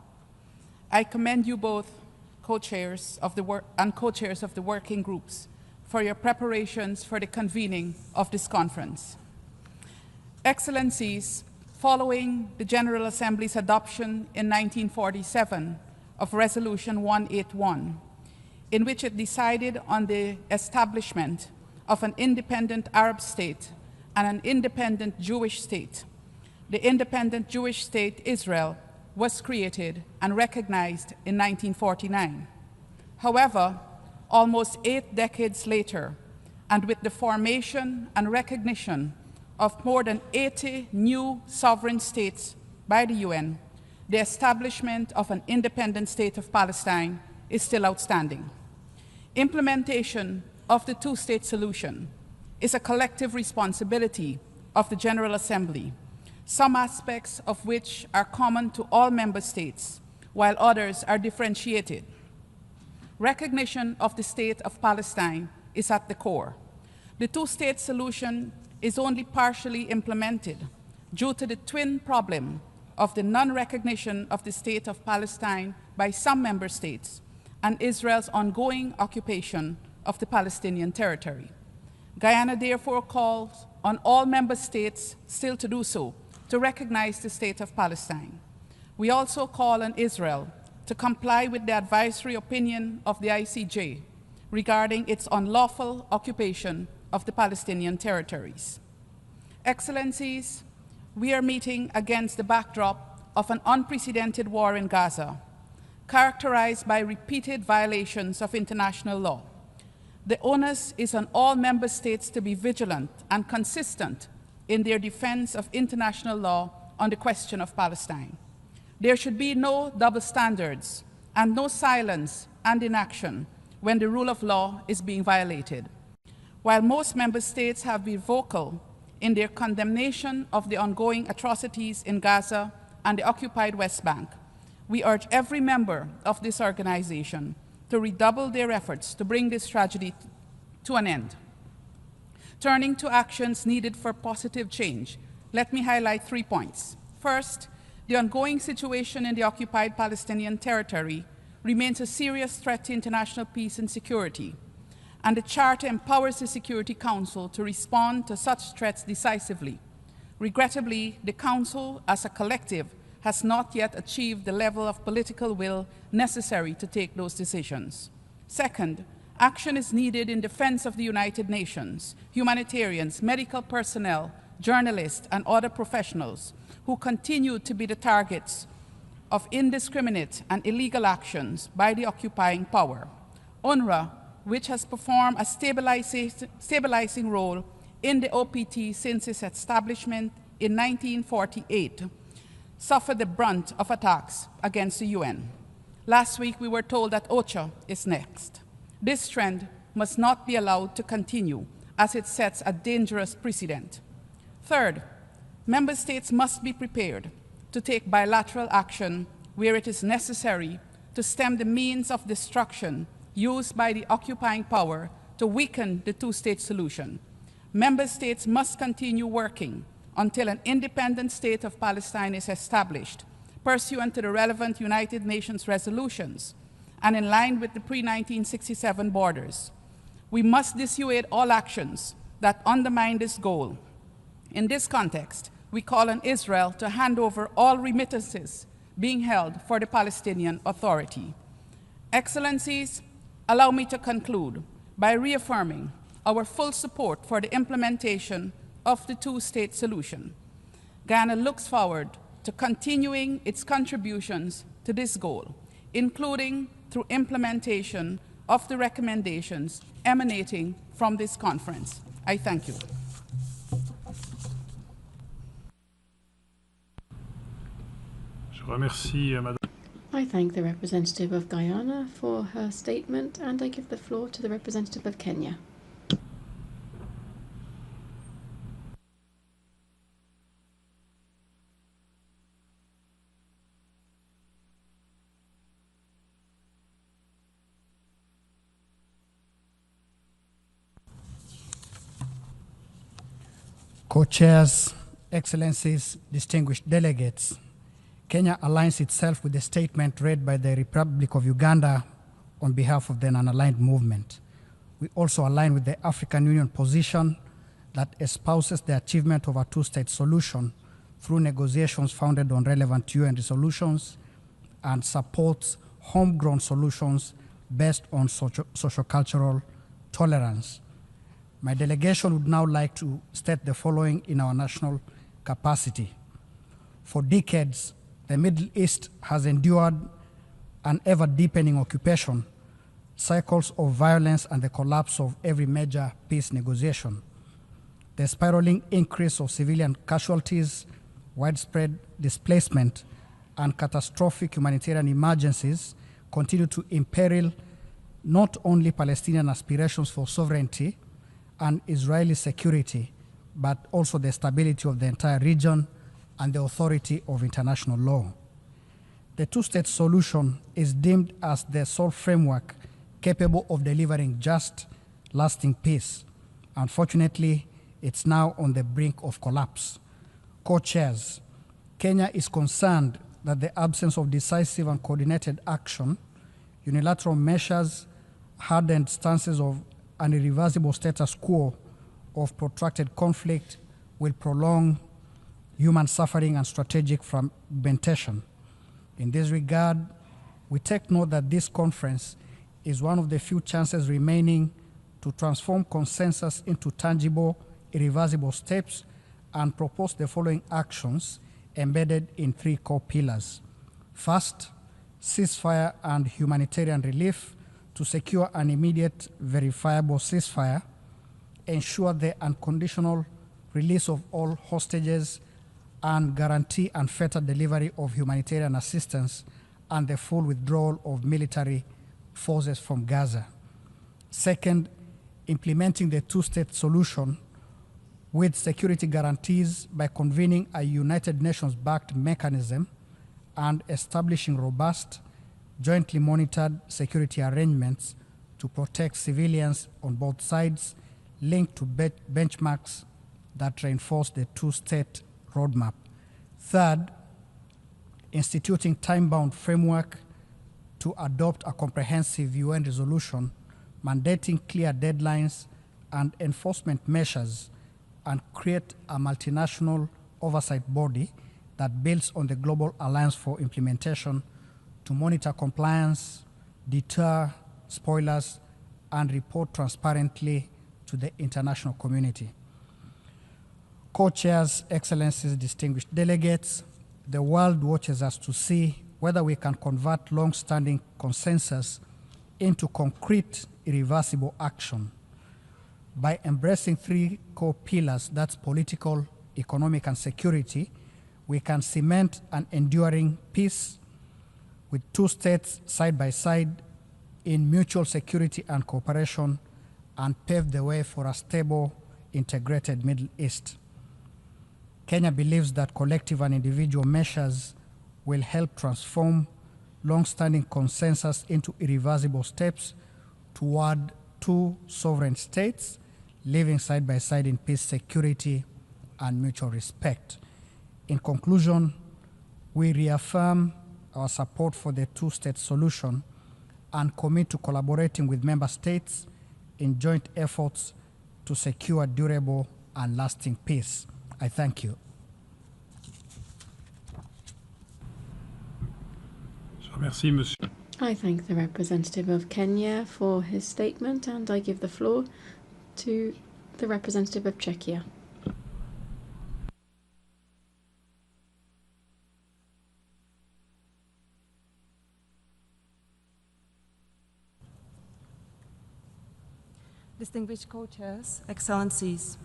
I commend you both, co-chairs of the working groups, for your preparations for the convening of this conference. Excellencies, following the General Assembly's adoption in 1947 of Resolution 181, in which it decided on the establishment of an independent Arab state and an independent Jewish state, the independent Jewish state Israel was created and recognized in 1949. However, almost 8 decades later, and with the formation and recognition of more than 80 new sovereign states by the UN, the establishment of an independent state of Palestine is still outstanding. Implementation of the two-state solution is a collective responsibility of the General Assembly, some aspects of which are common to all member states, while others are differentiated. Recognition of the state of Palestine is at the core. The two-state solution is only partially implemented due to the twin problem of the non-recognition of the state of Palestine by some member states and Israel's ongoing occupation of the Palestinian territory. Guyana therefore calls on all member states still to do so, to recognize the state of Palestine. We also call on Israel to comply with the advisory opinion of the ICJ regarding its unlawful occupation of the Palestinian territories. Excellencies, we are meeting against the backdrop of an unprecedented war in Gaza, characterized by repeated violations of international law. The onus is on all member states to be vigilant and consistent in their defense of international law on the question of Palestine. There should be no double standards and no silence and inaction when the rule of law is being violated. While most member states have been vocal in their condemnation of the ongoing atrocities in Gaza and the occupied West Bank, we urge every member of this organization to redouble their efforts to bring this tragedy to an end. Turning to actions needed for positive change, let me highlight 3 points. First, the ongoing situation in the occupied Palestinian territory remains a serious threat to international peace and security, and the Charter empowers the Security Council to respond to such threats decisively. Regrettably, the Council, as a collective, has not yet achieved the level of political will necessary to take those decisions. Second, action is needed in defense of the United Nations, humanitarians, medical personnel, journalists, and other professionals who continue to be the targets of indiscriminate and illegal actions by the occupying power. UNRWA, which has performed a stabilizing role in the OPT since its establishment in 1948, suffered the brunt of attacks against the UN. Last week, we were told that OCHA is next. This trend must not be allowed to continue, as it sets a dangerous precedent. Third, member states must be prepared to take bilateral action where it is necessary to stem the means of destruction used by the occupying power to weaken the two-state solution. Member states must continue working until an independent state of Palestine is established, pursuant to the relevant United Nations resolutions and in line with the pre-1967 borders. We must dissuade all actions that undermine this goal. In this context, we call on Israel to hand over all remittances being held for the Palestinian Authority. Excellencies, allow me to conclude by reaffirming our full support for the implementation of the two-state solution. Guyana looks forward to continuing its contributions to this goal, including through implementation of the recommendations emanating from this conference. I thank you. I thank the representative of Guyana for her statement, and I give the floor to the representative of Kenya. Co-chairs, Excellencies, distinguished delegates, Kenya aligns itself with the statement read by the Republic of Uganda on behalf of the non-aligned movement. We also align with the African Union position that espouses the achievement of a two-state solution through negotiations founded on relevant UN resolutions and supports homegrown solutions based on socio-cultural tolerance. My delegation would now like to state the following in our national capacity. For decades, the Middle East has endured an ever-deepening occupation, cycles of violence, and the collapse of every major peace negotiation. The spiraling increase of civilian casualties, widespread displacement, and catastrophic humanitarian emergencies continue to imperil not only Palestinian aspirations for sovereignty and Israeli security, but also the stability of the entire region and the authority of international law. The two-state solution is deemed as the sole framework capable of delivering just, lasting peace. Unfortunately, it's now on the brink of collapse. Co-chairs, Kenya is concerned that the absence of decisive and coordinated action, unilateral measures, hardened stances of an irreversible status quo of protracted conflict will prolong human suffering and strategic fragmentation. In this regard, we take note that this conference is one of the few chances remaining to transform consensus into tangible, irreversible steps and propose the following actions embedded in three core pillars. First, ceasefire and humanitarian relief to secure an immediate, verifiable ceasefire, ensure the unconditional release of all hostages, and guarantee unfettered delivery of humanitarian assistance and the full withdrawal of military forces from Gaza. Second, implementing the two-state solution with security guarantees by convening a United Nations-backed mechanism and establishing robust, jointly monitored security arrangements to protect civilians on both sides, linked to benchmarks that reinforce the two-state roadmap. Third, instituting time-bound framework to adopt a comprehensive UN resolution mandating clear deadlines and enforcement measures and create a multinational oversight body that builds on the Global Alliance for Implementation to monitor compliance, deter spoilers, and report transparently to the international community. Co-chairs, Excellencies, distinguished delegates, the world watches us to see whether we can convert long-standing consensus into concrete, irreversible action. By embracing three core pillars, that's political, economic, and security, we can cement an enduring peace with two states side by side in mutual security and cooperation, and pave the way for a stable, integrated Middle East. Kenya believes that collective and individual measures will help transform long-standing consensus into irreversible steps toward two sovereign states living side by side in peace, security, and mutual respect. In conclusion, we reaffirm our support for the two-state solution and commit to collaborating with member states in joint efforts to secure durable and lasting peace. I thank you. Merci, monsieur. I thank the representative of Kenya for his statement, and I give the floor to the representative of Czechia. Distinguished co-chairs, excellencies,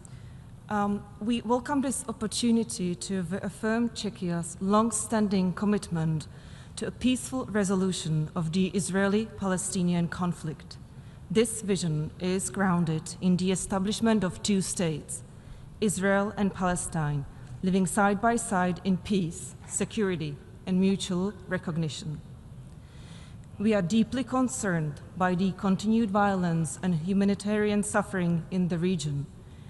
we welcome this opportunity to affirm Czechia's long-standing commitment to a peaceful resolution of the Israeli-Palestinian conflict. This vision is grounded in the establishment of two states, Israel and Palestine, living side by side in peace, security, and mutual recognition. We are deeply concerned by the continued violence and humanitarian suffering in the region,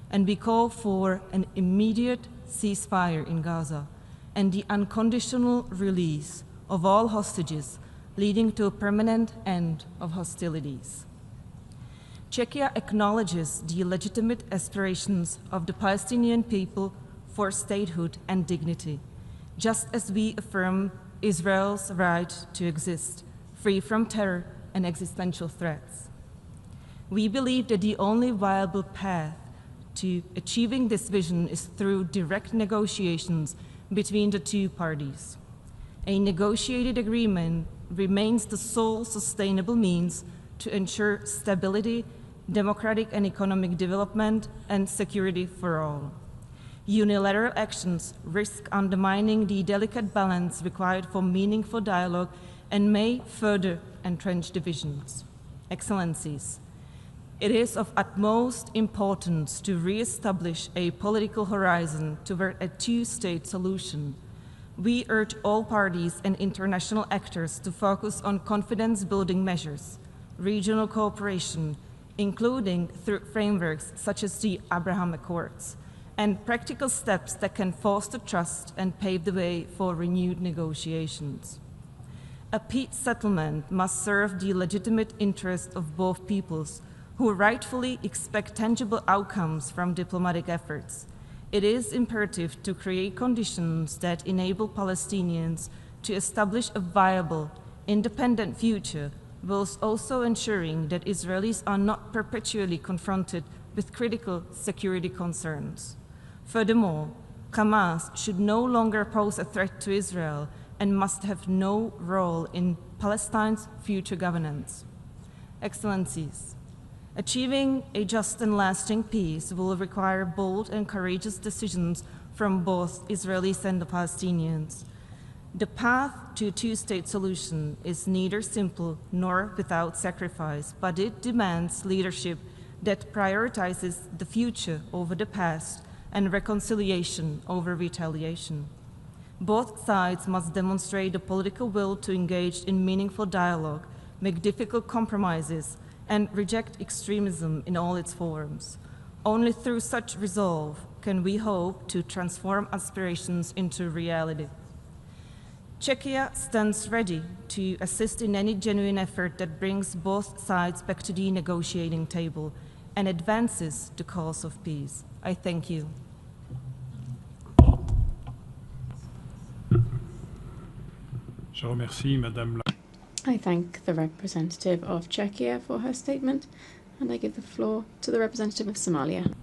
and we call for an immediate ceasefire in Gaza and the unconditional release of all hostages, leading to a permanent end of hostilities. Czechia acknowledges the legitimate aspirations of the Palestinian people for statehood and dignity, just as we affirm Israel's right to exist, free from terror and existential threats. We believe that the only viable path to achieving this vision is through direct negotiations between the two parties. A negotiated agreement remains the sole sustainable means to ensure stability, democratic and economic development, and security for all. Unilateral actions risk undermining the delicate balance required for meaningful dialogue and may further entrench divisions. Excellencies, it is of utmost importance to re-establish a political horizon toward a two-state solution. We urge all parties and international actors to focus on confidence-building measures, regional cooperation, including through frameworks such as the Abraham Accords, and practical steps that can foster trust and pave the way for renewed negotiations. A peace settlement must serve the legitimate interests of both peoples, who rightfully expect tangible outcomes from diplomatic efforts. It is imperative to create conditions that enable Palestinians to establish a viable, independent future, whilst also ensuring that Israelis are not perpetually confronted with critical security concerns. Furthermore, Hamas should no longer pose a threat to Israel and must have no role in Palestine's future governance. Excellencies, achieving a just and lasting peace will require bold and courageous decisions from both Israelis and the Palestinians. The path to a two-state solution is neither simple nor without sacrifice, but it demands leadership that prioritizes the future over the past and reconciliation over retaliation. Both sides must demonstrate the political will to engage in meaningful dialogue, make difficult compromises, and reject extremism in all its forms. Only through such resolve can we hope to transform aspirations into reality. Czechia stands ready to assist in any genuine effort that brings both sides back to the negotiating table and advances the cause of peace. I thank you. Je remercie Madame la... I thank the representative of Czechia for her statement, and I give the floor to the representative of Somalia.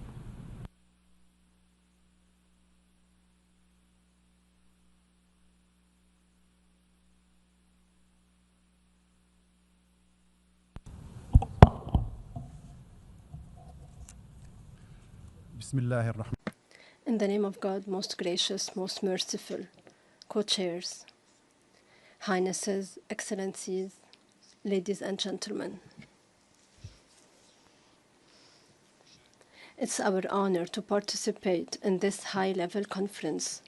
In the name of God, most gracious, most merciful, co-chairs, Highnesses, Excellencies, ladies and gentlemen. It's our honor to participate in this high-level conference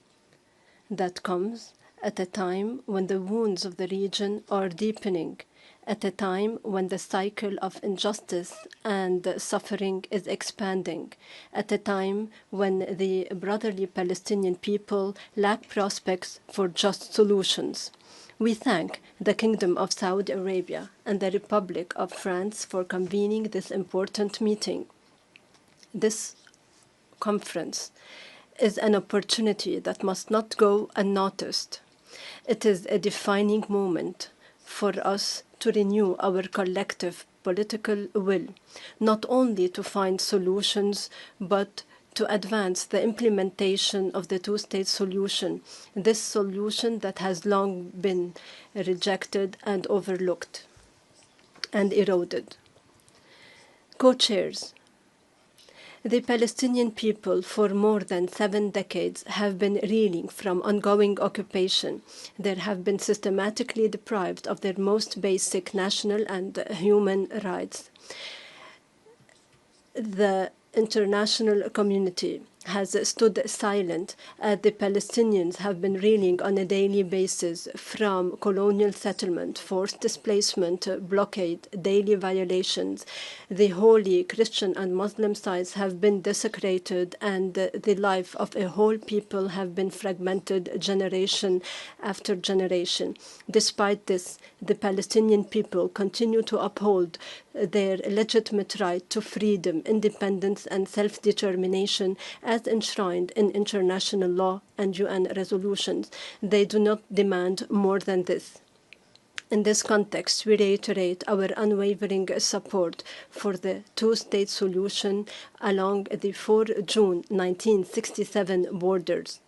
that comes at a time when the wounds of the region are deepening, at a time when the cycle of injustice and suffering is expanding, at a time when the brotherly Palestinian people lack prospects for just solutions. We thank the Kingdom of Saudi Arabia and the Republic of France for convening this important meeting. This conference is an opportunity that must not go unnoticed. It is a defining moment for us to renew our collective political will, not only to find solutions, but to advance the implementation of the two-state solution, this solution that has long been rejected and overlooked and eroded. Co-chairs, the Palestinian people for more than 7 decades have been reeling from ongoing occupation. They have been systematically deprived of their most basic national and human rights. The international community has stood silent as the Palestinians have been reeling on a daily basis from colonial settlement, forced displacement, blockade, daily violations. The holy Christian and Muslim sites have been desecrated, and the life of a whole people have been fragmented generation after generation. Despite this, the Palestinian people continue to uphold their legitimate right to freedom, independence, and self-determination as enshrined in international law and UN resolutions. They do not demand more than this. In this context, we reiterate our unwavering support for the two-state solution along the 4 June 1967 borders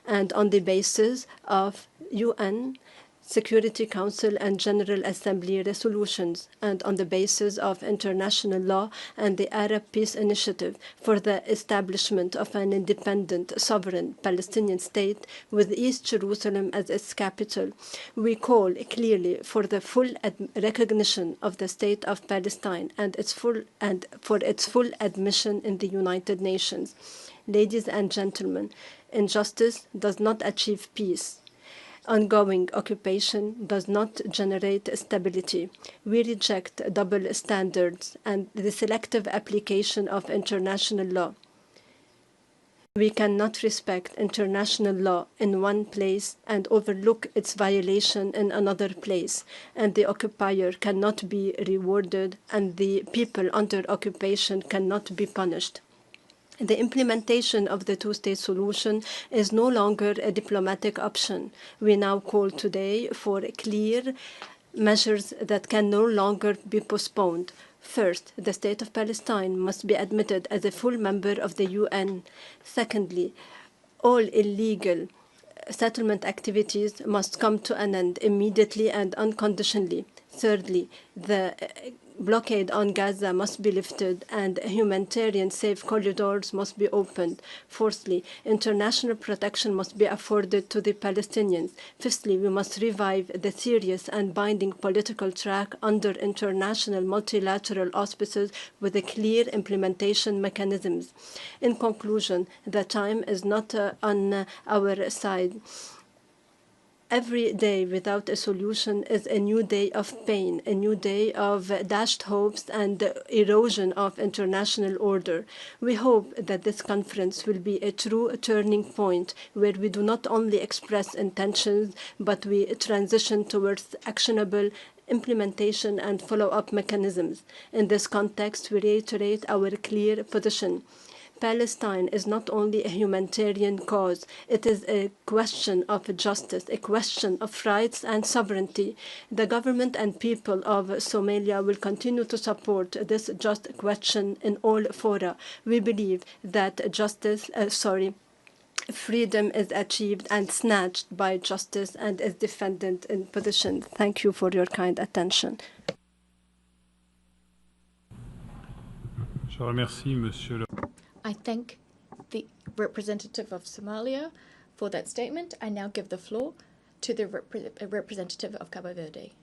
and on the basis of UN Security Council and General Assembly resolutions, and on the basis of international law and the Arab Peace Initiative for the establishment of an independent, sovereign Palestinian state with East Jerusalem as its capital. We call clearly for the full recognition of the State of Palestine and for its full admission in the United Nations. Ladies and gentlemen, injustice does not achieve peace. Ongoing occupation does not generate stability. We reject double standards and the selective application of international law. We cannot respect international law in one place and overlook its violation in another place, and the occupier cannot be rewarded, and the people under occupation cannot be punished. The implementation of the two-state solution is no longer a diplomatic option. We now call today for clear measures that can no longer be postponed. First, the State of Palestine must be admitted as a full member of the UN. Secondly, all illegal settlement activities must come to an end immediately and unconditionally. Thirdly, the blockade on Gaza must be lifted and humanitarian safe corridors must be opened. Fourthly, international protection must be afforded to the Palestinians. Fifthly, we must revive the serious and binding political track under international multilateral auspices with a clear implementation mechanisms. In conclusion, the time is not on our side. Every day without a solution is a new day of pain, a new day of dashed hopes and erosion of international order. We hope that this conference will be a true turning point where we do not only express intentions, but we transition towards actionable implementation and follow-up mechanisms. In this context, we reiterate our clear position. Palestine is not only a humanitarian cause, it is a question of justice, a question of rights and sovereignty. The government and people of Somalia will continue to support this just question in all fora. We believe that freedom is achieved and snatched by justice and is defended in position. Thank you for your kind attention. Je remercie Monsieur le I thank the representative of Somalia for that statement. I now give the floor to the representative of Cabo Verde.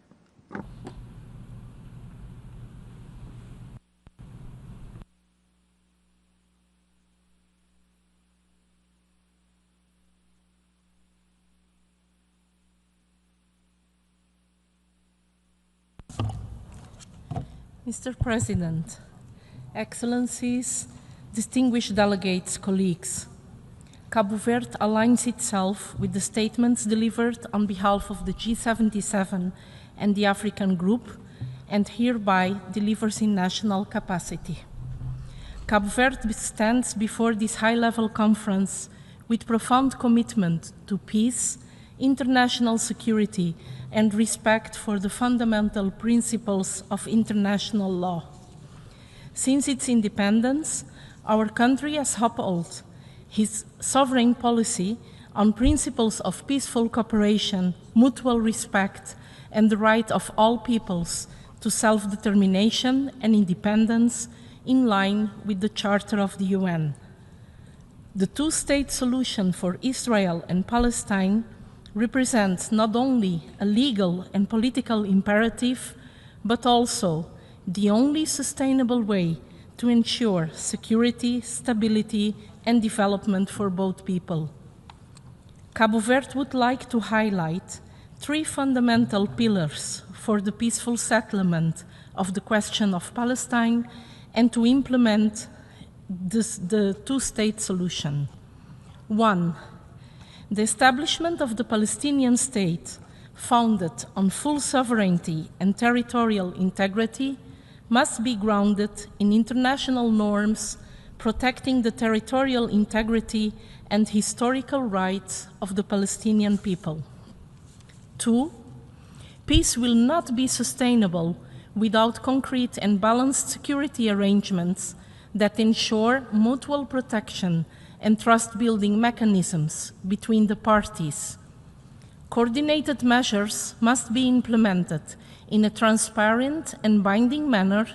Mr. President, Excellencies, distinguished delegates, colleagues, Cabo Verde aligns itself with the statements delivered on behalf of the G77 and the African Group, and hereby delivers in national capacity. Cabo Verde stands before this high-level conference with profound commitment to peace, international security, and respect for the fundamental principles of international law. Since its independence, our country has upheld its sovereign policy on principles of peaceful cooperation, mutual respect, and the right of all peoples to self-determination and independence in line with the Charter of the UN. The two-state solution for Israel and Palestine represents not only a legal and political imperative, but also the only sustainable way to ensure security, stability, and development for both people. Cabo Verde would like to highlight three fundamental pillars for the peaceful settlement of the question of Palestine and to implement the two-state solution. One, the establishment of the Palestinian state, founded on full sovereignty and territorial integrity, must be grounded in international norms protecting the territorial integrity and historical rights of the Palestinian people. Two, peace will not be sustainable without concrete and balanced security arrangements that ensure mutual protection and trust-building mechanisms between the parties. Coordinated measures must be implemented in a transparent and binding manner,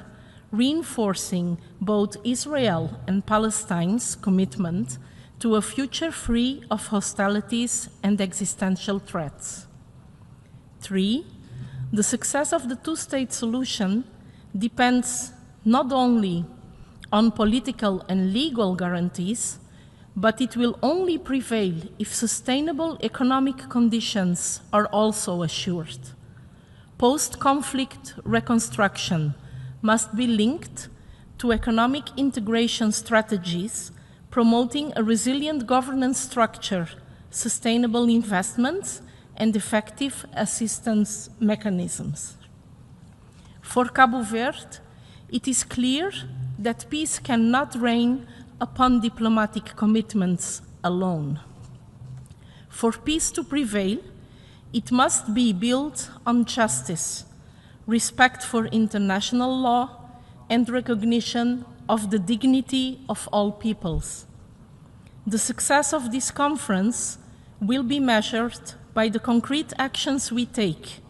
reinforcing both Israel and Palestine's commitment to a future free of hostilities and existential threats. Three, the success of the two-state solution depends not only on political and legal guarantees, but it will only prevail if sustainable economic conditions are also assured. Post-conflict reconstruction must be linked to economic integration strategies, promoting a resilient governance structure, sustainable investments, and effective assistance mechanisms. For Cabo Verde, it is clear that peace cannot reign upon diplomatic commitments alone. For peace to prevail, it must be built on justice, respect for international law, and recognition of the dignity of all peoples. The success of this conference will be measured by the concrete actions we take,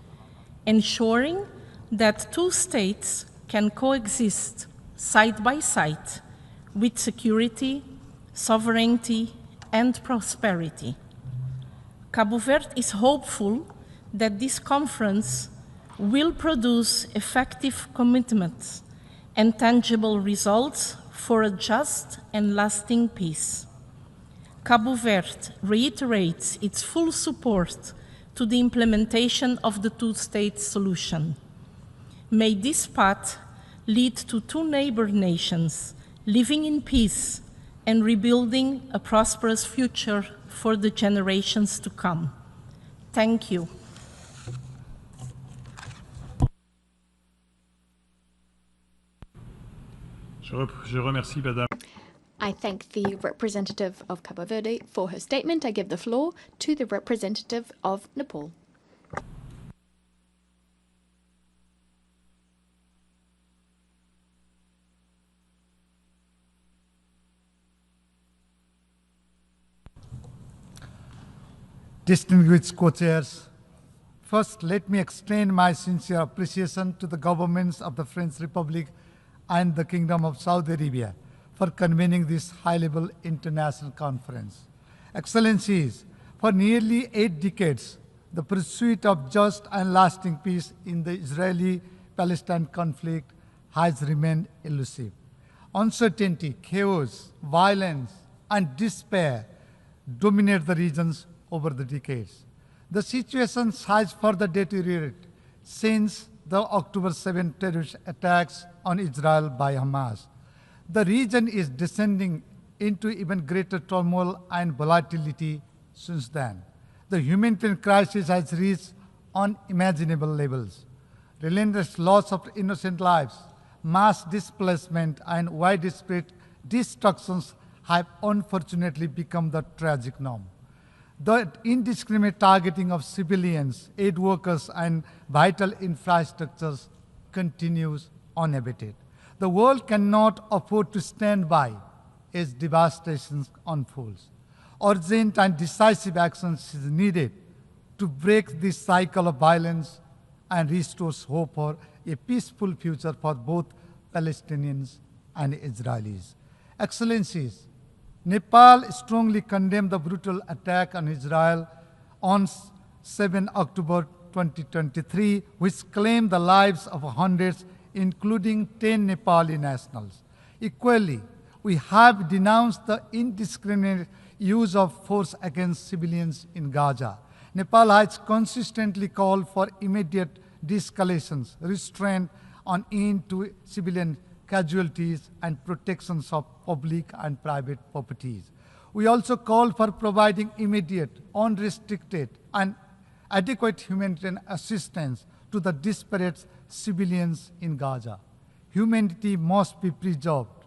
ensuring that two states can coexist side by side with security, sovereignty, and prosperity. Cabo Verde is hopeful that this conference will produce effective commitments and tangible results for a just and lasting peace. Cabo Verde reiterates its full support to the implementation of the two-state solution. May this path lead to two neighbor nations living in peace and rebuilding a prosperous future for the generations to come. Thank you. Je remercie Madame. I thank the representative of Cabo Verde for her statement. I give the floor to the representative of Nepal. Distinguished co-chairs, first let me extend my sincere appreciation to the governments of the French Republic and the Kingdom of Saudi Arabia for convening this high-level international conference. Excellencies, for nearly 8 decades, the pursuit of just and lasting peace in the Israeli-Palestine conflict has remained elusive. Uncertainty, chaos, violence, and despair dominate the regions over the decades. The situation has further deteriorated since the October 7 terrorist attacks on Israel by Hamas. The region is descending into even greater turmoil and volatility since then. The humanitarian crisis has reached unimaginable levels. Relentless loss of innocent lives, mass displacement, and widespread destructions have unfortunately become the tragic norm. The indiscriminate targeting of civilians, aid workers, and vital infrastructures continues unabated. The world cannot afford to stand by as devastation unfolds. Urgent and decisive action is needed to break this cycle of violence and restore hope for a peaceful future for both Palestinians and Israelis. Excellencies, Nepal strongly condemned the brutal attack on Israel on 7 October 2023, which claimed the lives of hundreds, including 10 Nepali nationals. Equally, we have denounced the indiscriminate use of force against civilians in Gaza. Nepal has consistently called for immediate de-escalations, restraint on end to civilian casualties, and protections of public and private properties. We also call for providing immediate, unrestricted, and adequate humanitarian assistance to the disparate civilians in Gaza. Humanity must be preserved,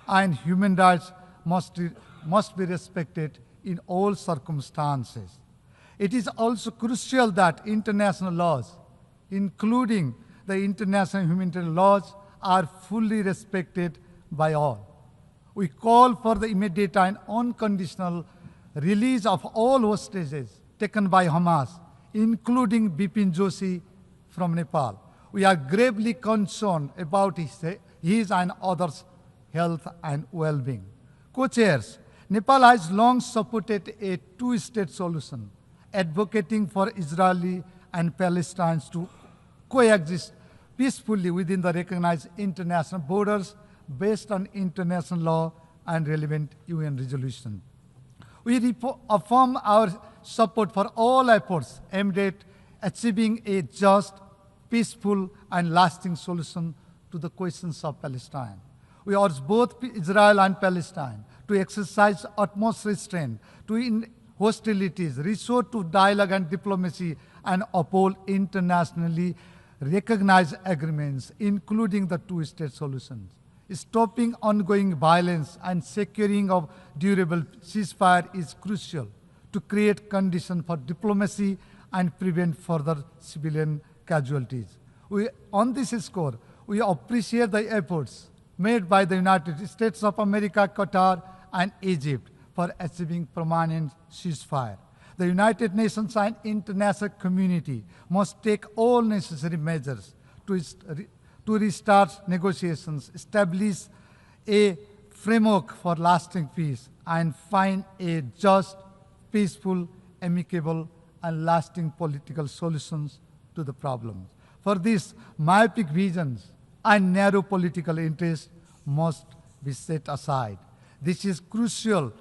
and human rights must be respected in all circumstances. It is also crucial that international laws, including the international humanitarian laws, are fully respected by all. We call for the immediate and unconditional release of all hostages taken by Hamas, including Bipin Joshi from Nepal. We are gravely concerned about his and others' health and well-being. Co-chairs, Nepal has long supported a two-state solution, advocating for Israeli and Palestinians to coexist peacefully within the recognized international borders based on international law and relevant UN resolution. We affirm our support for all efforts aimed at achieving a just, peaceful, and lasting solution to the questions of Palestine. We urge both Israel and Palestine to exercise utmost restraint, to end hostilities, resort to dialogue and diplomacy, and uphold internationally recognized agreements, including the two-state solutions. Stopping ongoing violence and securing of durable ceasefire is crucial to create conditions for diplomacy and prevent further civilian casualties. On this score, we appreciate the efforts made by the United States of America, Qatar, and Egypt for achieving permanent ceasefire. The United Nations and international community must take all necessary measures to restart negotiations, establish a framework for lasting peace, and find a just, peaceful, amicable, and lasting political solutions to the problems. For this, myopic visions and narrow political interests must be set aside. This is crucial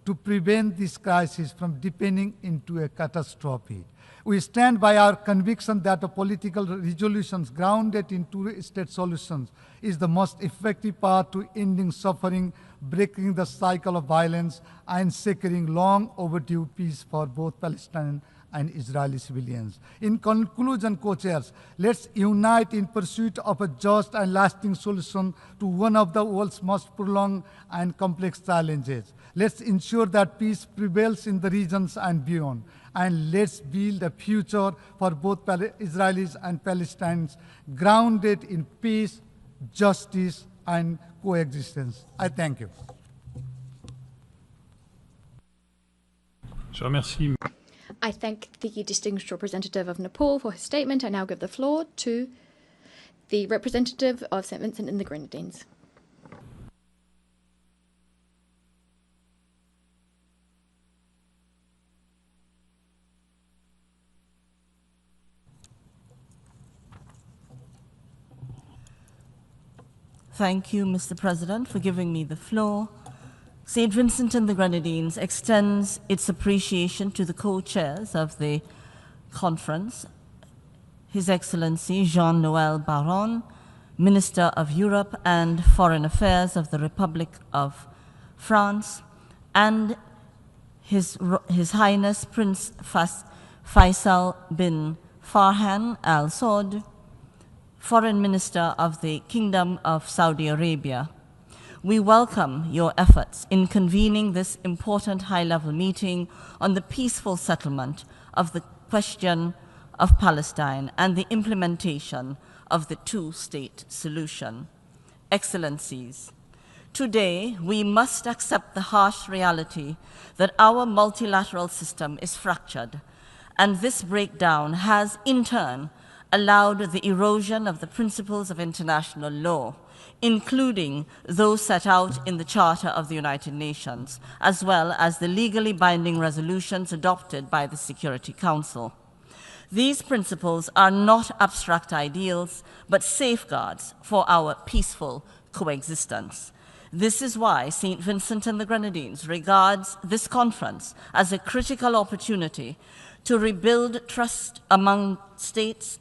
to prevent this crisis from deepening into a catastrophe. We stand by our conviction that the political resolutions grounded in two-state solutions is the most effective path to ending suffering, breaking the cycle of violence, and securing long overdue peace for both Palestinian and Israeli civilians. In conclusion, co-chairs, let's unite in pursuit of a just and lasting solution to one of the world's most prolonged and complex challenges. Let's ensure that peace prevails in the regions and beyond. And let's build a future for both Israelis and Palestinians grounded in peace, justice, and coexistence. I thank you. Je remercie. I thank the distinguished representative of Nepal for his statement. I now give the floor to the representative of St. Vincent and the Grenadines. Thank you, Mr. President, for giving me the floor. St. Vincent and the Grenadines extends its appreciation to the co-chairs of the conference, His Excellency Jean-Noël Barrot, Minister of Europe and Foreign Affairs of the Republic of France, and His Highness Prince Faisal bin Farhan Al Saud, Foreign Minister of the Kingdom of Saudi Arabia. We welcome your efforts in convening this important high-level meeting on the peaceful settlement of the question of Palestine and the implementation of the two-state solution. Excellencies, today we must accept the harsh reality that our multilateral system is fractured, and this breakdown has in turn allowed the erosion of the principles of international law, including those set out in the Charter of the United Nations, as well as the legally binding resolutions adopted by the Security Council. These principles are not abstract ideals, but safeguards for our peaceful coexistence. This is why St. Vincent and the Grenadines regards this conference as a critical opportunity to rebuild trust among states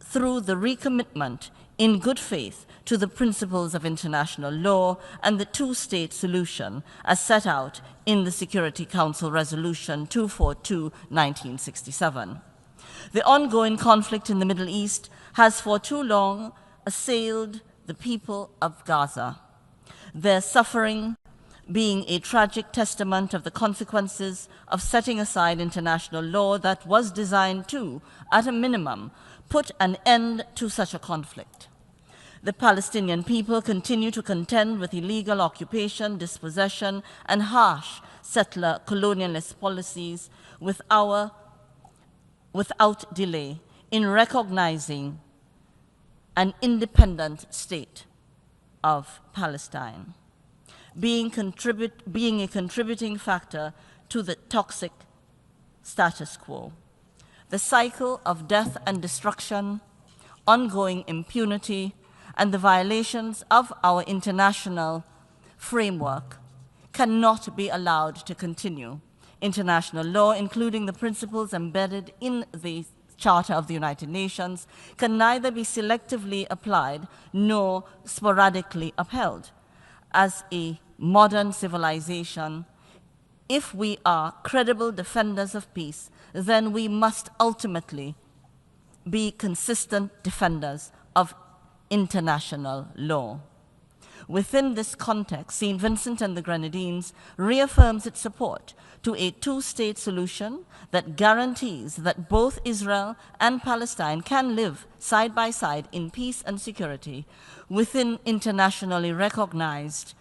through the recommitment in good faith to the principles of international law and the two-state solution as set out in the Security Council Resolution 242/1967. The ongoing conflict in the Middle East has for too long assailed the people of Gaza, their suffering being a tragic testament of the consequences of setting aside international law that was designed to, at a minimum, put an end to such a conflict. The Palestinian people continue to contend with illegal occupation, dispossession, and harsh settler colonialist policies without delay in recognizing an independent state of Palestine, being a contributing factor to the toxic status quo. The cycle of death and destruction, ongoing impunity, and the violations of our international framework cannot be allowed to continue. International law, including the principles embedded in the Charter of the United Nations, can neither be selectively applied nor sporadically upheld. As a modern civilization, if we are credible defenders of peace, then we must ultimately be consistent defenders of international law. Within this context, St. Vincent and the Grenadines reaffirms its support to a two-state solution that guarantees that both Israel and Palestine can live side by side in peace and security within internationally recognized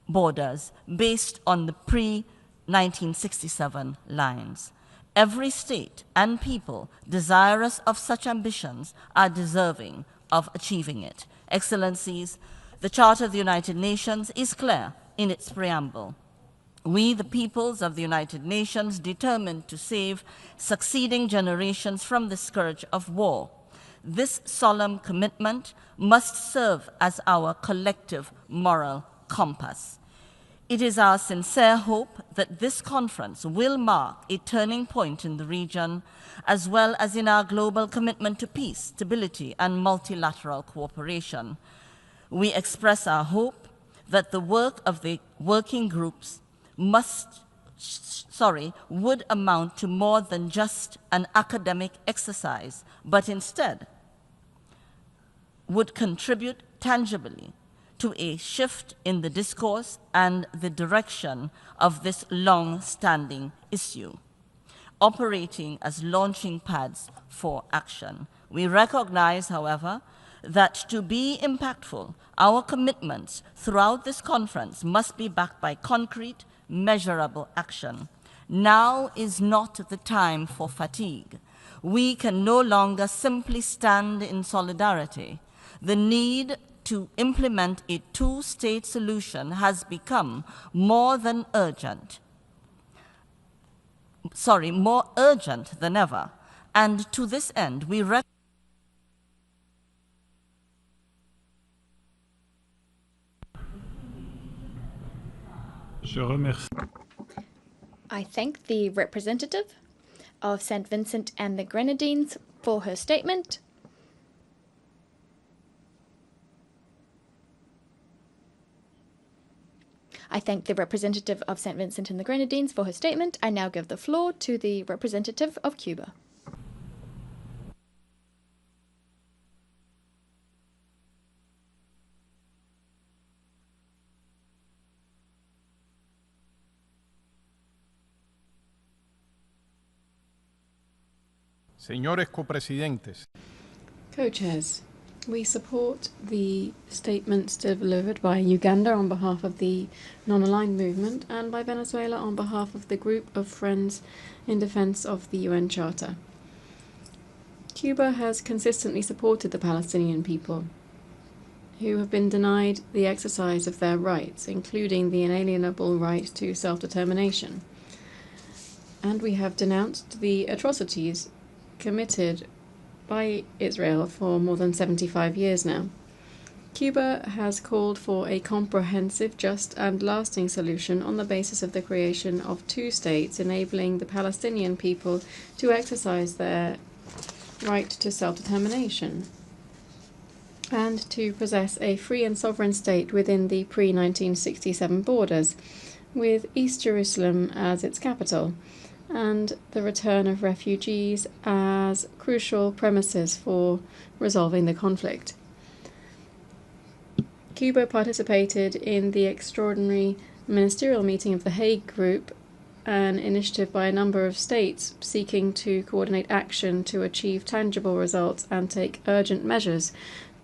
borders based on the pre-1967 lines. Every state and people desirous of such ambitions are deserving of achieving it. Excellencies, the Charter of the United Nations is clear in its preamble. We, the peoples of the United Nations, determined to save succeeding generations from the scourge of war. This solemn commitment must serve as our collective moral compass. It is our sincere hope that this conference will mark a turning point in the region, as well as in our global commitment to peace, stability, and multilateral cooperation. We express our hope that the work of the working groups would amount to more than just an academic exercise, but instead would contribute tangibly to a shift in the discourse and the direction of this long-standing issue, operating as launching pads for action. We recognize, however, that to be impactful, our commitments throughout this conference must be backed by concrete, measurable action. Now is not the time for fatigue. We can no longer simply stand in solidarity. The need to implement a two-state solution has become more urgent than ever. And to this end, we I thank the representative of St. Vincent and the Grenadines for her statement. I thank the representative of St. Vincent and the Grenadines for her statement. I now give the floor to the representative of Cuba. Señores copresidentes. Co-chairs, we support the statements delivered by Uganda on behalf of the non-aligned movement and by Venezuela on behalf of the group of friends in defense of the UN Charter. Cuba has consistently supported the Palestinian people, who have been denied the exercise of their rights, including the inalienable right to self-determination. And we have denounced the atrocities committed by Israel for more than 75 years now. Cuba has called for a comprehensive, just and lasting solution on the basis of the creation of two states, enabling the Palestinian people to exercise their right to self-determination and to possess a free and sovereign state within the pre-1967 borders, with East Jerusalem as its capital, and the return of refugees as crucial premises for resolving the conflict. Cuba participated in the extraordinary ministerial meeting of the Hague Group, an initiative by a number of states seeking to coordinate action to achieve tangible results and take urgent measures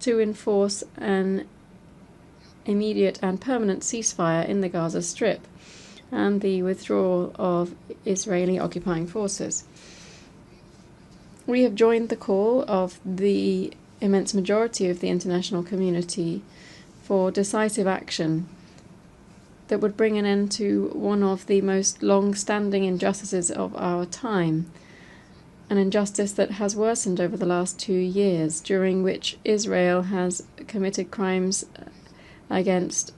to enforce an immediate and permanent ceasefire in the Gaza Strip and the withdrawal of Israeli occupying forces. We have joined the call of the immense majority of the international community for decisive action that would bring an end to one of the most long-standing injustices of our time, an injustice that has worsened over the last 2 years, during which Israel has committed crimes against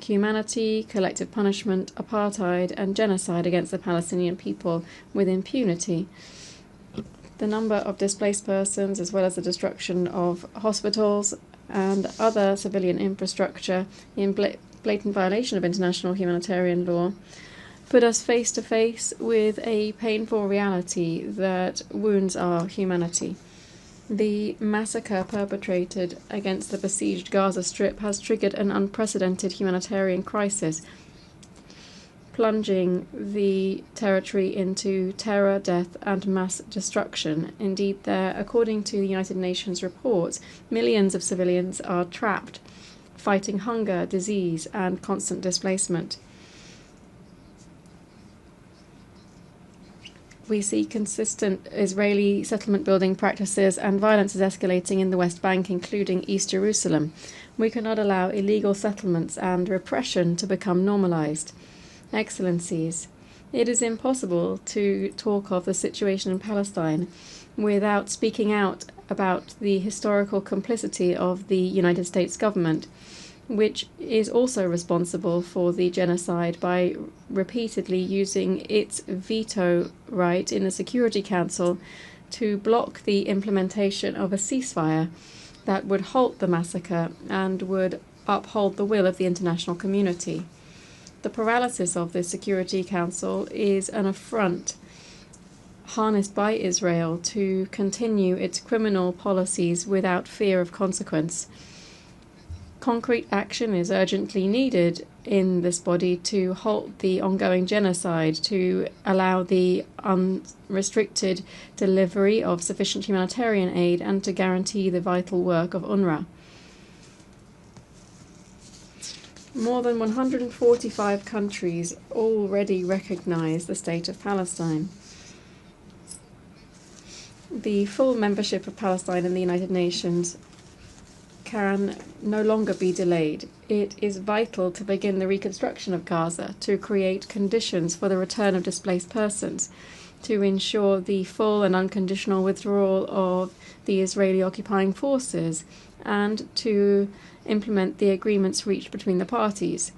humanity, collective punishment, apartheid, and genocide against the Palestinian people with impunity. The number of displaced persons, as well as the destruction of hospitals and other civilian infrastructure in blatant violation of international humanitarian law, put us face to face with a painful reality that wounds our humanity. The massacre perpetrated against the besieged Gaza Strip has triggered an unprecedented humanitarian crisis, plunging the territory into terror, death, and mass destruction. Indeed, according to the United Nations reports, millions of civilians are trapped, fighting hunger, disease, and constant displacement. We see consistent Israeli settlement building practices, and violence is escalating in the West Bank, including East Jerusalem. We cannot allow illegal settlements and repression to become normalized. Excellencies, it is impossible to talk of the situation in Palestine without speaking out about the historical complicity of the United States government, which is also responsible for the genocide by repeatedly using its veto right in the Security Council to block the implementation of a ceasefire that would halt the massacre and would uphold the will of the international community. The paralysis of the Security Council is an affront harnessed by Israel to continue its criminal policies without fear of consequence. Concrete action is urgently needed in this body to halt the ongoing genocide, to allow the unrestricted delivery of sufficient humanitarian aid, and to guarantee the vital work of UNRWA. More than 145 countries already recognize the state of Palestine. The full membership of Palestine in the United Nations can no longer be delayed. It is vital to begin the reconstruction of Gaza, to create conditions for the return of displaced persons, to ensure the full and unconditional withdrawal of the Israeli occupying forces, and to implement the agreements reached between the parties.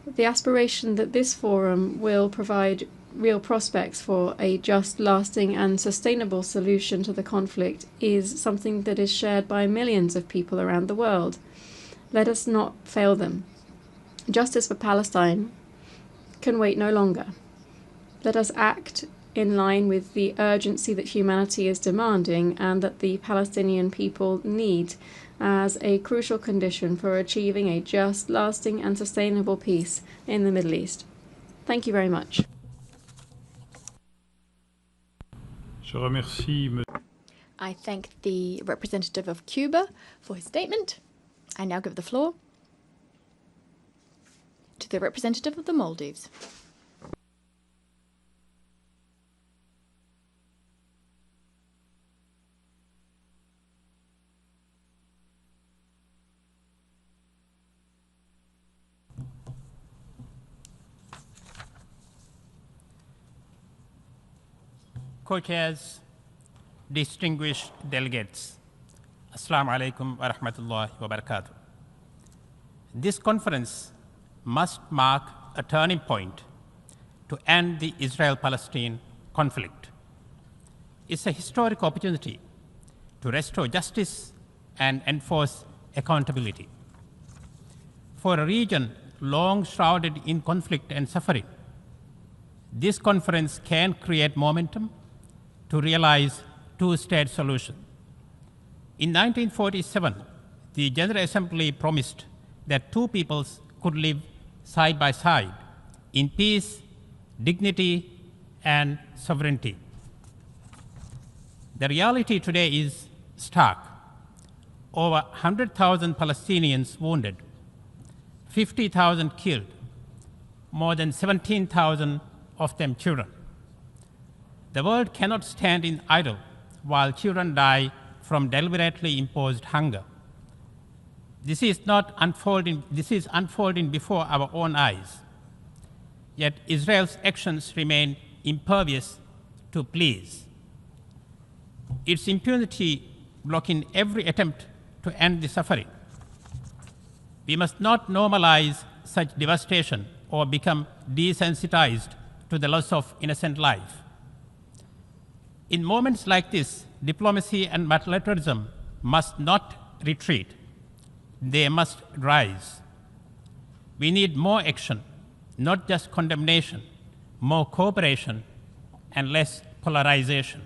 The aspiration that this forum will provide real prospects for a just, lasting, and sustainable solution to the conflict is something that is shared by millions of people around the world. Let us not fail them. Justice for Palestine can wait no longer. Let us act in line with the urgency that humanity is demanding and that the Palestinian people need as a crucial condition for achieving a just, lasting, and sustainable peace in the Middle East. Thank you very much. Je remercie I thank the representative of Cuba for his statement. I now give the floor to the representative of the Maldives. Co-chairs, distinguished delegates, Assalamu alaikum wa rahmatullahi wa barakatuh. This conference must mark a turning point to end the Israel-Palestine conflict. It's a historic opportunity to restore justice and enforce accountability. For a region long shrouded in conflict and suffering, this conference can create momentum to realize two-state solution. In 1947, the General Assembly promised that two peoples could live side by side in peace, dignity, and sovereignty. The reality today is stark. Over 100,000 Palestinians wounded, 50,000 killed, more than 17,000 of them children. The world cannot stand in idle while children die from deliberately imposed hunger. This is unfolding before our own eyes. Yet Israel's actions remain impervious to pleas. Its impunity blocking every attempt to end the suffering. We must not normalize such devastation or become desensitized to the loss of innocent life. In moments like this, diplomacy and multilateralism must not retreat. They must rise. We need more action, not just condemnation, more cooperation, and less polarization.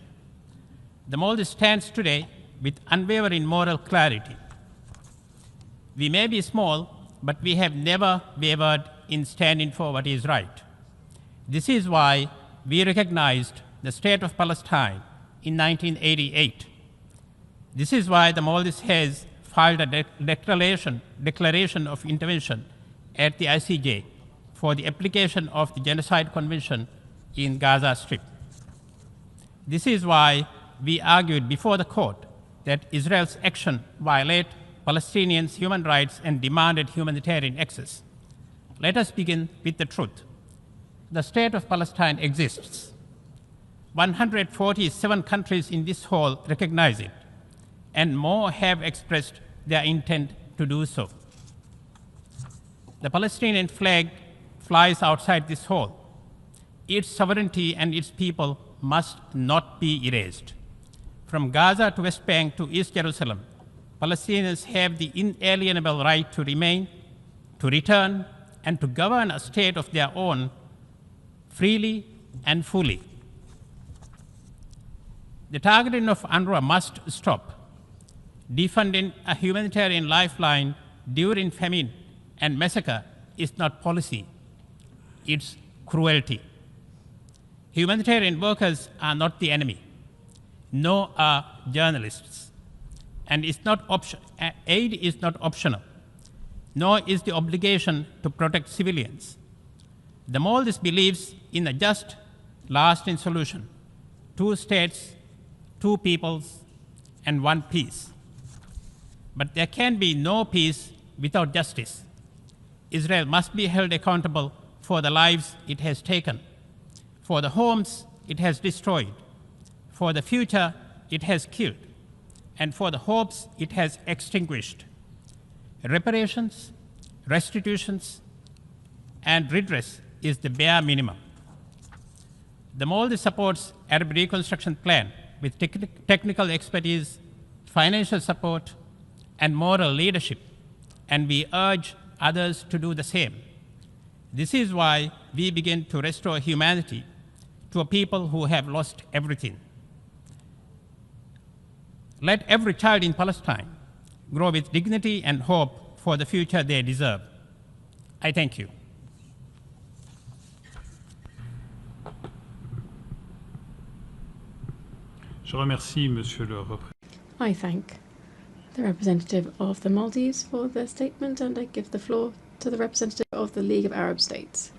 The Maldives stands today with unwavering moral clarity. We may be small, but we have never wavered in standing for what is right. This is why we recognized the State of Palestine in 1988. This is why the Maldives has filed a declaration of intervention at the ICJ for the application of the Genocide Convention in Gaza Strip. This is why we argued before the court that Israel's action violate Palestinians' human rights and demanded humanitarian access. Let us begin with the truth. The State of Palestine exists. 147 countries in this hall recognize it, and more have expressed their intent to do so. The Palestinian flag flies outside this hall. Its sovereignty and its people must not be erased. From Gaza to West Bank to East Jerusalem, Palestinians have the inalienable right to remain, to return, and to govern a state of their own freely and fully. The targeting of UNRWA must stop. Defunding a humanitarian lifeline during famine and massacre is not policy, it's cruelty. Humanitarian workers are not the enemy, nor are journalists. And aid is not optional, nor is the obligation to protect civilians. The Maldives believes in a just, lasting solution: two states, two peoples, and one peace. But there can be no peace without justice. Israel must be held accountable for the lives it has taken, for the homes it has destroyed, for the future it has killed, and for the hopes it has extinguished. Reparations, restitutions, and redress is the bare minimum. The Maldives supports Arab Reconstruction Plan with technical expertise, financial support, and moral leadership, and we urge others to do the same. This is why we begin to restore humanity to a people who have lost everything. Let every child in Palestine grow with dignity and hope for the future they deserve. I thank you. Je remercie Monsieur le représentant. I thank the representative of the Maldives for their statement, and I give the floor to the representative of the League of Arab States.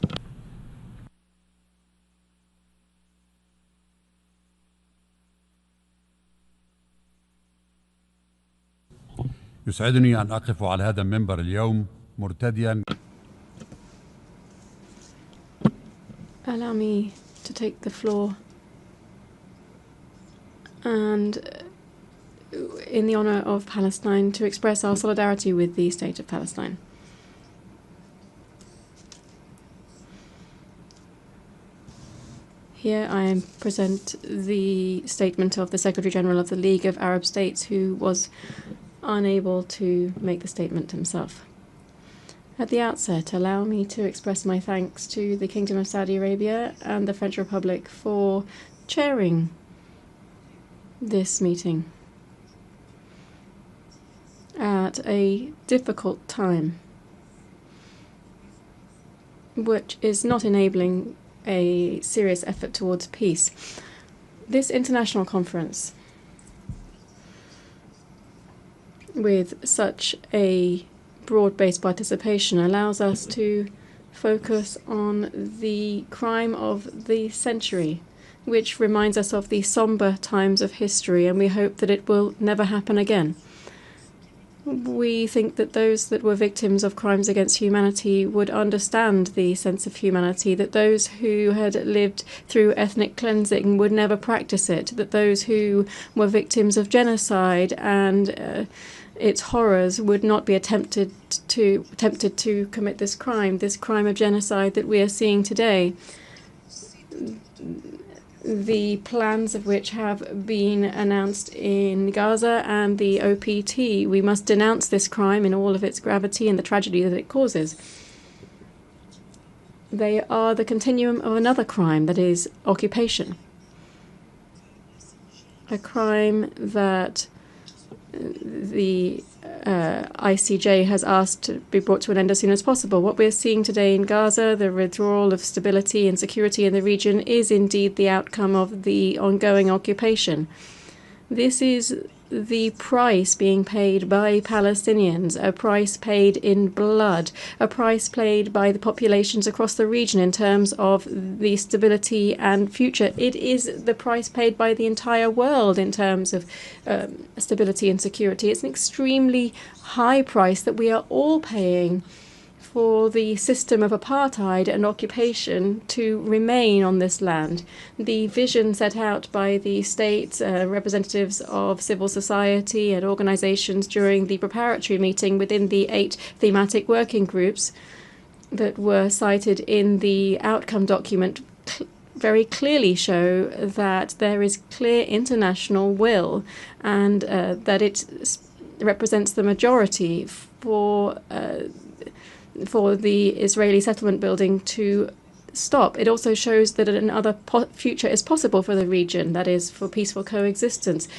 يسعدني أن أقف على هذا المنبر اليوم مرتديا. Allow me to take the floor and in the honor of Palestine to express our solidarity with the state of Palestine. Here I present the statement of the Secretary General of the League of Arab States, who was unable to make the statement himself. At the outset, allow me to express my thanks to the Kingdom of Saudi Arabia and the French Republic for chairing this meeting at a difficult time, which is not enabling a serious effort towards peace. This international conference, with such a broad-based participation, allows us to focus on the crime of the century, which reminds us of the somber times of history, and we hope that it will never happen again. We think that those that were victims of crimes against humanity would understand the sense of humanity, that those who had lived through ethnic cleansing would never practice it, that those who were victims of genocide and its horrors would not be tempted to commit this crime of genocide that we are seeing today, the plans of which have been announced in Gaza and the OPT. We must denounce this crime in all of its gravity and the tragedy that it causes. They are the continuum of another crime, that is occupation. A crime that the ICJ has asked to be brought to an end as soon as possible. What we're seeing today in Gaza, the withdrawal of stability and security in the region, is indeed the outcome of the ongoing occupation. This is the price being paid by Palestinians, a price paid in blood, a price paid by the populations across the region in terms of the stability and future. It is the price paid by the entire world in terms of stability and security. It's an extremely high price that we are all paying for the system of apartheid and occupation to remain on this land. The vision set out by the state representatives of civil society and organizations during the preparatory meeting within the 8 thematic working groups that were cited in the outcome document very clearly show that there is clear international will and that it represents the majority for the Israeli settlement building to stop. It also shows that another future is possible for the region, that is, for peaceful coexistence.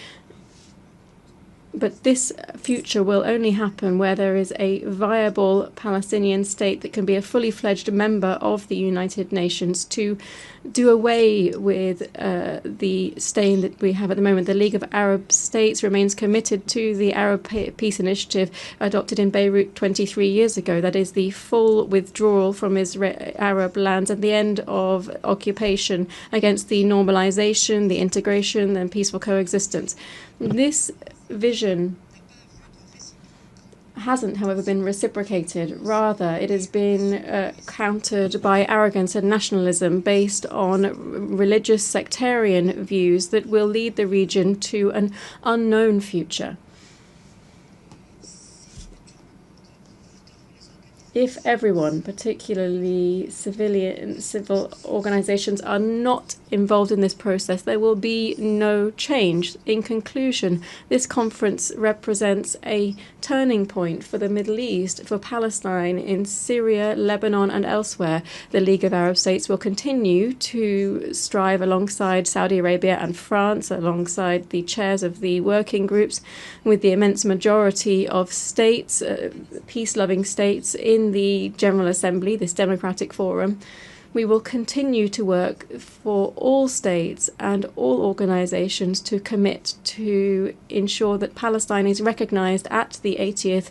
But this future will only happen where there is a viable Palestinian state that can be a fully fledged member of the United Nations to do away with the stain that we have at the moment. The League of Arab States remains committed to the Arab Peace Initiative adopted in Beirut 23 years ago. That is the full withdrawal from Arab lands and the end of occupation against the normalization, the integration and peaceful coexistence. This vision hasn't, however, been reciprocated. Rather, it has been countered by arrogance and nationalism based on religious sectarian views that will lead the region to an unknown future. If everyone, particularly civil organizations, are not involved in this process, there will be no change. In conclusion, this conference represents a turning point for the Middle East, for Palestine, in Syria, Lebanon, and elsewhere. The League of Arab States will continue to strive alongside Saudi Arabia and France, alongside the chairs of the working groups, with the immense majority of states, peace-loving states, in the General Assembly, this democratic forum. We will continue to work for all states and all organizations to commit to ensure that Palestine is recognized at the 80th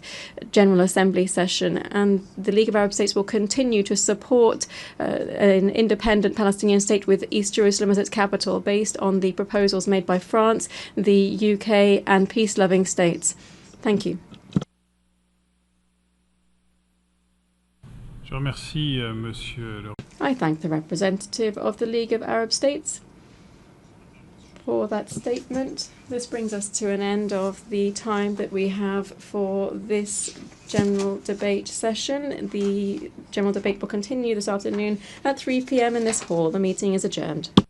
General Assembly session, and the League of Arab States will continue to support an independent Palestinian state with East Jerusalem as its capital, based on the proposals made by France, the UK, and peace-loving states. Thank you. I thank the representative of the League of Arab States for that statement. This brings us to an end of the time that we have for this general debate session. The general debate will continue this afternoon at 3 p.m. in this hall. The meeting is adjourned.